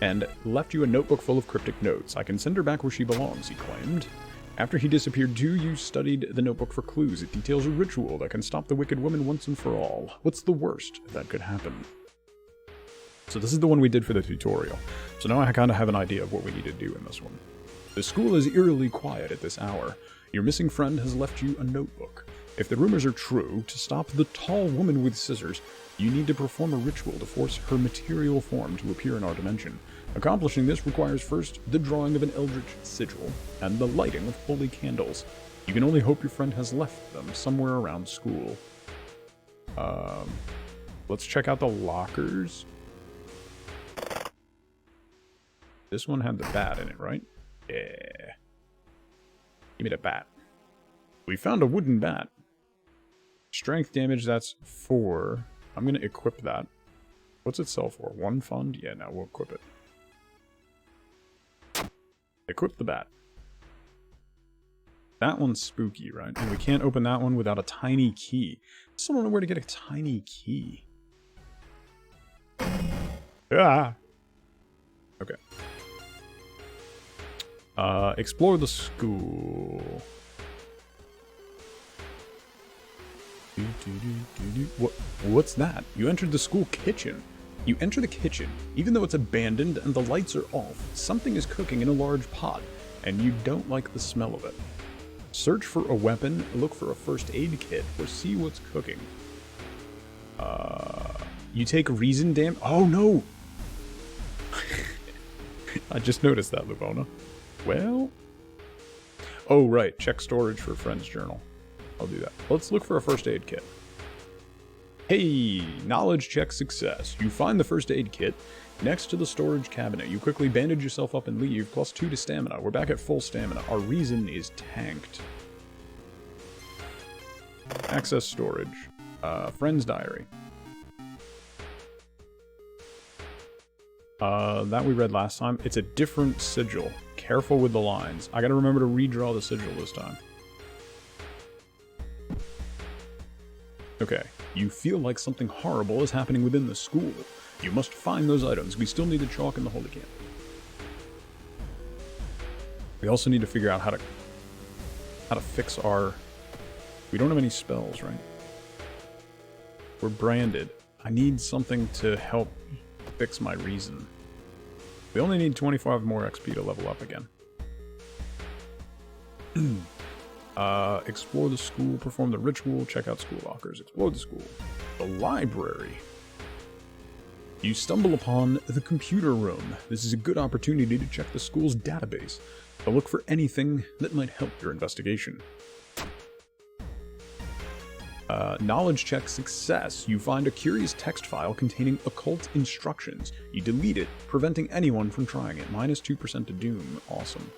and left you a notebook full of cryptic notes. I can send her back where she belongs, he claimed. After he disappeared too, you studied the notebook for clues. It details a ritual that can stop the wicked woman once and for all. What's the worst that could happen? So this is the one we did for the tutorial. So now I kind of have an idea of what we need to do in this one. The school is eerily quiet at this hour. Your missing friend has left you a notebook. If the rumors are true, to stop the tall woman with scissors, you need to perform a ritual to force her material form to appear in our dimension. Accomplishing this requires first the drawing of an eldritch sigil and the lighting of holy candles. You can only hope your friend has left them somewhere around school. Let's check out the lockers. This one had the bat in it, right? Yeah. Give me the bat. We found a wooden bat. Strength damage, that's 4. I'm going to equip that. What's it sell for? 1 fund? Yeah, no, we'll equip it. Equip the bat. That one's spooky, right? And we can't open that one without a tiny key. I still don't know where to get a tiny key. Ah! Okay. Explore the school. What's that? You entered the school kitchen. You enter the kitchen. Even though it's abandoned and the lights are off, something is cooking in a large pot, and you don't like the smell of it. Search for a weapon, look for a first aid kit, or see what's cooking. You take reason damage. Oh no! I just noticed that, Lubona. Well... Oh, right. Check storage for friend's journal. I'll do that. Let's look for a first aid kit. Hey! Knowledge check success. You find the first aid kit next to the storage cabinet. You quickly bandage yourself up and leave. +2 to stamina. We're back at full stamina. Our reason is tanked. Access storage. Friend's diary. That we read last time. It's a different sigil. Careful with the lines. I gotta remember to redraw the sigil this time. Okay. You feel like something horrible is happening within the school. You must find those items. We still need the chalk and the holy candle. We also need to figure out how to fix our... We don't have any spells, right? We're branded. I need something to help fix my reason. We only need 25 more XP to level up again. Explore the school, perform the ritual, check out school lockers, explore the school. The library. You stumble upon the computer room. This is a good opportunity to check the school's database, to look for anything that might help your investigation. Knowledge check success. You find a curious text file containing occult instructions. You delete it, preventing anyone from trying it. -2% to doom. Awesome.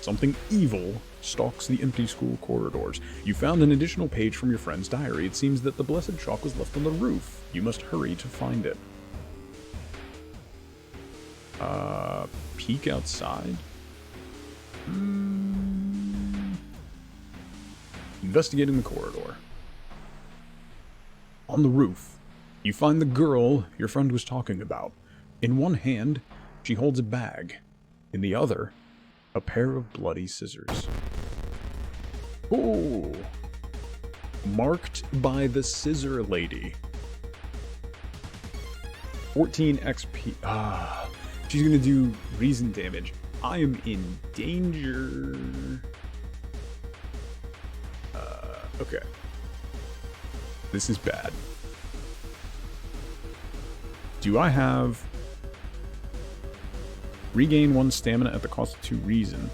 Something evil stalks the empty school corridors. You found an additional page from your friend's diary. It seems that the blessed chalk was left on the roof. You must hurry to find it. Peek outside? Investigating the corridor. On the roof, you find the girl your friend was talking about. In one hand, she holds a bag. In the other, a pair of bloody scissors. Oh! Marked by the Scissor Lady. 14 XP. Ah, she's gonna do reason damage. I am in danger. Okay. This is bad. Do I have... Regain 1 stamina at the cost of 2 reason?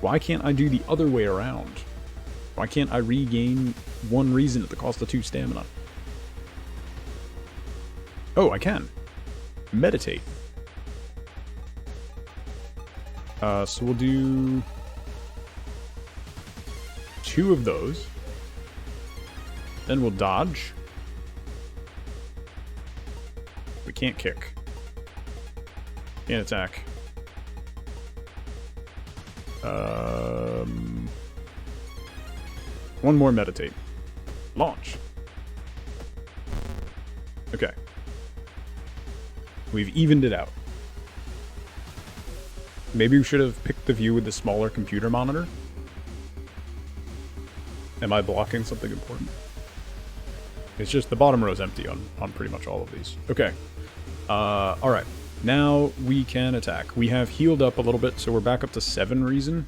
Why can't I do the other way around? Why can't I regain 1 reason at the cost of 2 stamina? Oh, I can. Meditate. So we'll do 2 of those. Then we'll dodge. We can't kick. Can't attack. One more meditate. Launch. Okay. We've evened it out. Maybe we should have picked the view with the smaller computer monitor. Am I blocking something important? It's just the bottom row is empty on pretty much all of these. Okay. Alright. Now we can attack. We have healed up a little bit, so we're back up to 7 reason.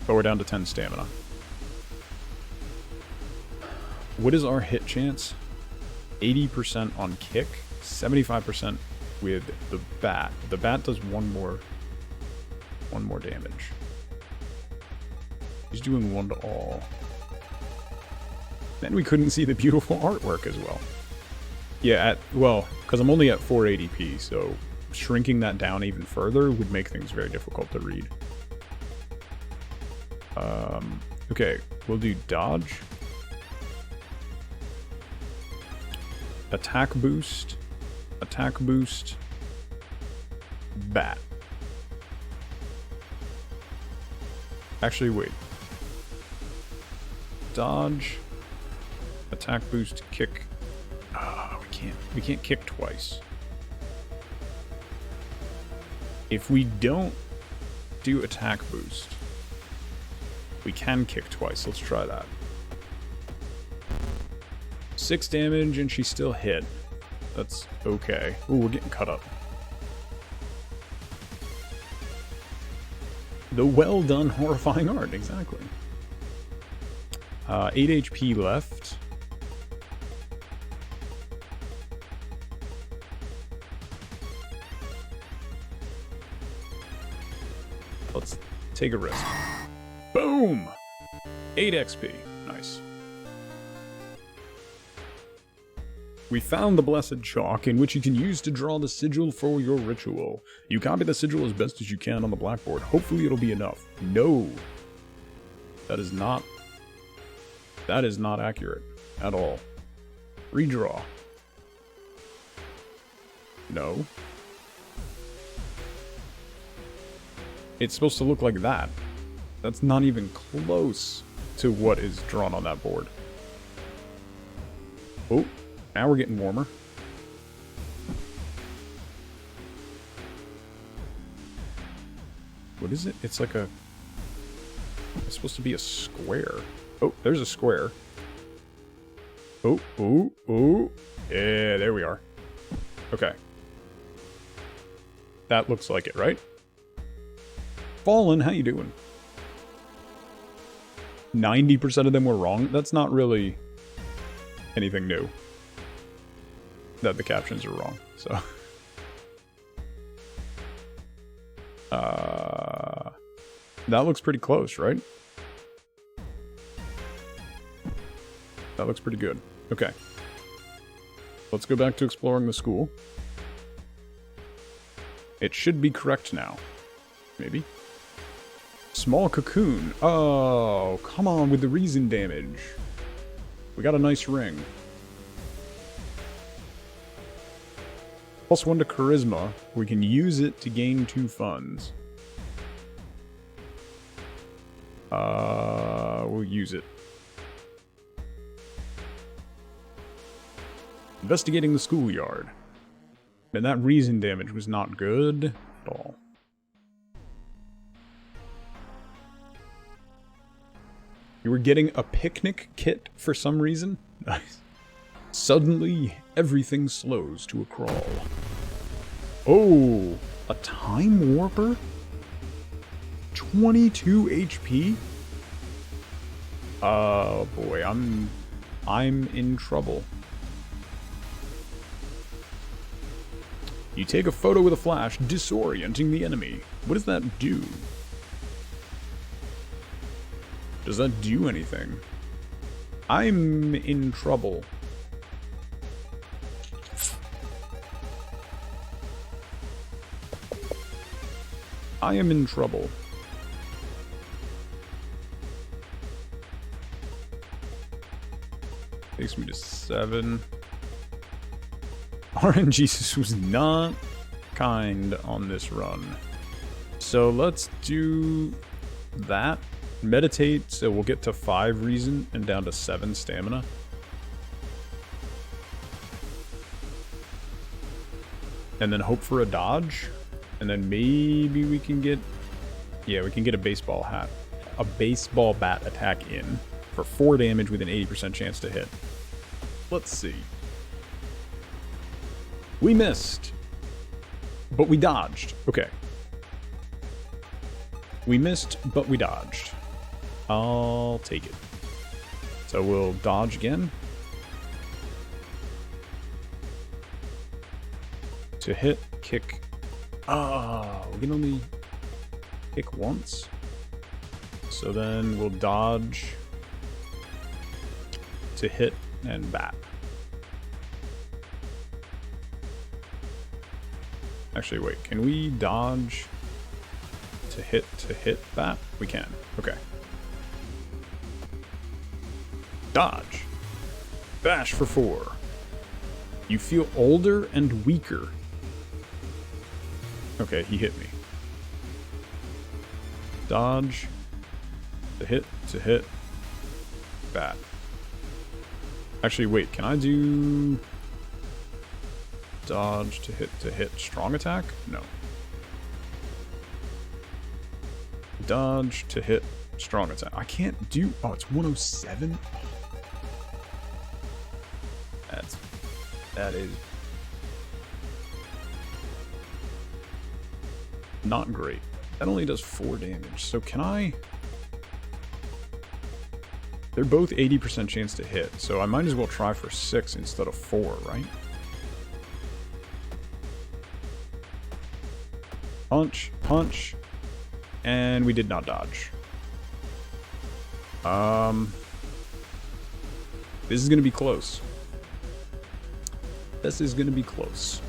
But we're down to 10 stamina. What is our hit chance? 80% on kick, 75% with the bat. The bat does one more damage. He's doing 1 to all. Then we couldn't see the beautiful artwork as well. Yeah, well, because I'm only at 480p, so shrinking that down even further would make things very difficult to read. Okay, we'll do dodge. Attack boost. Attack boost. Bat. Actually, wait. Dodge. Attack boost, kick. We can't kick twice. If we don't do attack boost, we can kick twice. Let's try that. 6 damage and she still hit. That's okay. Ooh, we're getting cut up. The well done horrifying art, exactly. 8 HP left. Let's take a risk. Boom! 8 XP. Nice. We found the blessed chalk, in which you can use to draw the sigil for your ritual. You copy the sigil as best as you can on the blackboard. Hopefully it'll be enough. No! That is not accurate at all. Redraw. No. It's supposed to look like that. That's not even close to what is drawn on that board. Oh, now we're getting warmer. What is it? It's like a... It's supposed to be a square. Oh, there's a square. Oh, oh, oh. Yeah, there we are. Okay. That looks like it, right? Fallen, how you doing? 90% of them were wrong. That's not really anything new. That the captions are wrong, so... That looks pretty close, right? That looks pretty good. Okay. Let's go back to exploring the school. It should be correct now. Maybe. Small cocoon. Oh, come on with the reason damage. We got a nice ring. +1 to charisma. We can use it to gain 2 funds. We'll use it. Investigating the schoolyard. And that reason damage was not good at all. You were getting a picnic kit for some reason? Nice. Suddenly, everything slows to a crawl. Oh, a time warper? 22 HP? Oh boy, I'm in trouble. You take a photo with a flash, disorienting the enemy. What does that do? Does that do anything? I'm in trouble. I am in trouble. Takes me to 7. RNGesus was not kind on this run. So let's do that. Meditate, so we'll get to 5 reason and down to 7 stamina. And then hope for a dodge. And then maybe we can get... Yeah, we can get a baseball bat attack in for 4 damage with an 80% chance to hit. Let's see. We missed. But we dodged. Okay. We missed, but we dodged. I'll take it. So we'll dodge again. To hit, kick. Oh, we can only kick once. So then we'll dodge to hit and bat. Actually, wait, can we dodge to hit bat? We can. Okay. Dodge. Bash for 4. You feel older and weaker. Okay, he hit me. Dodge. To hit. Bat. Actually, wait, can I do... Dodge to hit strong attack? No. Dodge to hit strong attack. I can't do... Oh, it's 107? That is... not great. That only does 4 damage. So can I... They're both 80% chance to hit, so I might as well try for 6 instead of 4, right? Punch, punch, and we did not dodge. This is gonna be close. This is gonna be close.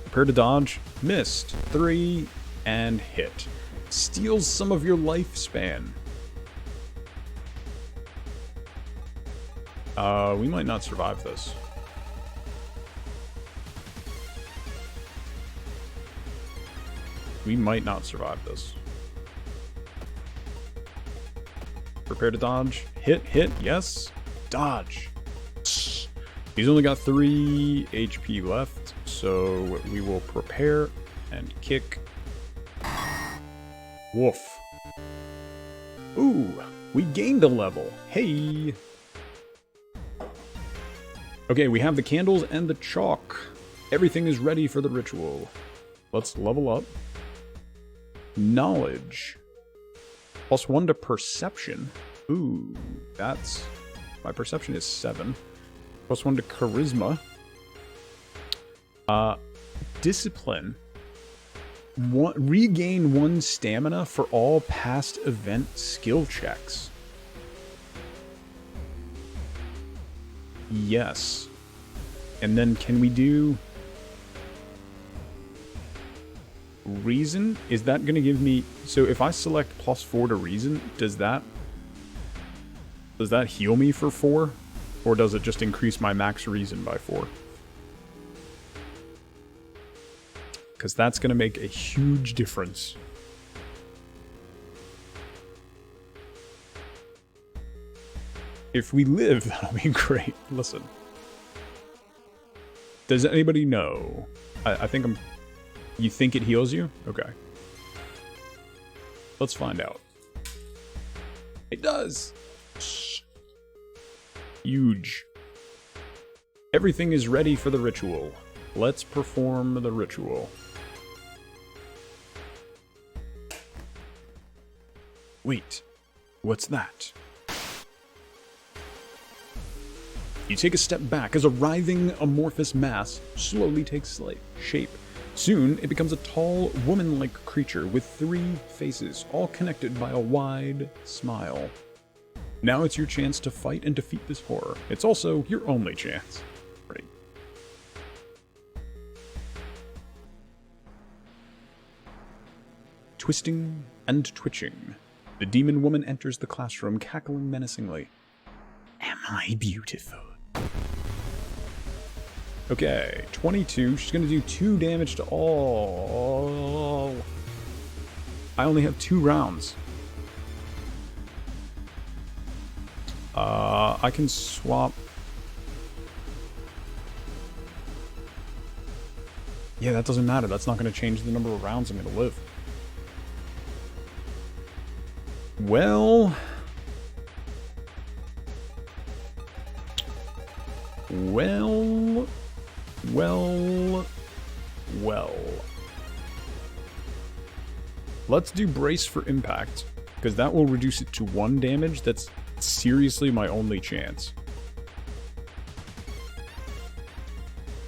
Prepare to dodge. Missed. 3 and hit. Steals some of your lifespan. We might not survive this. We might not survive this. Prepare to dodge. Hit, yes. Dodge. He's only got 3 HP left, so we will prepare and kick. Woof. Ooh, we gained a level. Hey. Okay, we have the candles and the chalk. Everything is ready for the ritual. Let's level up. Knowledge. +1 to perception. Ooh, that's... My perception is 7. +1 to charisma. Discipline. Regain 1 stamina for all past event skill checks. Yes. And then can we do... Reason? Is that going to give me... So if I select +4 to reason, does that heal me for 4? Or does it just increase my max reason by 4? Because that's going to make a huge difference. If we live, that'll be great. Listen. Does anybody know? I think I'm... You think it heals you? Okay. Let's find out. It does! Huge. Everything is ready for the ritual. Let's perform the ritual. Wait. What's that? You take a step back as a writhing, amorphous mass slowly takes shape. Soon, it becomes a tall, woman-like creature with 3 faces, all connected by a wide smile. Now it's your chance to fight and defeat this horror. It's also your only chance. Ready? Twisting and twitching, the demon woman enters the classroom, cackling menacingly. Am I beautiful? Okay, 22. She's gonna do 2 damage to all. I only have 2 rounds. I can swap. Yeah, that doesn't matter. That's not gonna change the number of rounds I'm gonna live. Well... Well. Let's do Brace for Impact, because that will reduce it to 1 damage. That's seriously my only chance.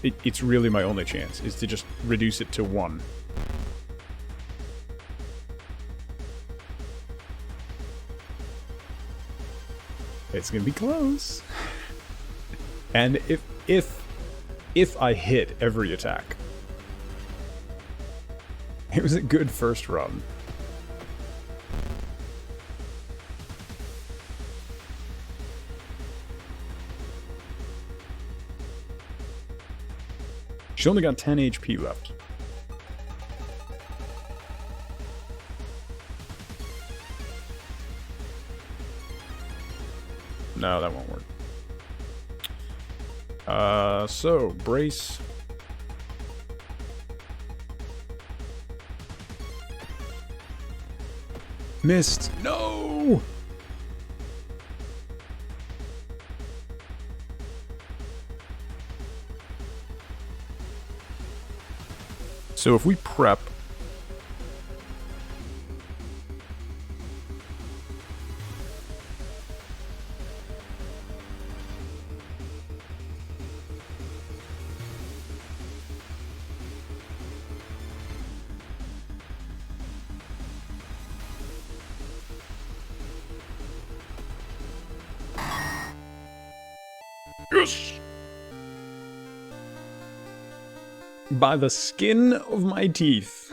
It's really my only chance, is to just reduce it to 1. It's gonna be close. And if I hit every attack, it was a good first run. She only got 10 HP left. No, that won't work. So, Brace. Missed! No! So if we prep... Yes! By the skin of my teeth.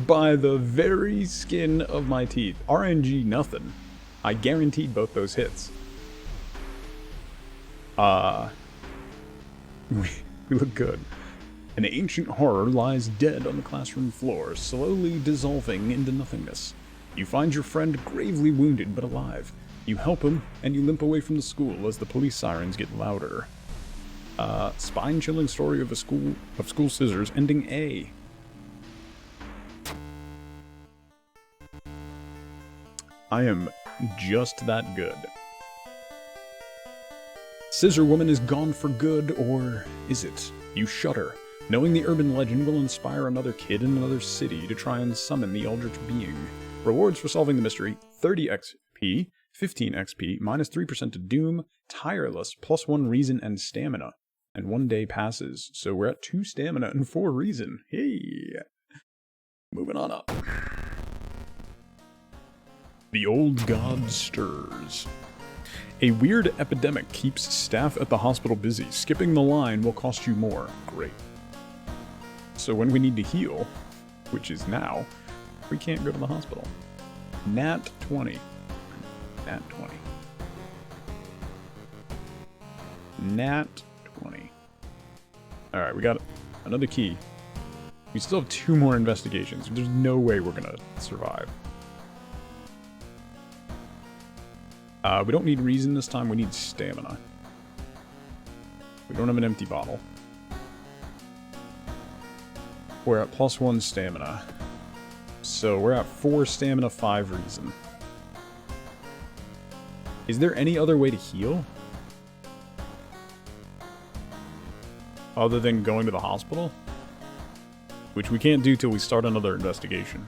By the very skin of my teeth. RNG nothing. I guaranteed both those hits. We look good. An ancient horror lies dead on the classroom floor, slowly dissolving into nothingness. You find your friend gravely wounded but alive. You help him, and you limp away from the school as the police sirens get louder. Spine-chilling story of school scissors ending A. I am just that good. Scissor Woman is gone for good, or is it? You shudder, knowing the urban legend will inspire another kid in another city to try and summon the eldritch being. Rewards for solving the mystery: 30 XP, 15 XP, minus 3% to Doom, Tireless, plus 1 Reason and Stamina. And 1 day passes, so we're at 2 Stamina and 4 Reason. Hey! Moving on up. The old god stirs. A weird epidemic keeps staff at the hospital busy. Skipping the line will cost you more. Great. So when we need to heal, which is now, we can't go to the hospital. Nat 20. Nat 20. Nat 20. Alright, we got another key. We still have 2 more investigations. There's no way we're gonna survive. We don't need reason this time, we need stamina. We don't have an empty bottle. We're at +1 stamina. So we're at 4 stamina, 5 reason. Is there any other way to heal? Other than going to the hospital? Which we can't do till we start another investigation.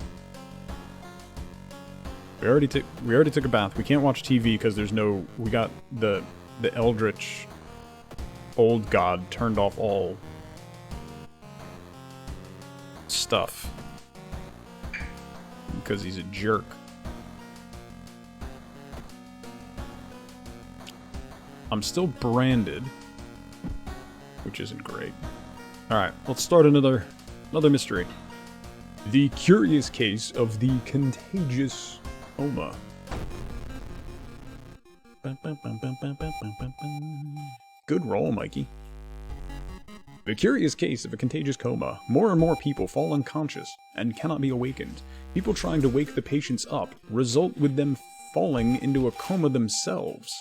We already took a bath. We can't watch TV because there's no... We got the Eldritch old god turned off all stuff. Because he's a jerk. I'm still branded, which isn't great. Alright, let's start another mystery. The curious case of the contagious coma. Good roll, Mikey. The curious case of a contagious coma. More and more people fall unconscious and cannot be awakened. People trying to wake the patients up result with them falling into a coma themselves.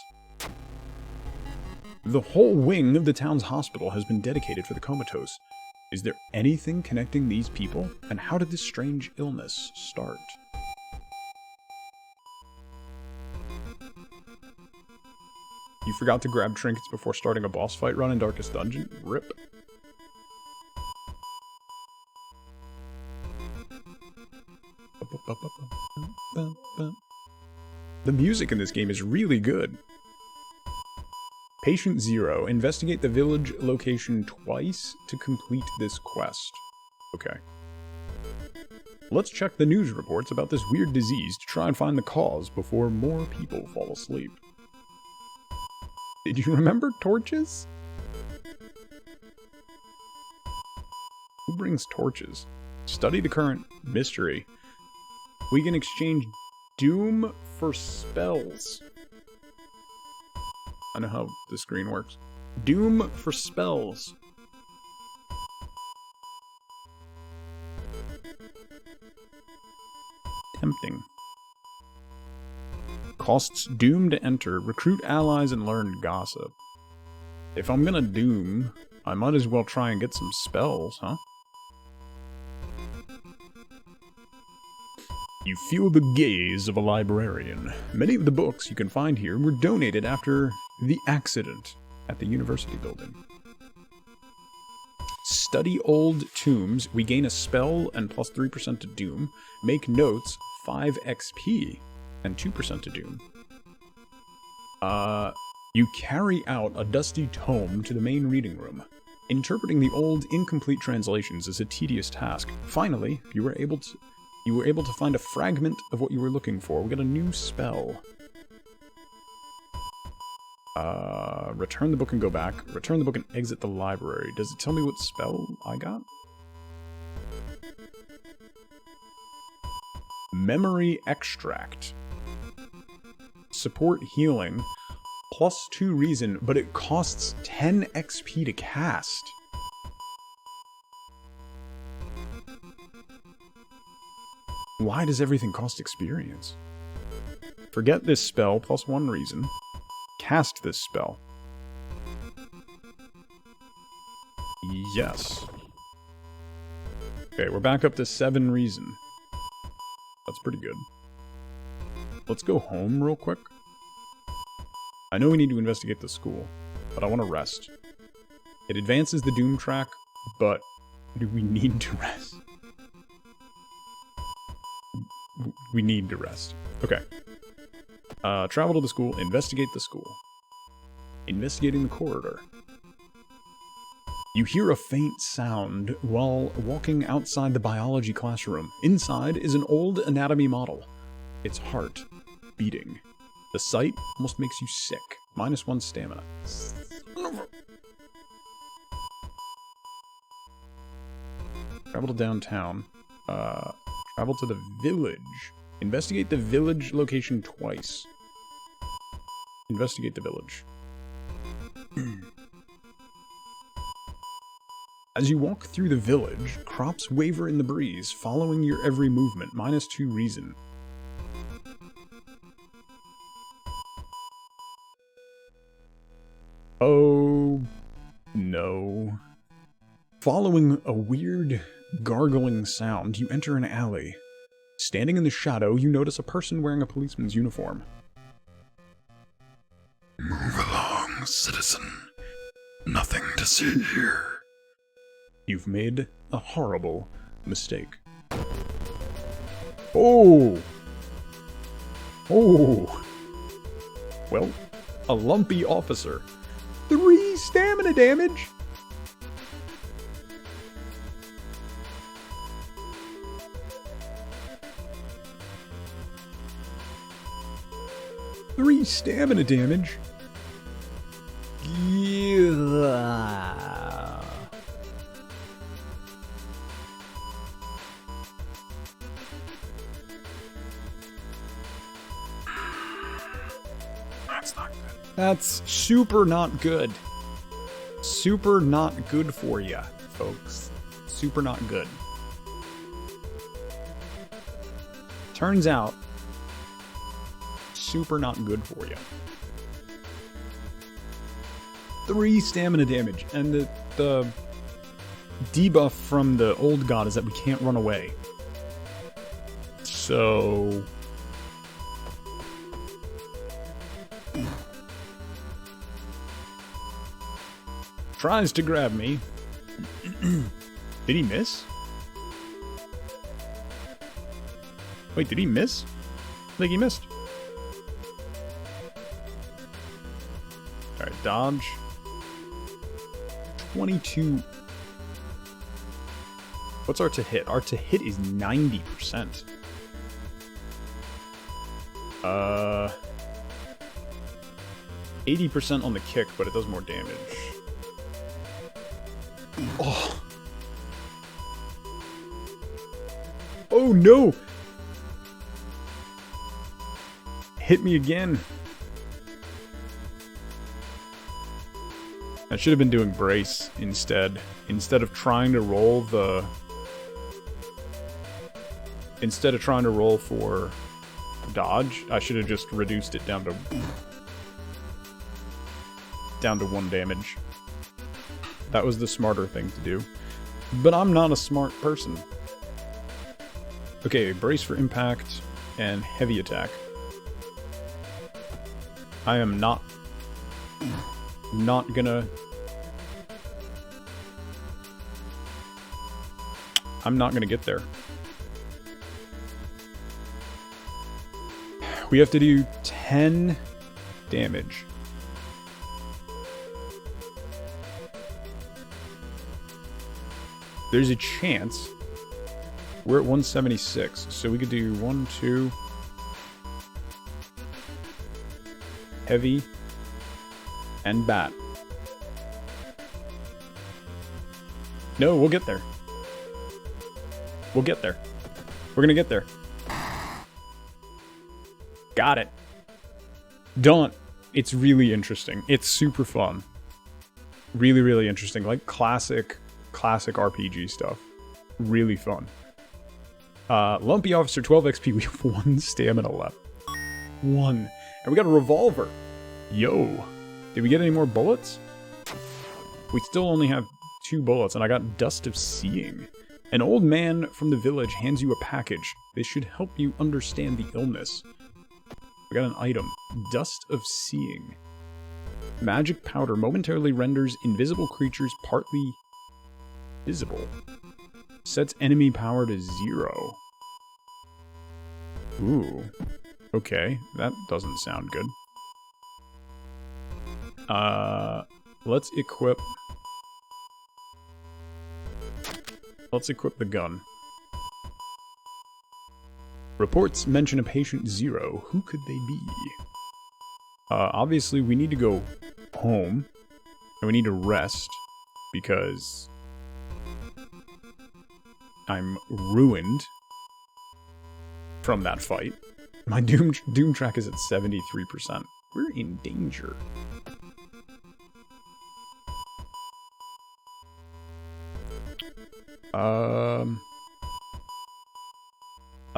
The whole wing of the town's hospital has been dedicated for the comatose. Is there anything connecting these people? And how did this strange illness start? You forgot to grab trinkets before starting a boss fight run in Darkest Dungeon? RIP. The music in this game is really good. Patient 0, investigate the village location twice to complete this quest. Okay. Let's check the news reports about this weird disease to try and find the cause before more people fall asleep. Did you remember torches? Who brings torches? Study the current mystery. We can exchange doom for spells. I know how the screen works. Doom for spells. Tempting. Costs doom to enter. Recruit allies and learn gossip. If I'm gonna doom, I might as well try and get some spells, huh? You feel the gaze of a librarian. Many of the books you can find here were donated after the accident at the university building. Study old tombs. We gain a spell and plus 3% to doom. Make notes, 5 XP and 2% to doom. You carry out a dusty tome to the main reading room. Interpreting the old, incomplete translations is a tedious task. Finally, you were able to find a fragment of what you were looking for. We got a new spell. Return the book and go back. Return the book and exit the library. Does it tell me what spell I got? Memory extract. Support healing. Plus 2 reason, but it costs 10 XP to cast. Why does everything cost experience? Forget this spell, plus 1 reason. Cast this spell. Yes. Okay, we're back up to 7 reason. That's pretty good. Let's go home real quick. I know we need to investigate the school, but I want to rest. It advances the Doom track, but do we need to rest? We need to rest. Okay. Travel to the school, investigate the school. Investigating the corridor. You hear a faint sound while walking outside the biology classroom. Inside is an old anatomy model. Its heart beating. The sight almost makes you sick. Minus 1 stamina. Travel to downtown. Travel to the village. Investigate the village location twice. Investigate the village. As you walk through the village, crops waver in the breeze, following your every movement. Minus 2 reason. No. Following a weird, gargling sound, you enter an alley. Standing in the shadow, you notice a person wearing a policeman's uniform. Move along, citizen. Nothing to see here. You've made a horrible mistake. Oh! Oh! Well, a lumpy officer. 3 stamina damage! Three stamina damage? Yeah. That's not good. That's super not good. Super not good for ya, folks. Super not good. Turns out, super not good for you. 3 stamina damage, and the debuff from the old god is that we can't run away. So... tries to grab me. Did he miss? Wait, did he miss? I think he missed. Alright, dodge. 22. What's our to hit? Our to hit is 90%. 80% on the kick, but it does more damage. Oh. Oh no! Hit me again. I should have been doing brace instead. Instead of trying to roll the... Instead of trying to roll for dodge, I should have just reduced it down to 1 damage. That was the smarter thing to do. But I'm not a smart person. Okay, brace for impact and heavy attack. I am not gonna... I'm not gonna get there. We have to do 10 damage. There's a chance. We're at 176, so we could do 1, 2... heavy, and bat. No, we'll get there. We'll get there. We're gonna get there. Got it. Done. It's really interesting. It's super fun. Really, really interesting. Like classic RPG stuff. Really fun. Lumpy Officer, 12 XP. We have 1 stamina left. 1. And we got a revolver. Yo. Did we get any more bullets? We still only have 2 bullets, and I got Dust of Seeing. An old man from the village hands you a package. This should help you understand the illness. We got an item. Dust of Seeing. Magic powder momentarily renders invisible creatures partly visible. Sets enemy power to 0. Ooh. Okay, that doesn't sound good. Let's equip the gun. Reports mention a patient 0. Who could they be? Obviously we need to go home, and we need to rest, because I'm ruined from that fight. My Doom track is at 73%. We're in danger. I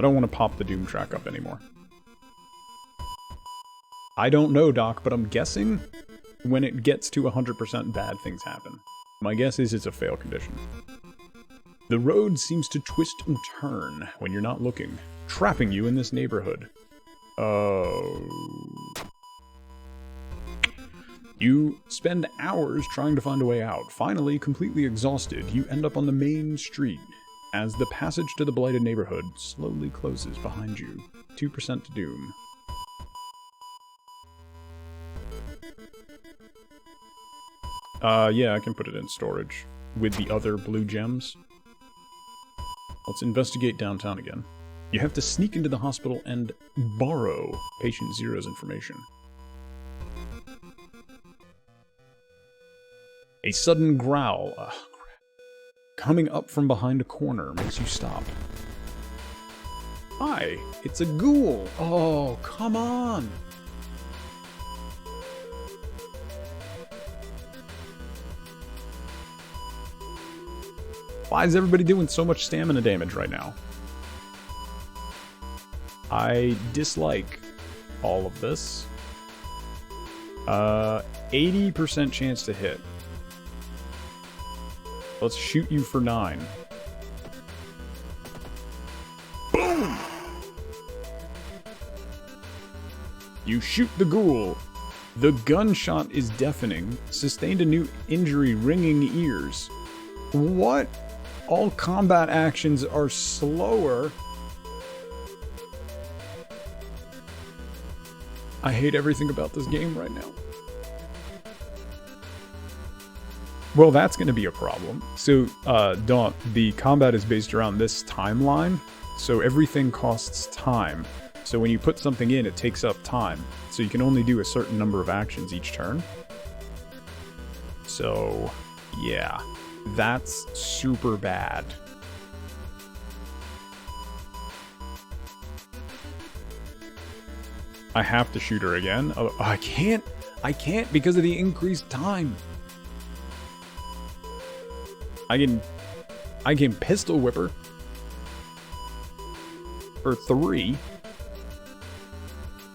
don't want to pop the Doom track up anymore. I don't know, Doc, but I'm guessing when it gets to 100%, bad things happen. My guess is it's a fail condition. The road seems to twist and turn when you're not looking, trapping you in this neighborhood. Oh. You spend hours trying to find a way out. Finally, completely exhausted, you end up on the main street as the passage to the blighted neighborhood slowly closes behind you. 2% to doom. Yeah, I can put it in storage with the other blue gems. Let's investigate downtown again. You have to sneak into the hospital and borrow Patient Zero's information. A sudden growl coming up from behind a corner makes you stop. Hi, it's a ghoul. Oh, come on. Why is everybody doing so much stamina damage right now? I dislike all of this. 80% chance to hit. Let's shoot you for 9. Boom! You shoot the ghoul. The gunshot is deafening. Sustained a new injury, ringing ears. What? All combat actions are slower. I hate everything about this game right now. Well, that's going to be a problem. So, Dawn, the combat is based around this timeline, so everything costs time. So when you put something in, it takes up time. So you can only do a certain number of actions each turn. So, yeah. That's super bad. I have to shoot her again. Oh, I can't because of the increased time. I can pistol whip her for 3.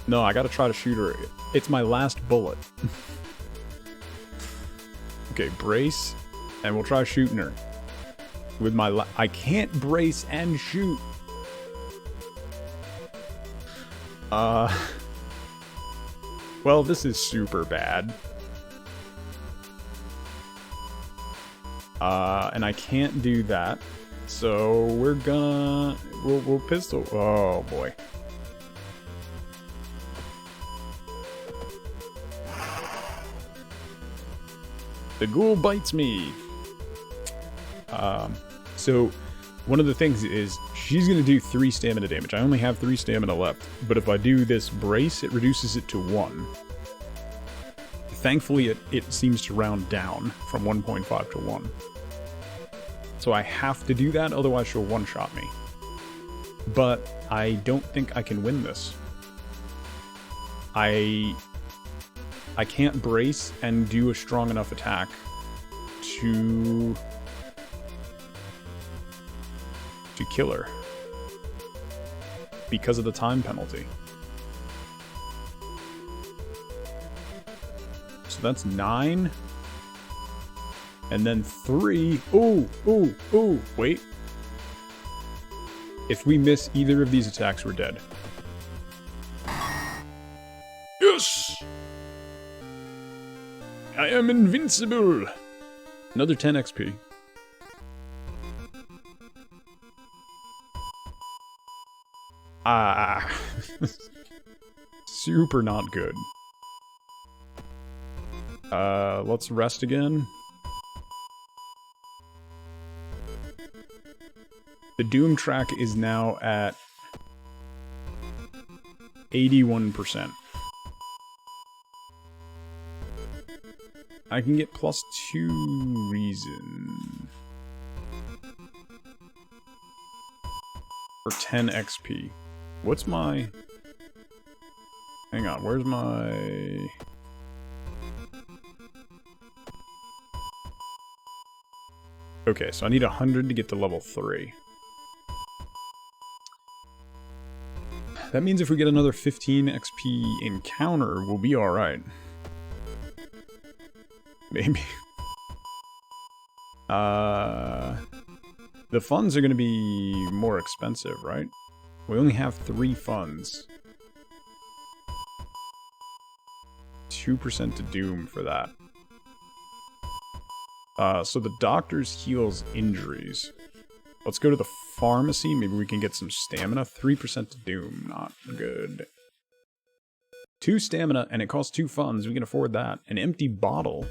No, I gotta try to shoot her. It's my last bullet. Okay, brace. And we'll try shooting her. With my I can't brace and shoot. Well, this is super bad. And I can't do that. So we're gonna... We'll pistol... Oh, boy. The ghoul bites me. So one of the things is she's going to do 3 stamina damage. I only have 3 stamina left, but if I do this brace, it reduces it to 1. Thankfully, it seems to round down from 1.5 to 1. So I have to do that, otherwise she'll one-shot me. But I don't think I can win this. I can't brace and do a strong enough attack to kill her because of the time penalty. So that's 9. And then 3. Ooh, wait. If we miss either of these attacks, we're dead. Yes! I am invincible! Another 10 XP. Super not good. Let's rest again. The Doom track is now at 81%. I can get +2 reason for 10 XP. What's my... Hang on, where's my... Okay, so I need 100 to get to level 3. That means if we get another 15 XP encounter, we'll be alright. Maybe. The funds are going to be more expensive, right? We only have 3 funds. 2% to doom for that. So the doctor's heals injuries. Let's go to the pharmacy. Maybe we can get some stamina. 3% to doom. Not good. 2 stamina, and it costs 2 funds. We can afford that. An empty bottle.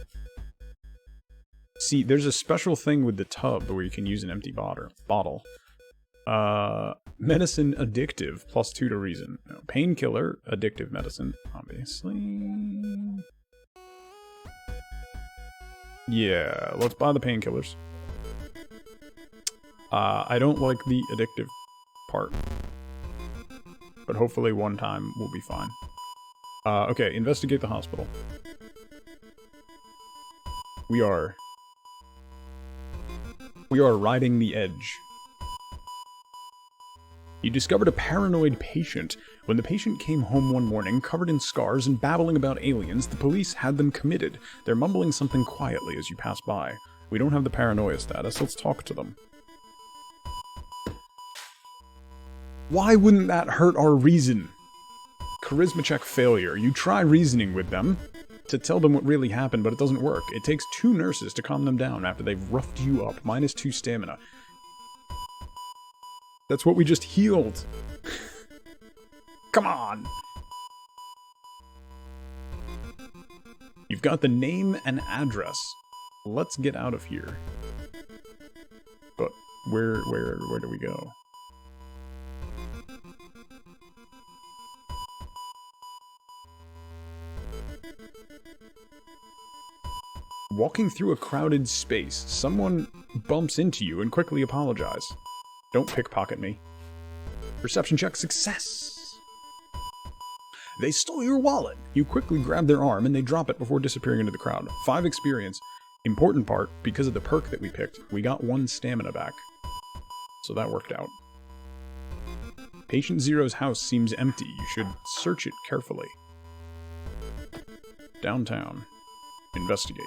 See, there's a special thing with the tub where you can use an empty bottle. Medicine addictive, +2 to reason. No, painkiller, addictive medicine, obviously. Yeah, let's buy the painkillers. I don't like the addictive part. But hopefully one time we'll be fine. Okay, investigate the hospital. We are riding the edge. You discovered a paranoid patient. When the patient came home one morning, covered in scars and babbling about aliens, the police had them committed. They're mumbling something quietly as you pass by. We don't have the paranoia status. Let's talk to them. Why wouldn't that hurt our reason? Charisma check failure. You try reasoning with them to tell them what really happened, but it doesn't work. It takes 2 nurses to calm them down after they've roughed you up. -2 stamina. That's what we just healed. Come on. You've got the name and address. Let's get out of here. But where do we go? Walking through a crowded space, someone bumps into you and quickly apologize. Don't pickpocket me. Perception check success. They stole your wallet. You quickly grab their arm and they drop it before disappearing into the crowd. 5 experience. Important part, because of the perk that we picked, we got 1 stamina back. So that worked out. Patient Zero's house seems empty. You should search it carefully. Downtown. Investigate.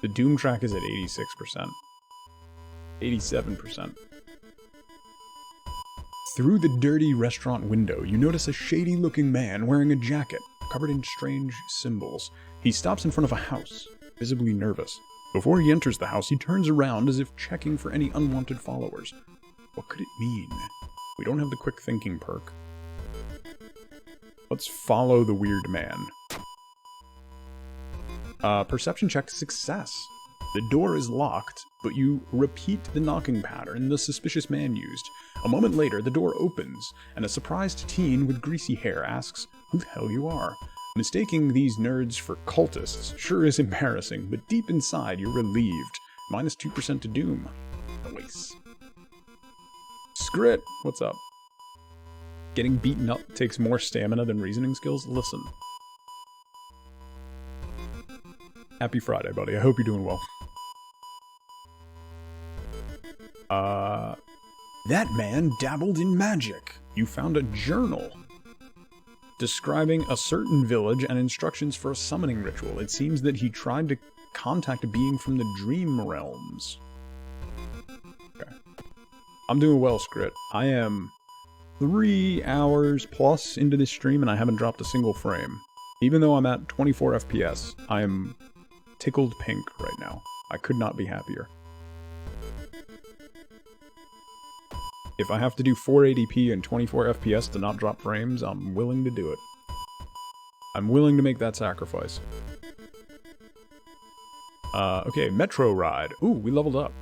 The Doom track is at 86%. 87%. Through the dirty restaurant window, you notice a shady-looking man wearing a jacket, covered in strange symbols. He stops in front of a house, visibly nervous. Before he enters the house, he turns around as if checking for any unwanted followers. What could it mean? We don't have the quick thinking perk. Let's follow the weird man. Perception check success. The door is locked, but you repeat the knocking pattern the suspicious man used. A moment later, the door opens, and a surprised teen with greasy hair asks, "Who the hell you are?" Mistaking these nerds for cultists sure is embarrassing, but deep inside you're relieved. -2% to doom. Nice. Scrit, what's up? Getting beaten up takes more stamina than reasoning skills? Listen. Happy Friday, buddy. I hope you're doing well. That man dabbled in magic. You found a journal describing a certain village and instructions for a summoning ritual. It seems that he tried to contact a being from the dream realms. Okay. I'm doing well, Scrit. I am 3 hours plus into this stream and I haven't dropped a single frame. Even though I'm at 24 FPS, I am tickled pink right now. I could not be happier. If I have to do 480p and 24 FPS to not drop frames, I'm willing to do it. I'm willing to make that sacrifice. Okay, Metro Ride. Ooh, we leveled up.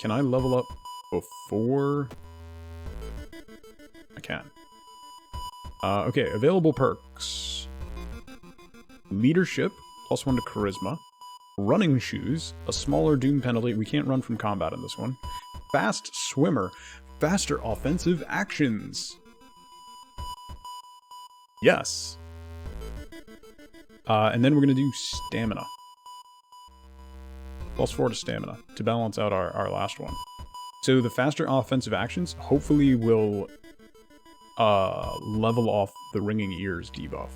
Can I level up before? I can. Okay, available perks. Leadership, +1 to charisma. Running shoes, a smaller doom penalty. We can't run from combat in this one. Fast swimmer, faster offensive actions. Yes. And then we're gonna do stamina. +4 to stamina to balance out our last one. So the faster offensive actions hopefully will level off the ringing ears debuff.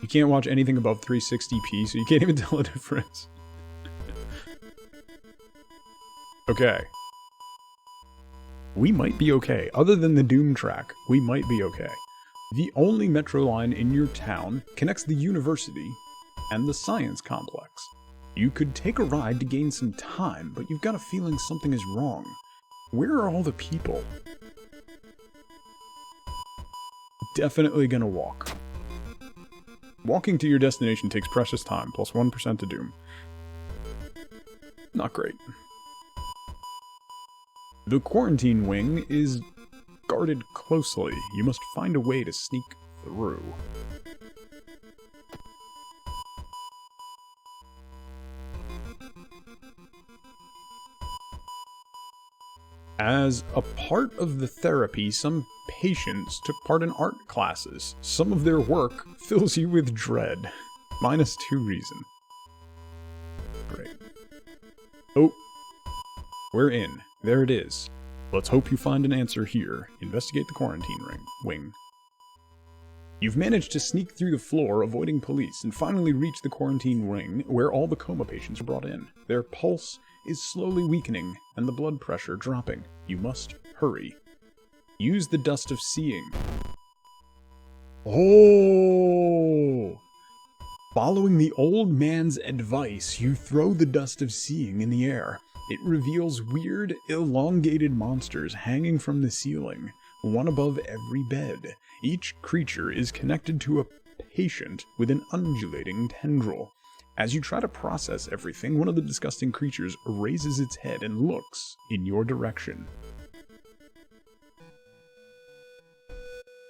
You can't watch anything above 360p, so you can't even tell the difference. Okay. We might be okay. Other than the Doom track, we might be okay. The only metro line in your town connects the university and the science complex. You could take a ride to gain some time, but you've got a feeling something is wrong. Where are all the people? Definitely gonna walk. Walking to your destination takes precious time, plus 1% to Doom. Not great. The quarantine wing is guarded closely. You must find a way to sneak through. As a part of the therapy, some patients took part in art classes. Some of their work fills you with dread. -2 reason. Great. Oh. We're in. There it is. Let's hope you find an answer here. Investigate the quarantine wing. You've managed to sneak through the floor, avoiding police, and finally reach the quarantine ring, where all the coma patients are brought in. Their pulse is slowly weakening, and the blood pressure dropping. You must hurry. Use the dust of seeing. Oh! Following the old man's advice, you throw the dust of seeing in the air. It reveals weird, elongated monsters hanging from the ceiling, one above every bed. Each creature is connected to a patient with an undulating tendril. As you try to process everything, one of the disgusting creatures raises its head and looks in your direction.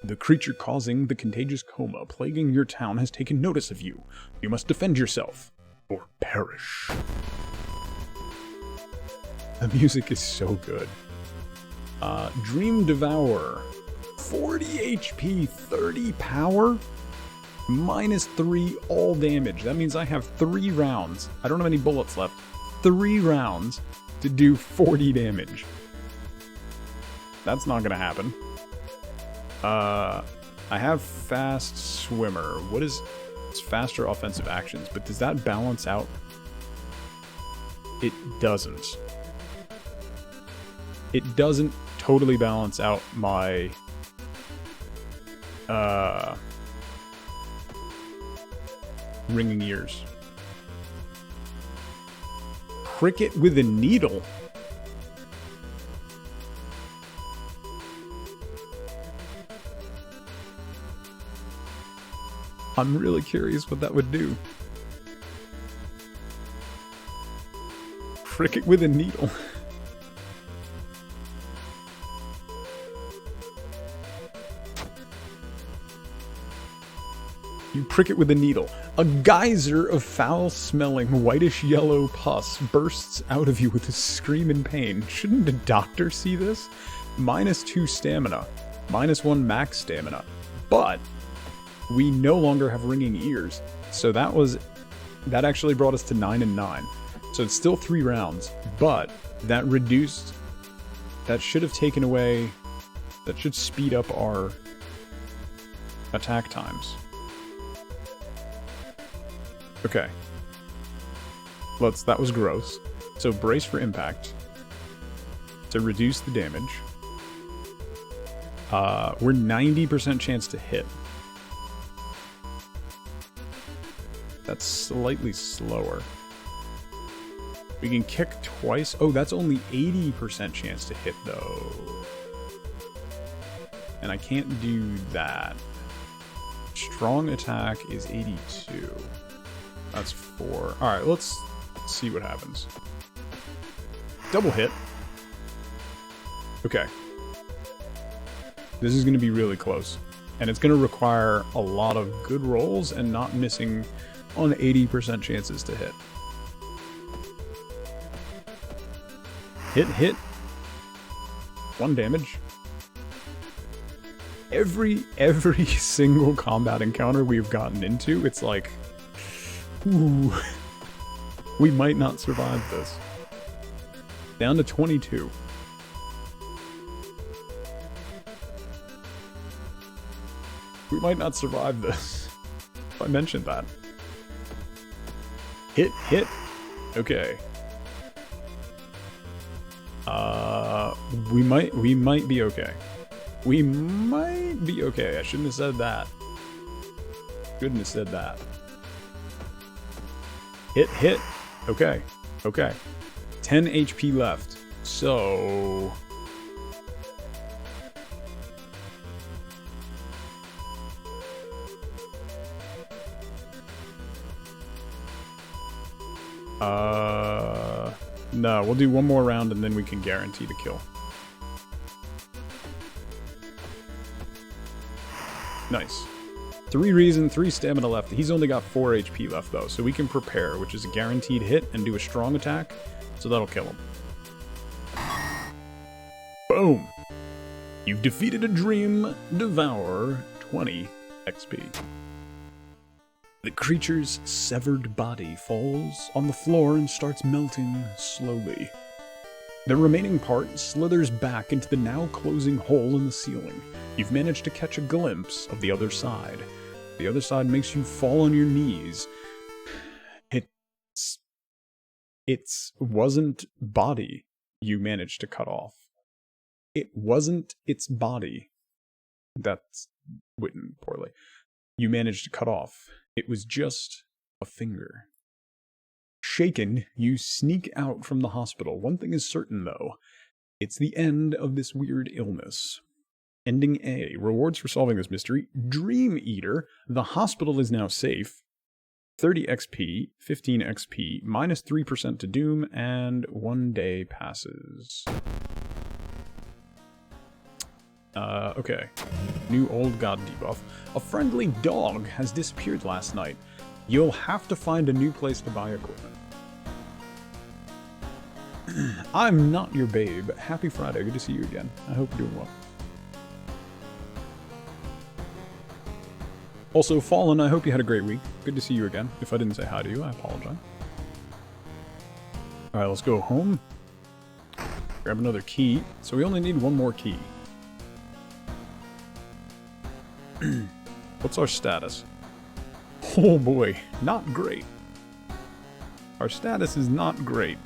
The creature causing the contagious coma plaguing your town has taken notice of you. You must defend yourself, or perish. The music is so good. Dream Devour. 40 HP, 30 power, -3 all damage. That means I have 3 rounds. I don't have any bullets left. 3 rounds to do 40 damage. That's not gonna happen. I have Fast Swimmer. What is... It's faster offensive actions, but does that balance out? It doesn't. It doesn't totally balance out my... ringing ears. Prick it with a needle. I'm really curious what that would do. Prick it with a needle. You prick it with a needle. A geyser of foul-smelling, whitish-yellow pus bursts out of you with a scream in pain. Shouldn't a doctor see this? -2 stamina. -1 max stamina. But we no longer have ringing ears. So that actually brought us to 9 and 9. So it's still 3 rounds, but that reduced... That should have taken away... That should speed up our attack times. Okay. That was gross. So brace for impact. To reduce the damage. We're 90% chance to hit. That's slightly slower. We can kick twice. Oh, that's only 80% chance to hit, though. And I can't do that. Strong attack is 82. That's 4. Alright, let's see what happens. Double hit. Okay. This is going to be really close. And it's going to require a lot of good rolls and not missing on 80% chances to hit. Hit. 1 damage. Every single combat encounter we've gotten into, it's like, ooh, we might not survive this. Down to 22. We might not survive this. I mentioned that. Hit, hit. Okay. We might be okay. We might be okay. I shouldn't have said that. Shouldn't have said that. Hit, hit. Okay. Okay. 10 HP left. So... No, we'll do one more round and then we can guarantee the kill. Nice. 3 reason, 3 stamina left. He's only got 4 HP left though, so we can prepare, which is a guaranteed hit, and do a strong attack, so that'll kill him. Boom! You've defeated a dream, devour 20 XP. The creature's severed body falls on the floor and starts melting slowly. The remaining part slithers back into the now closing hole in the ceiling. You've managed to catch a glimpse of the other side. The other side makes you fall on your knees. It wasn't body you managed to cut off. It wasn't its body. That's written poorly. You managed to cut off. It was just a finger. Shaken, you sneak out from the hospital. One thing is certain, though. It's the end of this weird illness. Ending A. Rewards for solving this mystery. Dream Eater. The hospital is now safe. 30 XP, 15 XP, minus 3% to Doom, and 1 day passes. Okay. New old god debuff. A friendly dog has disappeared last night. You'll have to find a new place to buy equipment. I'm not your babe. Happy Friday. Good to see you again. I hope you're doing well. Also, Fallen, I hope you had a great week. Good to see you again. If I didn't say hi to you, I apologize. Alright, let's go home. Grab another key. So we only need one more key. What's our status? Oh boy, not great. Our status is not great.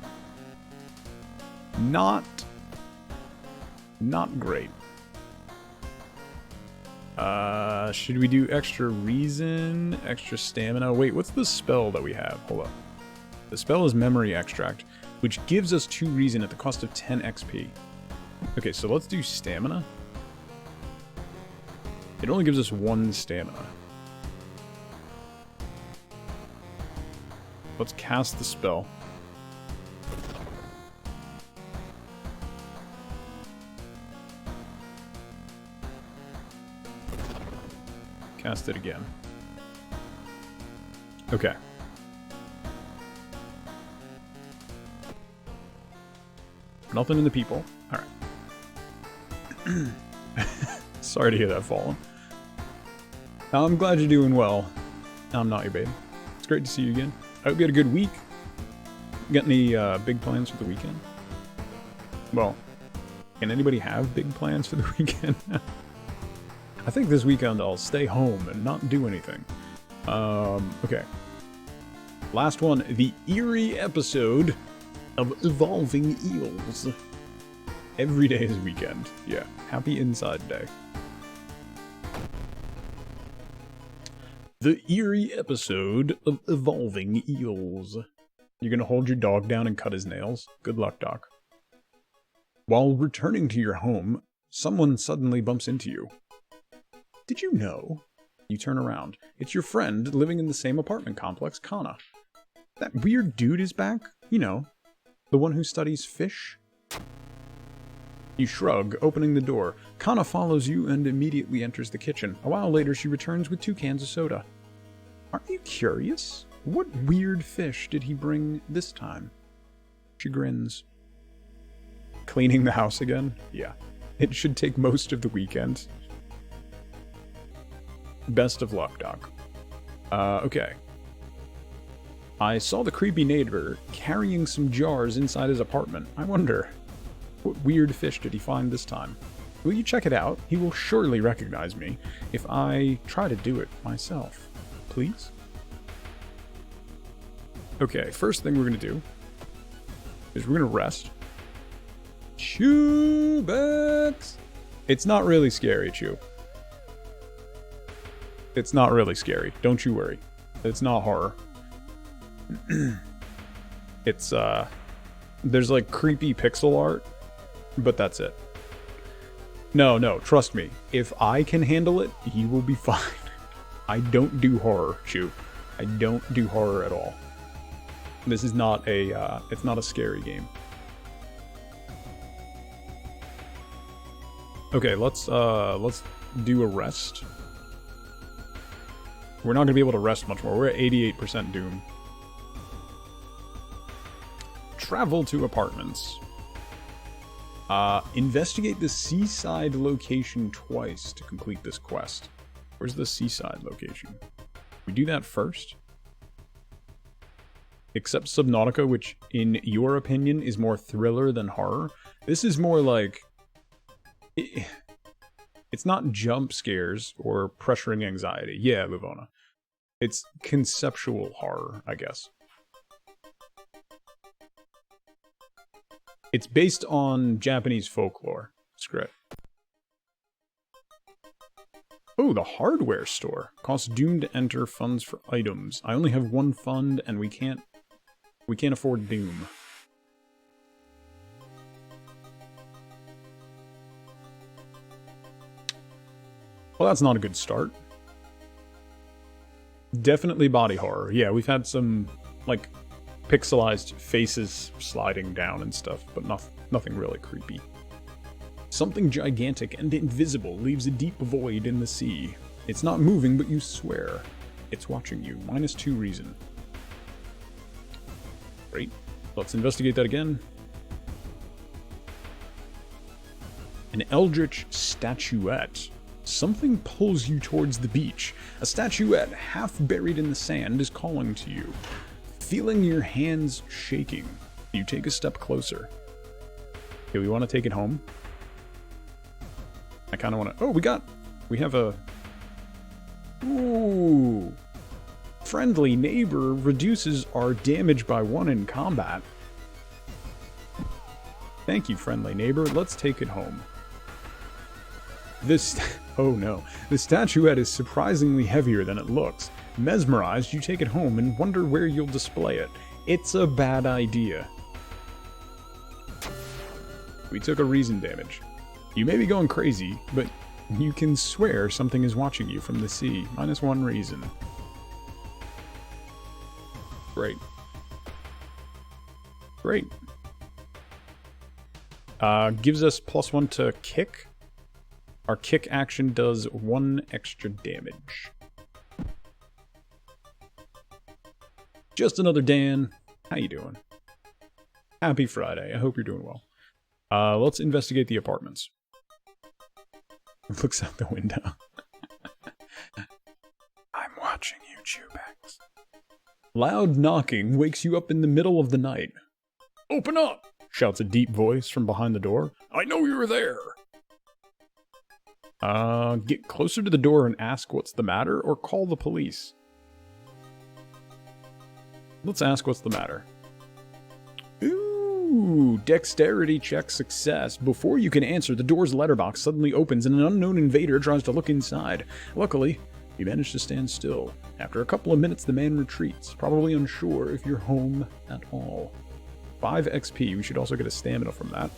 Not great. Should we do extra reason, extra stamina? Wait, what's the spell that we have? Hold up. The spell is Memory Extract, which gives us 2 reason at the cost of 10 XP. Okay, so let's do stamina. It only gives us 1 stamina. Let's cast the spell. Cast it again. Okay. Nothing in the people. Alright. Sorry to hear that, Fallen. I'm glad you're doing well. I'm not your babe. It's great to see you again. I hope you had a good week. Got any big plans for the weekend? Well, can anybody have big plans for the weekend? I think this weekend I'll stay home and not do anything. Okay. Last one, the eerie episode of Evolving Eels. Every day is weekend. Yeah, happy Inside Day. The eerie episode of Evolving Eels. You're gonna hold your dog down and cut his nails? Good luck, Doc. While returning to your home, someone suddenly bumps into you. Did you know? You turn around. It's your friend living in the same apartment complex, Kana. That weird dude is back? You know, the one who studies fish? You shrug, opening the door. Kana follows you and immediately enters the kitchen. A while later, she returns with 2 cans of soda. Aren't you curious? What weird fish did he bring this time? She grins. Cleaning the house again? Yeah. It should take most of the weekend. Best of luck, Doc. Okay. I saw the creepy neighbor carrying some jars inside his apartment. I wonder, what weird fish did he find this time? Will you check it out? He will surely recognize me if I try to do it myself. Please? Okay, first thing we're going to do is we're going to rest. Chewbacca! It's not really scary, Chew. It's not really scary. Don't you worry. It's not horror. It's, there's like creepy pixel art, but that's it. No, trust me. If I can handle it, you will be fine. I don't do horror, Chew. I don't do horror at all. This is not a, it's not a scary game. Okay, let's do a rest. We're not gonna be able to rest much more. We're at 88% doom. Travel to apartments. Investigate the seaside location twice to complete this quest. Where's the seaside location? We do that first? Except Subnautica, which, in your opinion, is more thriller than horror. This is more like... It's not jump scares or pressuring anxiety. Yeah, Livona. It's conceptual horror, I guess. It's based on Japanese folklore. It's great. Oh, the hardware store. Costs Doom to enter funds for items. I only have one fund and we can't afford Doom. Well, that's not a good start. Definitely body horror. Yeah, we've had some, like, pixelized faces sliding down and stuff, but nothing really creepy. Something gigantic and invisible leaves a deep void in the sea. It's not moving, but you swear it's watching you. -2 reason. Great. Let's investigate that again. An eldritch statuette. Something pulls you towards the beach. A statuette, half buried in the sand, is calling to you. Feeling your hands shaking, you take a step closer. Okay, we want to take it home. I kind of want to... Oh, we have a... Ooh. Friendly neighbor reduces our damage by 1 in combat. Thank you, friendly neighbor. Let's take it home. This... Oh no. The statuette is surprisingly heavier than it looks. Mesmerized, you take it home and wonder where you'll display it. It's a bad idea. We took a reason damage. You may be going crazy, but you can swear something is watching you from the sea. -1 reason. Great. Great. Gives us +1 to kick. Our kick action does 1 extra damage. Just another Dan. How you doing? Happy Friday. I hope you're doing well. Let's investigate the apartments. Looks out the window. I'm watching you, Chewbacca. Loud knocking wakes you up in the middle of the night. Open up! Shouts a deep voice from behind the door. I know you're there! Get closer to the door and ask what's the matter, or call the police. Let's ask what's the matter. Ooh, dexterity check success. Before you can answer, the door's letterbox suddenly opens and an unknown invader tries to look inside. Luckily, you manage to stand still. After a couple of minutes, the man retreats, probably unsure if you're home at all. 5 XP. We should also get a stamina from that.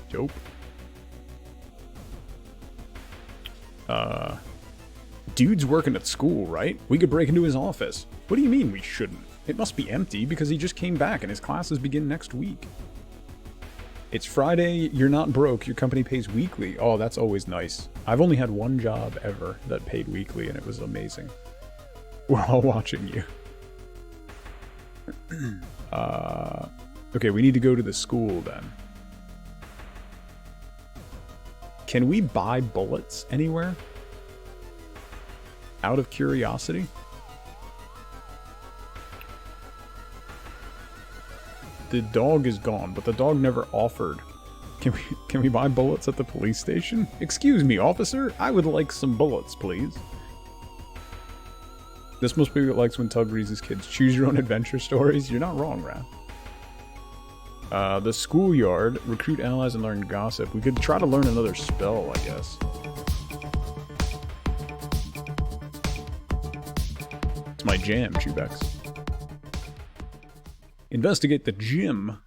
Dope. Dude's working at school, right? We could break into his office. What do you mean we shouldn't? It must be empty because he just came back and his classes begin next week. It's Friday, you're not broke, your company pays weekly. Oh, that's always nice. I've only had one job ever that paid weekly and it was amazing. We're all watching you. Okay, we need to go to the school then. Can we buy bullets anywhere? Out of curiosity? The dog is gone, but the dog never offered Can we buy bullets at the police station? Excuse me, officer. I would like some bullets, please. This must be what likes when Tug reads his kids. Choose your own adventure stories. You're not wrong, Raph. The schoolyard. Recruit allies and learn gossip. We could try to learn another spell, I guess. It's my jam, Chubex. Investigate the gym.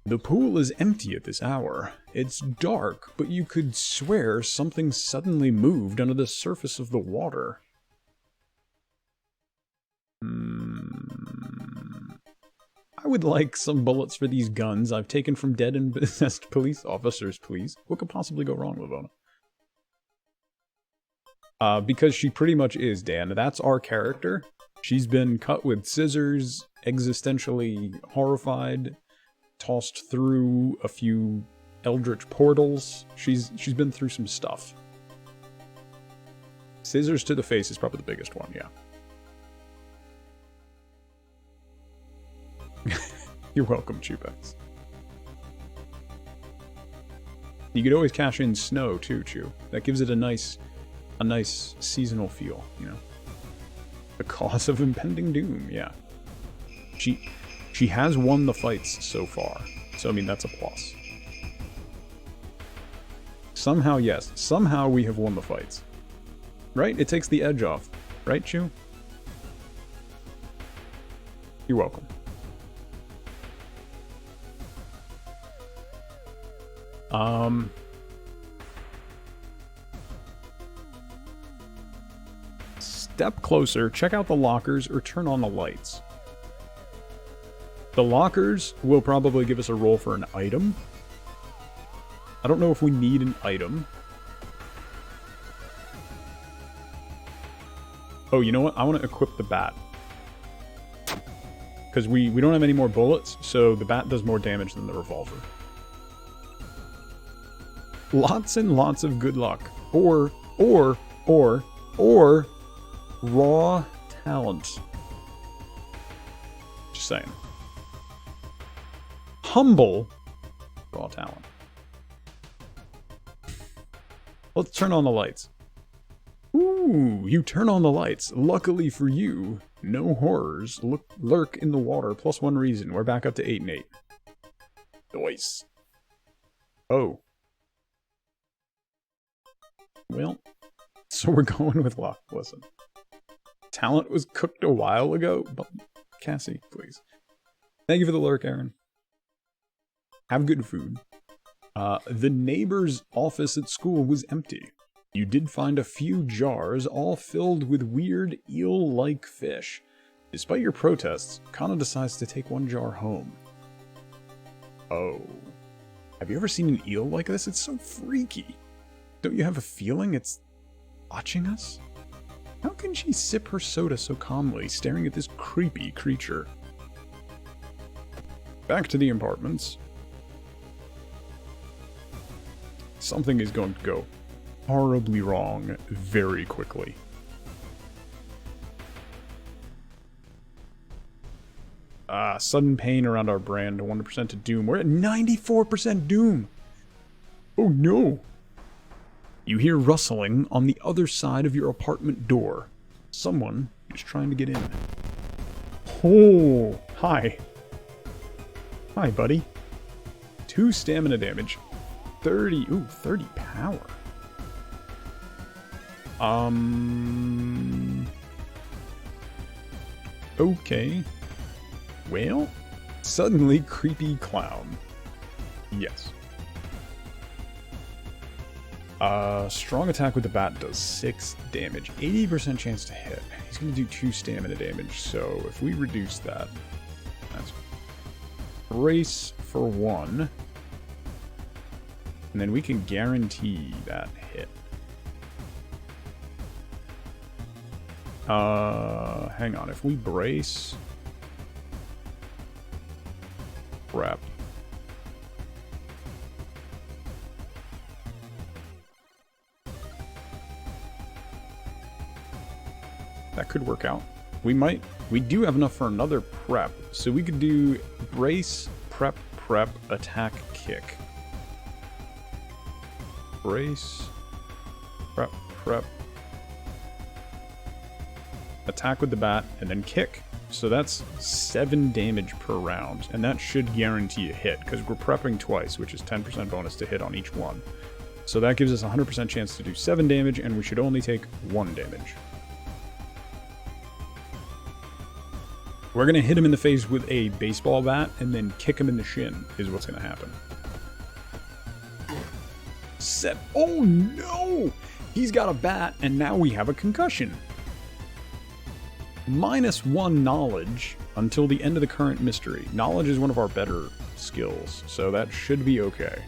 The pool is empty at this hour. It's dark, but you could swear something suddenly moved under the surface of the water. I would like some bullets for these guns I've taken from dead and possessed police officers, please. What could possibly go wrong, Lavona? Because she pretty much is, Dan. That's our character. She's been cut with scissors, existentially horrified, tossed through a few eldritch portals. She's been through some stuff. Scissors to the face is probably the biggest one, yeah. You're welcome, Chubex. You could always cash in snow too, Chew. That gives it a nice seasonal feel, you know. The cause of impending doom, yeah. She has won the fights so far, so I mean that's a plus. Somehow, yes, somehow we have won the fights. Right? It takes the edge off, right, Chew? You're welcome. Step closer, check out the lockers, or turn on the lights. The lockers will probably give us a roll for an item. I don't know if we need an item. Oh, you know what? I want to equip the bat. Because we don't have any more bullets, so the bat does more damage than the revolver. Lots and lots of good luck. Or raw talent. Just saying. Humble raw talent. Let's turn on the lights. Ooh, you turn on the lights. Luckily for you, no horrors lurk in the water. +1 reason. We're back up to 8 and 8. Nice. Oh. Well, so we're going with luck. Listen. Talent was cooked a while ago, but Cassie, please. Thank you for the lurk, Aaron. Have good food. The neighbor's office at school was empty. You did find a few jars, all filled with weird eel-like fish. Despite your protests, Kana decides to take one jar home. Oh. Have you ever seen an eel like this? It's so freaky. Don't you have a feeling it's watching us? How can she sip her soda so calmly, staring at this creepy creature? Back to the apartments. Something is going to go horribly wrong very quickly. Sudden pain around our brand, 100% to doom. We're at 94% doom! Oh no! You hear rustling on the other side of your apartment door. Someone is trying to get in. Oh, hi. Hi, buddy. 2 stamina damage. 30 power. Okay. Well, suddenly creepy clown. Yes. Strong attack with the bat does 6 damage. 80% chance to hit. He's gonna do 2 stamina damage, so if we reduce that, that's brace for 1. And then we can guarantee that hit. Hang on. If we brace... Crap. That could work out. We do have enough for another prep. So we could do brace, prep, prep, attack, kick. Brace, prep, prep. Attack with the bat, and then kick. So that's 7 damage per round, and that should guarantee a hit, because we're prepping twice, which is 10% bonus to hit on each one. So that gives us a 100% chance to do 7 damage, and we should only take 1 damage. We're going to hit him in the face with a baseball bat, and then kick him in the shin, is what's going to happen. Oh no! He's got a bat, and now we have a concussion. -1 knowledge until the end of the current mystery. Knowledge is one of our better skills, so that should be okay.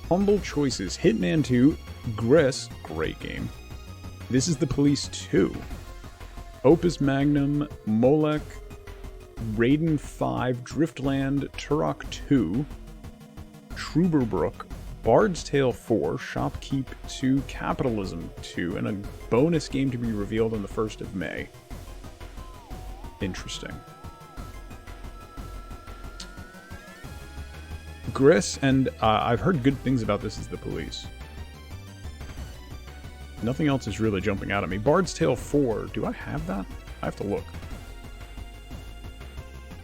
Humble choices. Hitman 2, Gris, great game. This is the Police 2. Opus Magnum, Molech, Raiden 5, Driftland, Turok 2, Truberbrook, Bard's Tale 4, Shopkeep 2, Capitalism 2, and a bonus game to be revealed on the 1st of May. Interesting. Gris, and I've heard good things about this as the Police. Nothing else is really jumping out at me. Bard's Tale 4, do I have that? I have to look.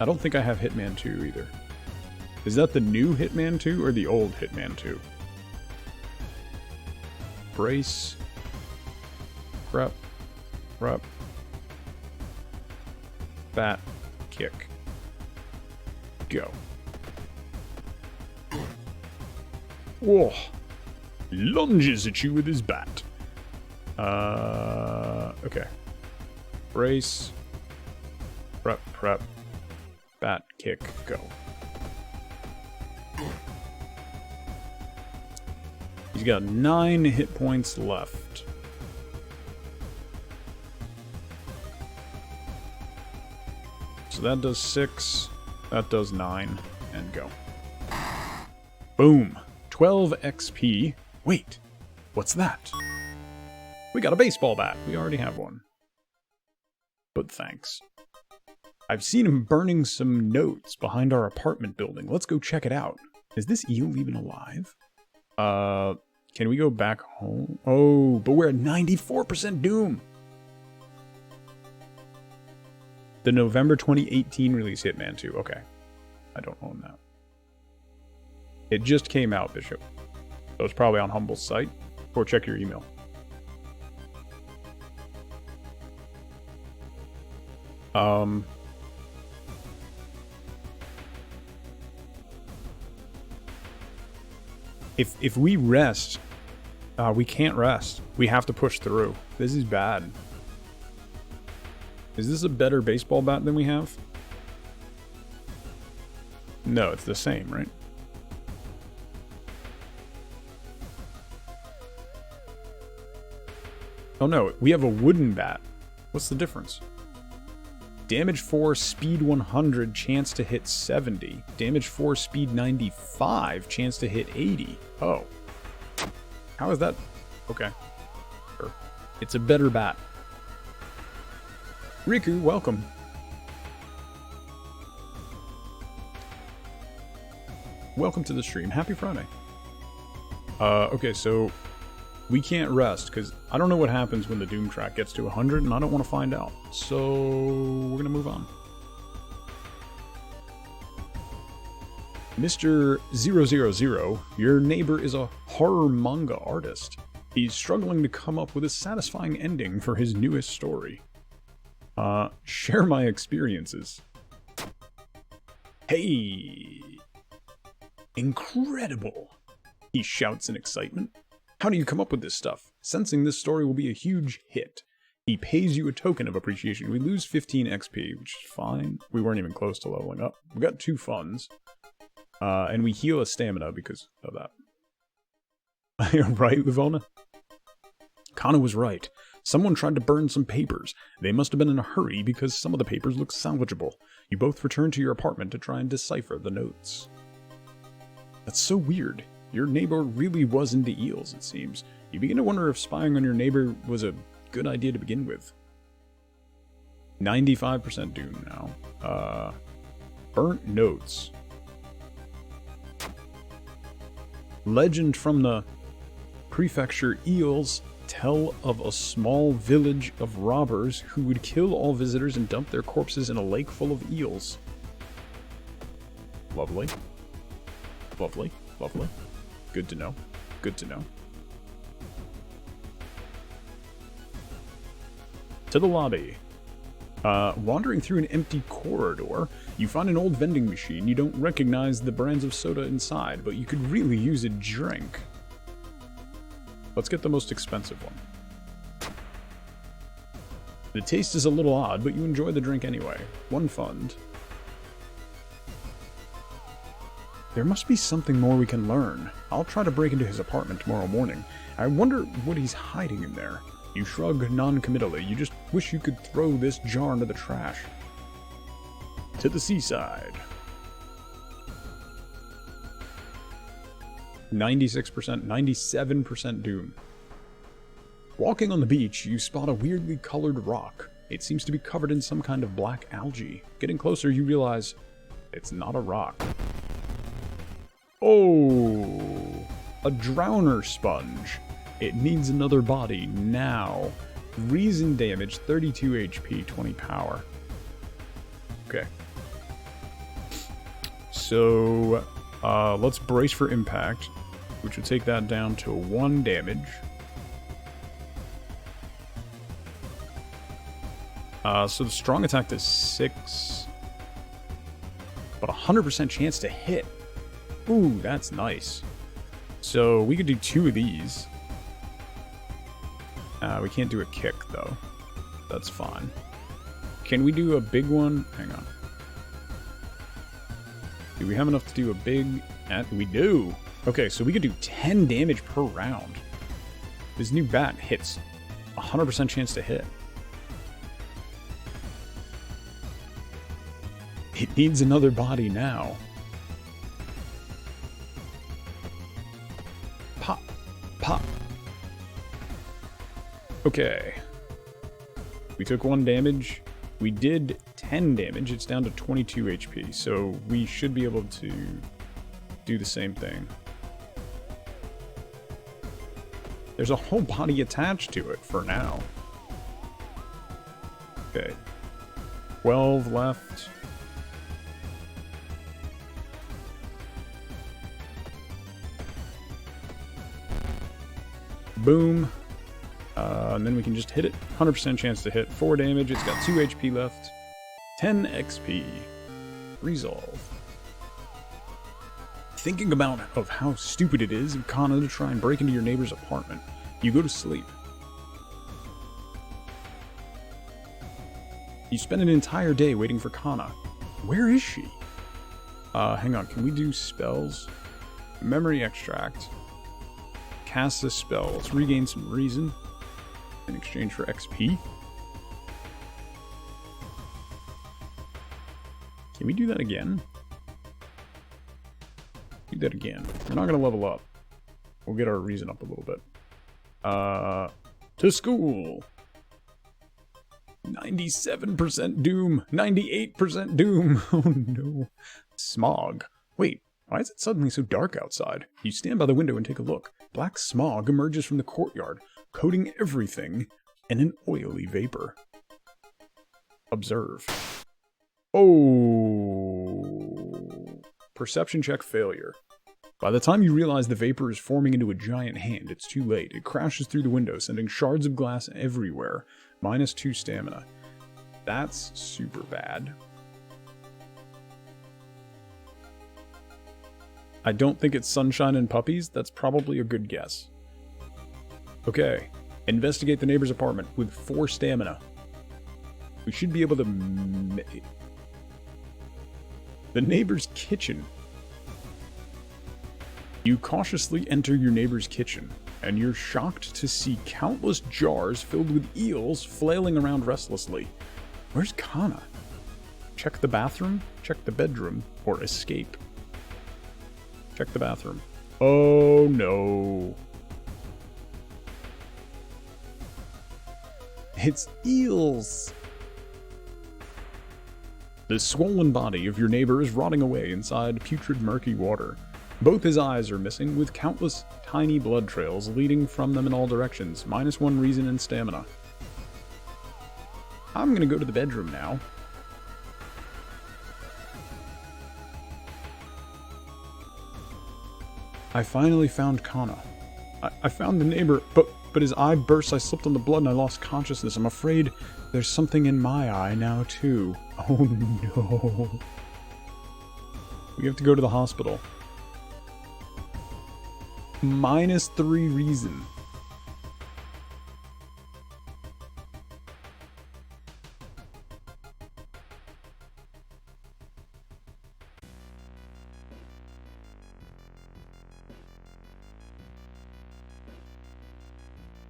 I don't think I have Hitman 2 either. Is that the new Hitman 2 or the old Hitman 2? Brace. Prep. Prep. Bat. Kick. Go. Whoa. Lunges at you with his bat. Okay. Brace. Prep. Prep. Bat. Kick. Go. He's got 9 hit points left. So that does 6, that does 9, and go. Boom. 12 XP. Wait, what's that? We got a baseball bat. We already have one. But thanks. I've seen him burning some notes behind our apartment building. Let's go check it out. Is this eel even alive? Can we go back home? Oh, but we're at 94% Doom. The November 2018 release Hitman 2. Okay. I don't own that. It just came out, Bishop. So it's probably on Humble's site. Or check your email. If we rest, we can't rest. We have to push through. This is bad. Is this a better baseball bat than we have? No, it's the same, right? Oh no, we have a wooden bat. What's the difference? Damage 4, speed 100, chance to hit 70. Damage 4, speed 95, chance to hit 80. Oh. How is that? Okay. Sure. It's a better bat. Riku, welcome. Welcome to the stream. Happy Friday. Okay, so we can't rest, because I don't know what happens when the Doom track gets to 100, and I don't want to find out. So we're going to move on. Mr. 000, your neighbor is a horror manga artist. He's struggling to come up with a satisfying ending for his newest story. Share my experiences. Hey! Incredible! He shouts in excitement. How do you come up with this stuff? Sensing this story will be a huge hit. He pays you a token of appreciation. We lose 15 XP, which is fine. We weren't even close to leveling up. We got 2 funds. And we heal a stamina because of that. Right, Livona? Kana was right. Someone tried to burn some papers. They must have been in a hurry because some of the papers look salvageable. You both return to your apartment to try and decipher the notes. That's so weird. Your neighbor really was into eels, it seems. You begin to wonder if spying on your neighbor was a good idea to begin with. 95% Doom now. Burnt notes. Legend from the prefecture eels tell of a small village of robbers who would kill all visitors and dump their corpses in a lake full of eels. Lovely. Lovely. Lovely. Good to know. Good to know. To the lobby. Wandering through an empty corridor, you find an old vending machine. You don't recognize the brands of soda inside, but you could really use a drink. Let's get the most expensive one. The taste is a little odd, but you enjoy the drink anyway. One fund. There must be something more we can learn. I'll try to break into his apartment tomorrow morning. I wonder what he's hiding in there. You shrug non-committally. You just wish you could throw this jar into the trash. To the seaside. 96%, 97% doom. Walking on the beach, you spot a weirdly colored rock. It seems to be covered in some kind of black algae. Getting closer, you realize it's not a rock. Oh, a drowner sponge. It needs another body now. Reason damage, 32 HP, 20 power. Okay. So, let's brace for impact, which would take that down to 1 damage. So the strong attack does 6. But 100% chance to hit. Ooh, that's nice. So we could do 2 of these. We can't do a kick, though. That's fine. Can we do a big one? Hang on. Do we have enough to do a big... We do! Okay, so we could do 10 damage per round. This new bat hits 100% chance to hit. It needs another body now. Pop. Pop. Okay. We took 1 damage. We did 10 damage. It's down to 22 HP, so we should be able to do the same thing. There's a whole body attached to it for now. Okay. 12 left. Boom. And then we can just hit it. 100% chance to hit. 4 damage. It's got 2 HP left. 10 XP. Resolve. Thinking about how stupid it is of Kana to try and break into your neighbor's apartment, you go to sleep. You spend an entire day waiting for Kana. Where is she? Hang on. Can we do spells? Memory extract. Cast a spell. Let's regain some reason in exchange for XP. Can we do that again? Do that again. We're not going to level up. We'll get our reason up a little bit. To school. 97% doom. 98% doom. Oh no. Smog. Wait, why is it suddenly so dark outside? You stand by the window and take a look. Black smog emerges from the courtyard, coating everything in an oily vapor. Observe. Oh. Perception check failure. By the time you realize the vapor is forming into a giant hand, it's too late. It crashes through the window, sending shards of glass everywhere. -2 stamina. That's super bad. I don't think it's sunshine and puppies. That's probably a good guess. Okay. Investigate the neighbor's apartment with 4 stamina. We should be able to... The neighbor's kitchen. You cautiously enter your neighbor's kitchen, and you're shocked to see countless jars filled with eels flailing around restlessly. Where's Kana? Check the bathroom, check the bedroom, or escape. Check the bathroom. Oh no. It's eels! The swollen body of your neighbor is rotting away inside putrid murky water. Both his eyes are missing, with countless tiny blood trails leading from them in all directions, -1 reason and stamina. I'm gonna go to the bedroom now. I finally found Kana. I found the neighbor, but his eye burst, I slipped on the blood and I lost consciousness. I'm afraid there's something in my eye now, too. Oh no. We have to go to the hospital. -3 reason.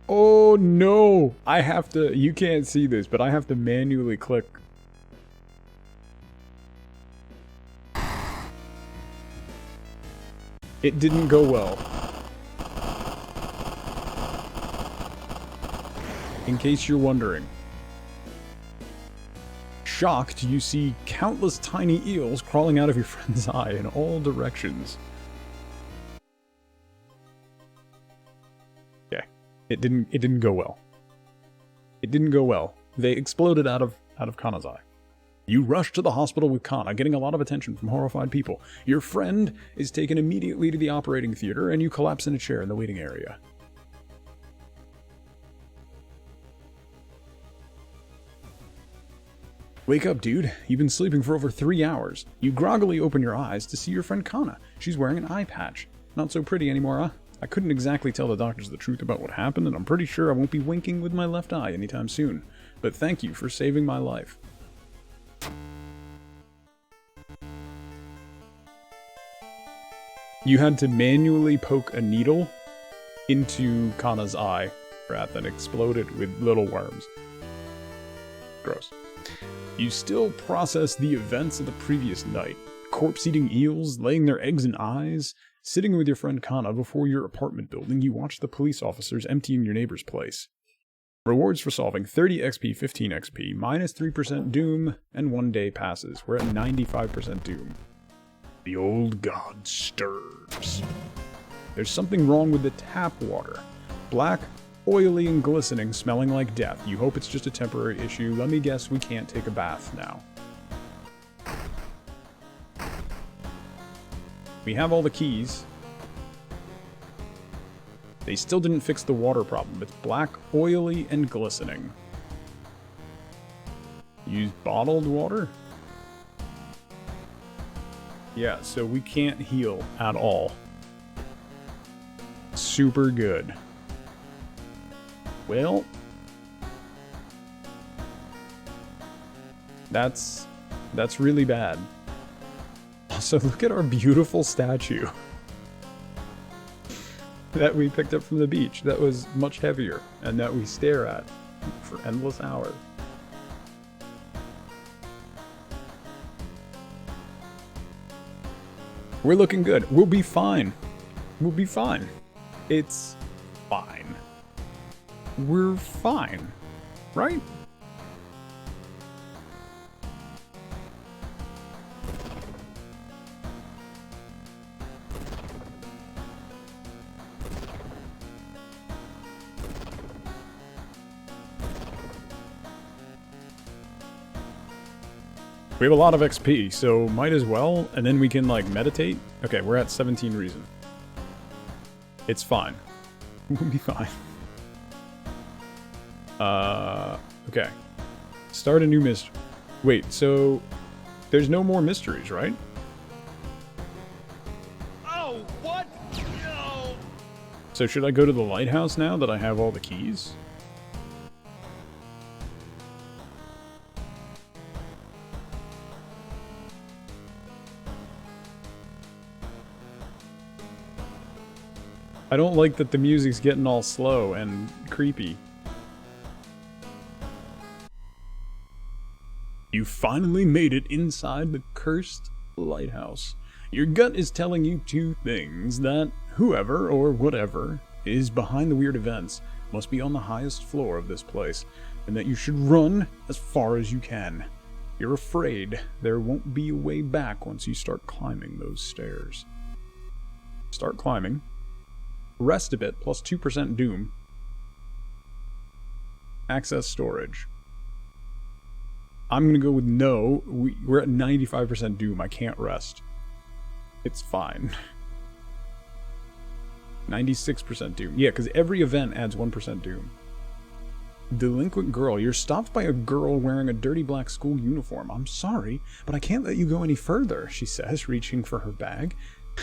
Oh no! I have to, you can't see this, but I have to manually click. It didn't go well. In case you're wondering. Shocked, you see countless tiny eels crawling out of your friend's eye in all directions. Okay. It didn't go well. It didn't go well. They exploded out of Kana's eye. You rush to the hospital with Kana, getting a lot of attention from horrified people. Your friend is taken immediately to the operating theater, and you collapse in a chair in the waiting area. Wake up, dude. You've been sleeping for over 3 hours. You groggily open your eyes to see your friend Kana. She's wearing an eye patch. Not so pretty anymore, huh? I couldn't exactly tell the doctors the truth about what happened, and I'm pretty sure I won't be winking with my left eye anytime soon. But thank you for saving my life. You had to manually poke a needle into Kana's eye, rat that exploded with little worms. Gross. You still process the events of the previous night. Corpse-eating eels, laying their eggs in eyes. Sitting with your friend Kana before your apartment building, you watch the police officers emptying your neighbor's place. Rewards for solving: 30 XP, 15 XP, -3% doom, and 1 day passes. We're at 95% doom. The old god stirs. There's something wrong with the tap water. Black, oily, and glistening, smelling like death. You hope it's just a temporary issue. Let me guess, we can't take a bath now. We have all the keys. They still didn't fix the water problem. It's black, oily, and glistening. Use bottled water? Yeah, so we can't heal at all. Super good. Well, that's really bad. Also, look at our beautiful statue that we picked up from the beach that was much heavier and that we stare at for endless hours. We're looking good. We'll be fine. We'll be fine. It's fine. We're fine, right? We have a lot of XP, so might as well, and then we can, like, meditate. Okay, we're at 17 reason. It's fine. We'll be fine. Okay. Start a new mystery. Wait, so there's no more mysteries, right? Oh, what? No! So should I go to the lighthouse now that I have all the keys? I don't like that the music's getting all slow and creepy. You finally made it inside the cursed lighthouse. Your gut is telling you two things: that whoever or whatever is behind the weird events must be on the highest floor of this place, and that you should run as far as you can. You're afraid there won't be a way back once you start climbing those stairs. Start climbing. Rest a bit, plus 2% doom. Access storage. I'm gonna go with no. We're at 95% doom. I can't rest. It's fine. 96% doom. Yeah, because every event adds 1% doom. Delinquent girl. You're stopped by a girl wearing a dirty black school uniform. I'm sorry, but I can't let you go any further, she says, reaching for her bag.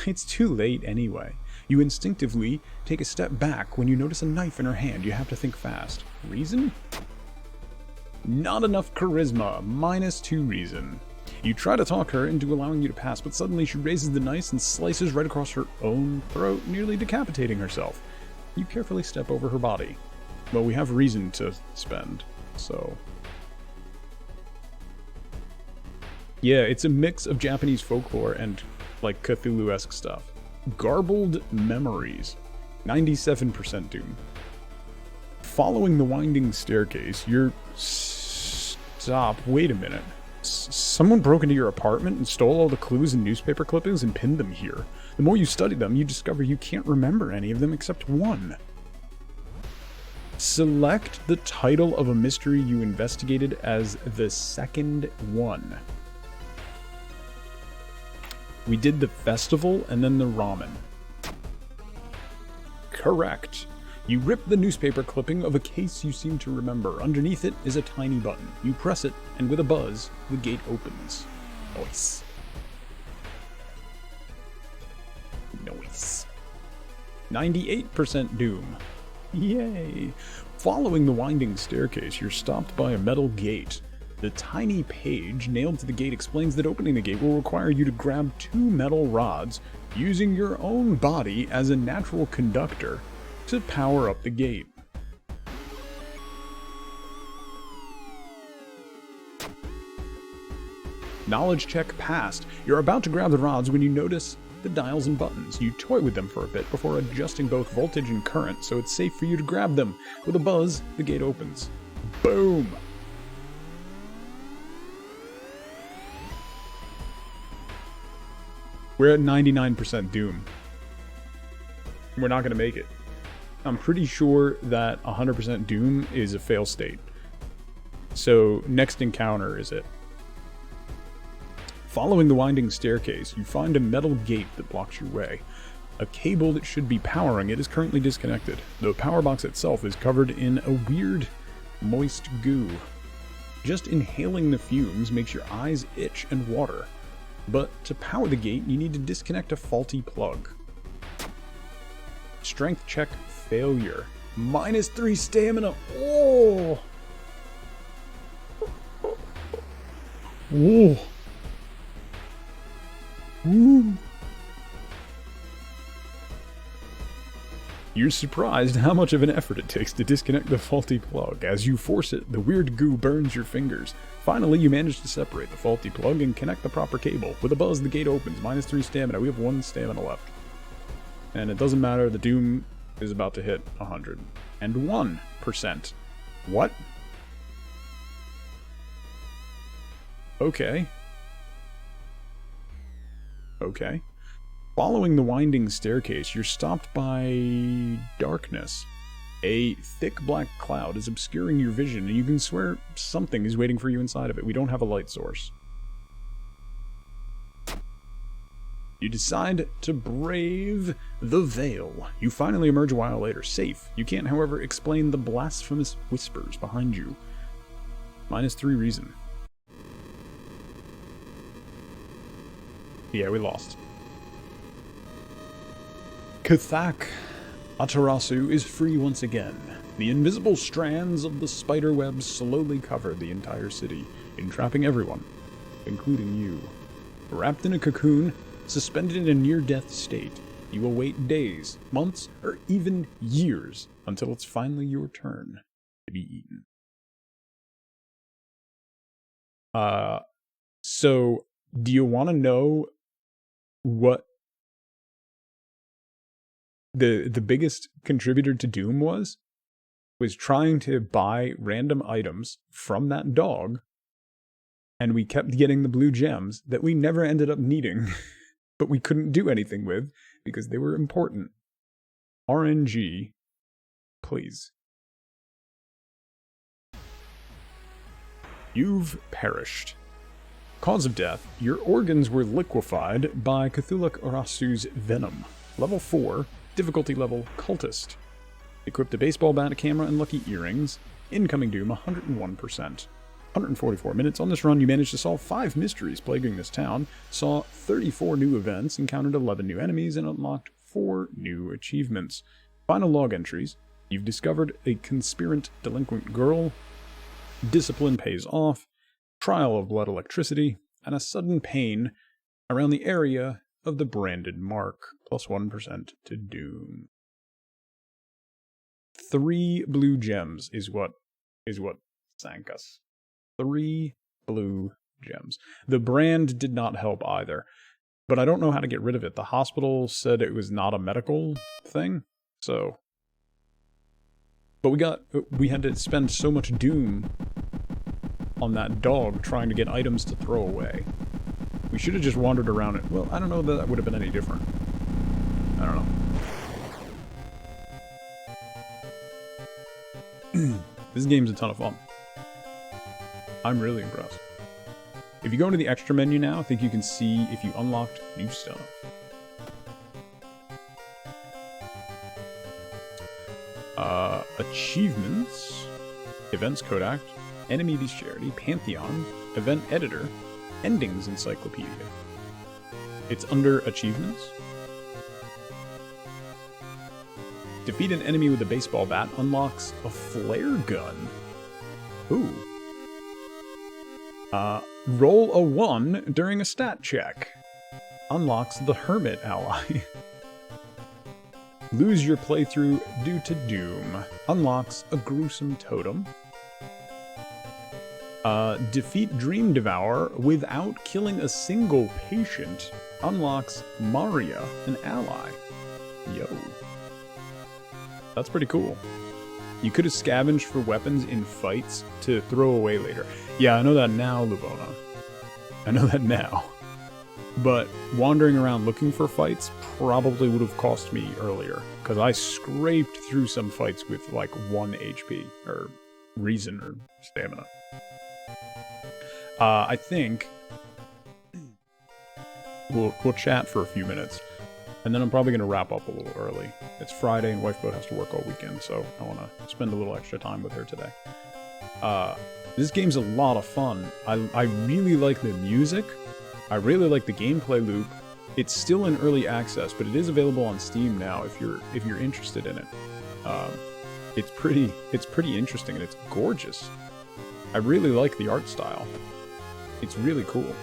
It's too late anyway. You instinctively take a step back when you notice a knife in her hand. You have to think fast. Reason? Not enough charisma. -2 reason. You try to talk her into allowing you to pass, but suddenly she raises the knife and slices right across her own throat, nearly decapitating herself. You carefully step over her body. Well, we have reason to spend, so... Yeah, it's a mix of Japanese folklore and, like, Cthulhu-esque stuff. Garbled memories. 97% doom. Following the winding staircase, you're... Stop, wait a minute. Someone broke into your apartment and stole all the clues and newspaper clippings and pinned them here. The more you study them, you discover you can't remember any of them except one. Select the title of a mystery you investigated as the second one. We did the festival and then the ramen. Correct. You rip the newspaper clipping of a case you seem to remember. Underneath it is a tiny button. You press it, and with a buzz, the gate opens. Nice. Nice. 98% doom. Yay! Following the winding staircase, you're stopped by a metal gate. The tiny page nailed to the gate explains that opening the gate will require you to grab 2 metal rods, using your own body as a natural conductor to power up the gate. Knowledge check passed. You're about to grab the rods when you notice the dials and buttons. You toy with them for a bit before adjusting both voltage and current so it's safe for you to grab them. With a buzz, the gate opens. Boom! We're at 99% doom. We're not going to make it. I'm pretty sure that 100% doom is a fail state. So, next encounter is it. Following the winding staircase, you find a metal gate that blocks your way. A cable that should be powering it is currently disconnected. The power box itself is covered in a weird, moist goo. Just inhaling the fumes makes your eyes itch and water. But to power the gate, you need to disconnect a faulty plug. Strength check failure. -3 stamina. Oh! Whoa! Woo! You're surprised how much of an effort it takes to disconnect the faulty plug. As you force it, the weird goo burns your fingers. Finally, you manage to separate the faulty plug and connect the proper cable. With a buzz, the gate opens. -3 stamina. We have 1 stamina left. And it doesn't matter, the doom is about to hit 101%. What? Okay. Okay. Following the winding staircase, you're stopped by darkness. A thick black cloud is obscuring your vision, and you can swear something is waiting for you inside of it. We don't have a light source. You decide to brave the veil. You finally emerge a while later, safe. You can't, however, explain the blasphemous whispers behind you. -3 reason. Yeah, we lost. Kathak Atarasu is free once again. The invisible strands of the spider web slowly cover the entire city, entrapping everyone, including you. Wrapped in a cocoon, suspended in a near-death state, you will wait days, months, or even years until it's finally your turn to be eaten. So, do you want to know what the biggest contributor to Doom was trying to buy random items from that dog, and we kept getting the blue gems that we never ended up needing, but we couldn't do anything with, because they were important. RNG, please. You've perished. Cause of death, your organs were liquefied by Cthulhu Arasu's venom. Level 4, difficulty level cultist. Equipped a baseball bat, a camera, and lucky earrings. Incoming doom 101%. 144 minutes. On this run, you managed to solve 5 mysteries plaguing this town, saw 34 new events, encountered 11 new enemies, and unlocked 4 new achievements. Final log entries. You've discovered a conspirant delinquent girl. Discipline pays off. Trial of blood electricity, and a sudden pain around the area of the branded mark, plus 1% to doom. 3 blue gems is what sank us. 3 blue gems. The brand did not help either, but I don't know how to get rid of it. The hospital said it was not a medical thing, so... But we had to spend so much doom on that dog trying to get items to throw away. We should have just wandered around it. Well, I don't know that that would have been any different. I don't know. This game's a ton of fun. I'm really impressed. If you go into the extra menu now, I think you can see if you unlocked new stuff. Achievements, Events Kodak, Enemy Bestiarity, Pantheon, Event Editor, Endings Encyclopedia. It's under Achievements. Defeat an enemy with a baseball bat unlocks a flare gun. Ooh. Roll a 1 during a stat check. Unlocks the Hermit ally. Lose your playthrough due to doom. Unlocks a gruesome totem. Defeat Dream Devourer without killing a single patient. Unlocks Maria, an ally. Yo. That's pretty cool. You could have scavenged for weapons in fights to throw away later. Yeah, I know that now, Lubona. I know that now. But wandering around looking for fights probably would have cost me earlier, because I scraped through some fights with like 1 HP, or reason, or stamina. I think we'll chat for a few minutes, and then I'm probably going to wrap up a little early. It's Friday and Wifeboat has to work all weekend, so I want to spend a little extra time with her today. This game's a lot of fun. I really like the music. I really like the gameplay loop. It's still in early access, but it is available on Steam now if you're interested in it. It's pretty interesting and it's gorgeous. I really like the art style. It's really cool.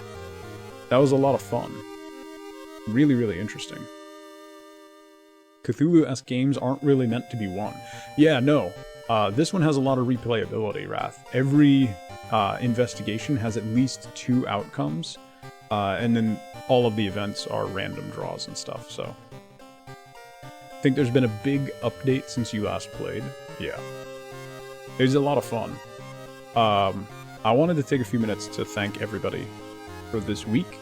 That was a lot of fun. Really, really interesting. Cthulhu-esque games aren't really meant to be won. Yeah, no. This one has a lot of replayability, Wrath. Every investigation has at least 2 outcomes. And then all of the events are random draws and stuff, so... I think there's been a big update since you last played. Yeah. It was a lot of fun. I wanted to take a few minutes to thank everybody for this week.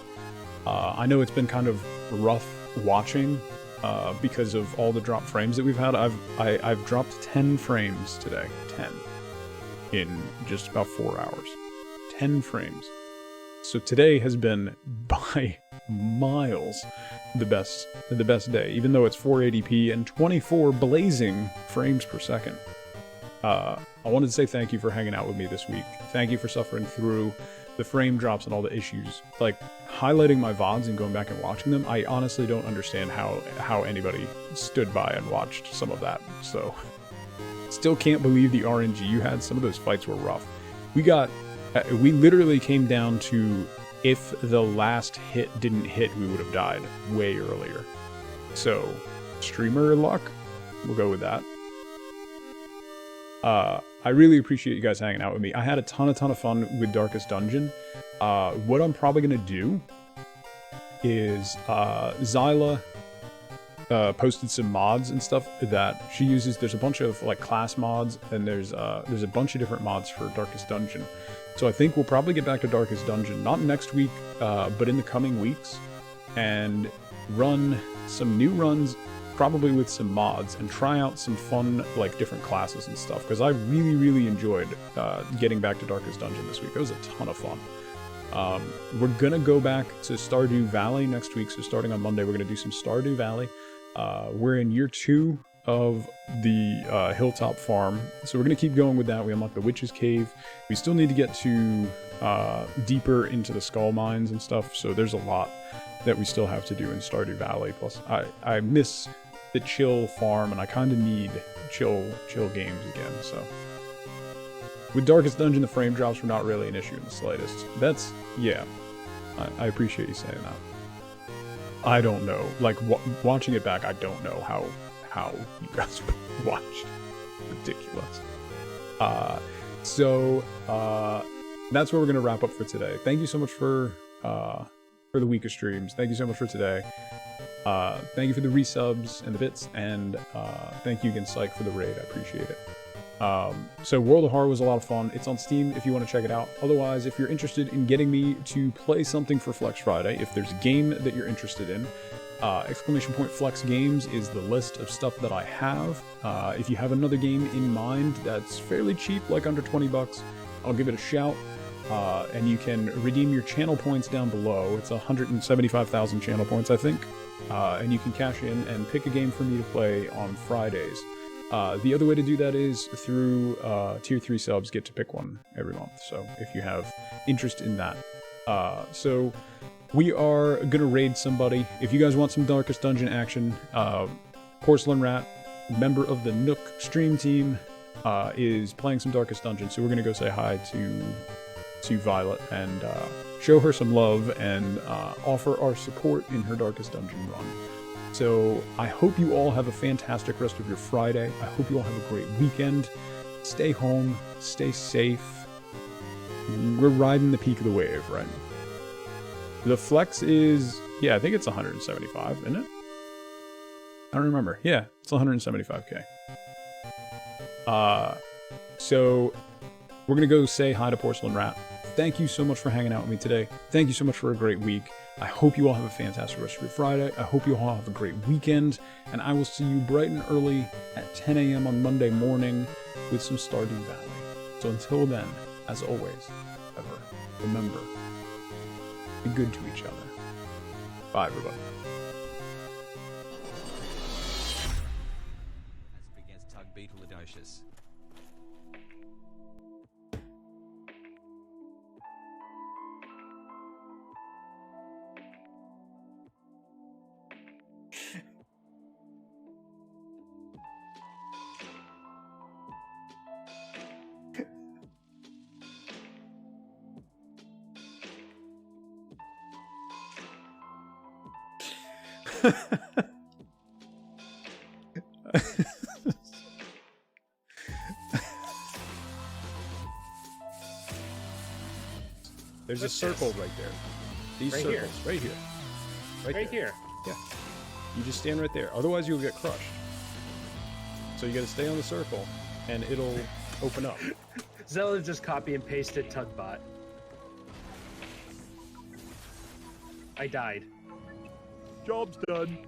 I know it's been kind of rough watching because of all the dropped frames that we've had. I've dropped 10 frames today. 10. In just about 4 hours. 10 frames. So today has been, by miles, the best day, even though it's 480p and 24 blazing frames per second. I wanted to say thank you for hanging out with me this week. Thank you for suffering through the frame drops and all the issues. Like, highlighting my VODs and going back and watching them, I honestly don't understand how anybody stood by and watched some of that, so... Still can't believe the RNG you had. Some of those fights were rough. We literally came down to, if the last hit didn't hit, we would have died way earlier. So, streamer luck? We'll go with that. I really appreciate you guys hanging out with me. I had a ton of fun with Darkest Dungeon. What I'm probably going to do is, Zyla posted some mods and stuff that she uses. There's a bunch of like class mods, and there's a bunch of different mods for Darkest Dungeon. So I think we'll probably get back to Darkest Dungeon, not next week, but in the coming weeks. And run some new runs, probably with some mods, and try out some fun, like, different classes and stuff, because I really, really enjoyed getting back to Darkest Dungeon this week. It was a ton of fun. We're gonna go back to Stardew Valley next week, so starting on Monday, we're gonna do some Stardew Valley. We're in year 2 of the Hilltop Farm, so we're gonna keep going with that. We unlocked the Witch's Cave. We still need to get to deeper into the Skull Mines and stuff, so there's a lot that we still have to do in Stardew Valley. Plus, I miss the chill farm, and I kind of need chill games again, so. With Darkest Dungeon, the frame drops were not really an issue in the slightest. That's, yeah, I appreciate you saying that. I don't know, like, watching it back, I don't know how you guys watched. Ridiculous. So that's where we're gonna wrap up for today. Thank you so much for the week of streams. Thank you so much for today. Thank you for the resubs and the bits, and thank you again, Psych, for the raid. I appreciate it. So World of Horror was a lot of fun. It's on Steam if you want to check it out. Otherwise, if you're interested in getting me to play something for Flex Friday, if there's a game that you're interested in, !Flex Games is the list of stuff that I have. If you have another game in mind that's fairly cheap, like under 20 bucks, I'll give it a shout. And you can redeem your channel points down below. It's 175,000 channel points, I think. And you can cash in and pick a game for me to play on Fridays. The other way to do that is through tier 3 subs, get to pick one every month. So if you have interest in that. So we are gonna raid somebody. If you guys want some Darkest Dungeon action, Porcelain Rat, member of the Nook stream team, is playing some Darkest Dungeon. So we're gonna go say hi to Violet and show her some love and offer our support in her Darkest Dungeon run. So I hope you all have a fantastic rest of your Friday. I hope you all have a great weekend. Stay home, stay safe. We're riding the peak of the wave, right? The flex is, yeah, I think it's 175, isn't it? I don't remember. Yeah, it's 175k. So we're gonna go say hi to Porcelain Rat. Thank you so much for hanging out with me today. Thank you so much for a great week. I hope you all have a fantastic rest of your Friday. I hope you all have a great weekend. And I will see you bright and early at 10 a.m. on Monday morning with some Stardew Valley. So until then, as always, ever, remember, be good to each other. Bye, everybody. As begins tugboet Ladocious. There's a circle right there. These Right circles, here. right here. Right there. here. Yeah. You just stand right there. Otherwise, you'll get crushed. So you got to stay on the circle, and it'll open up. Zelda just copy and pasted tugboet. I died. Job's done.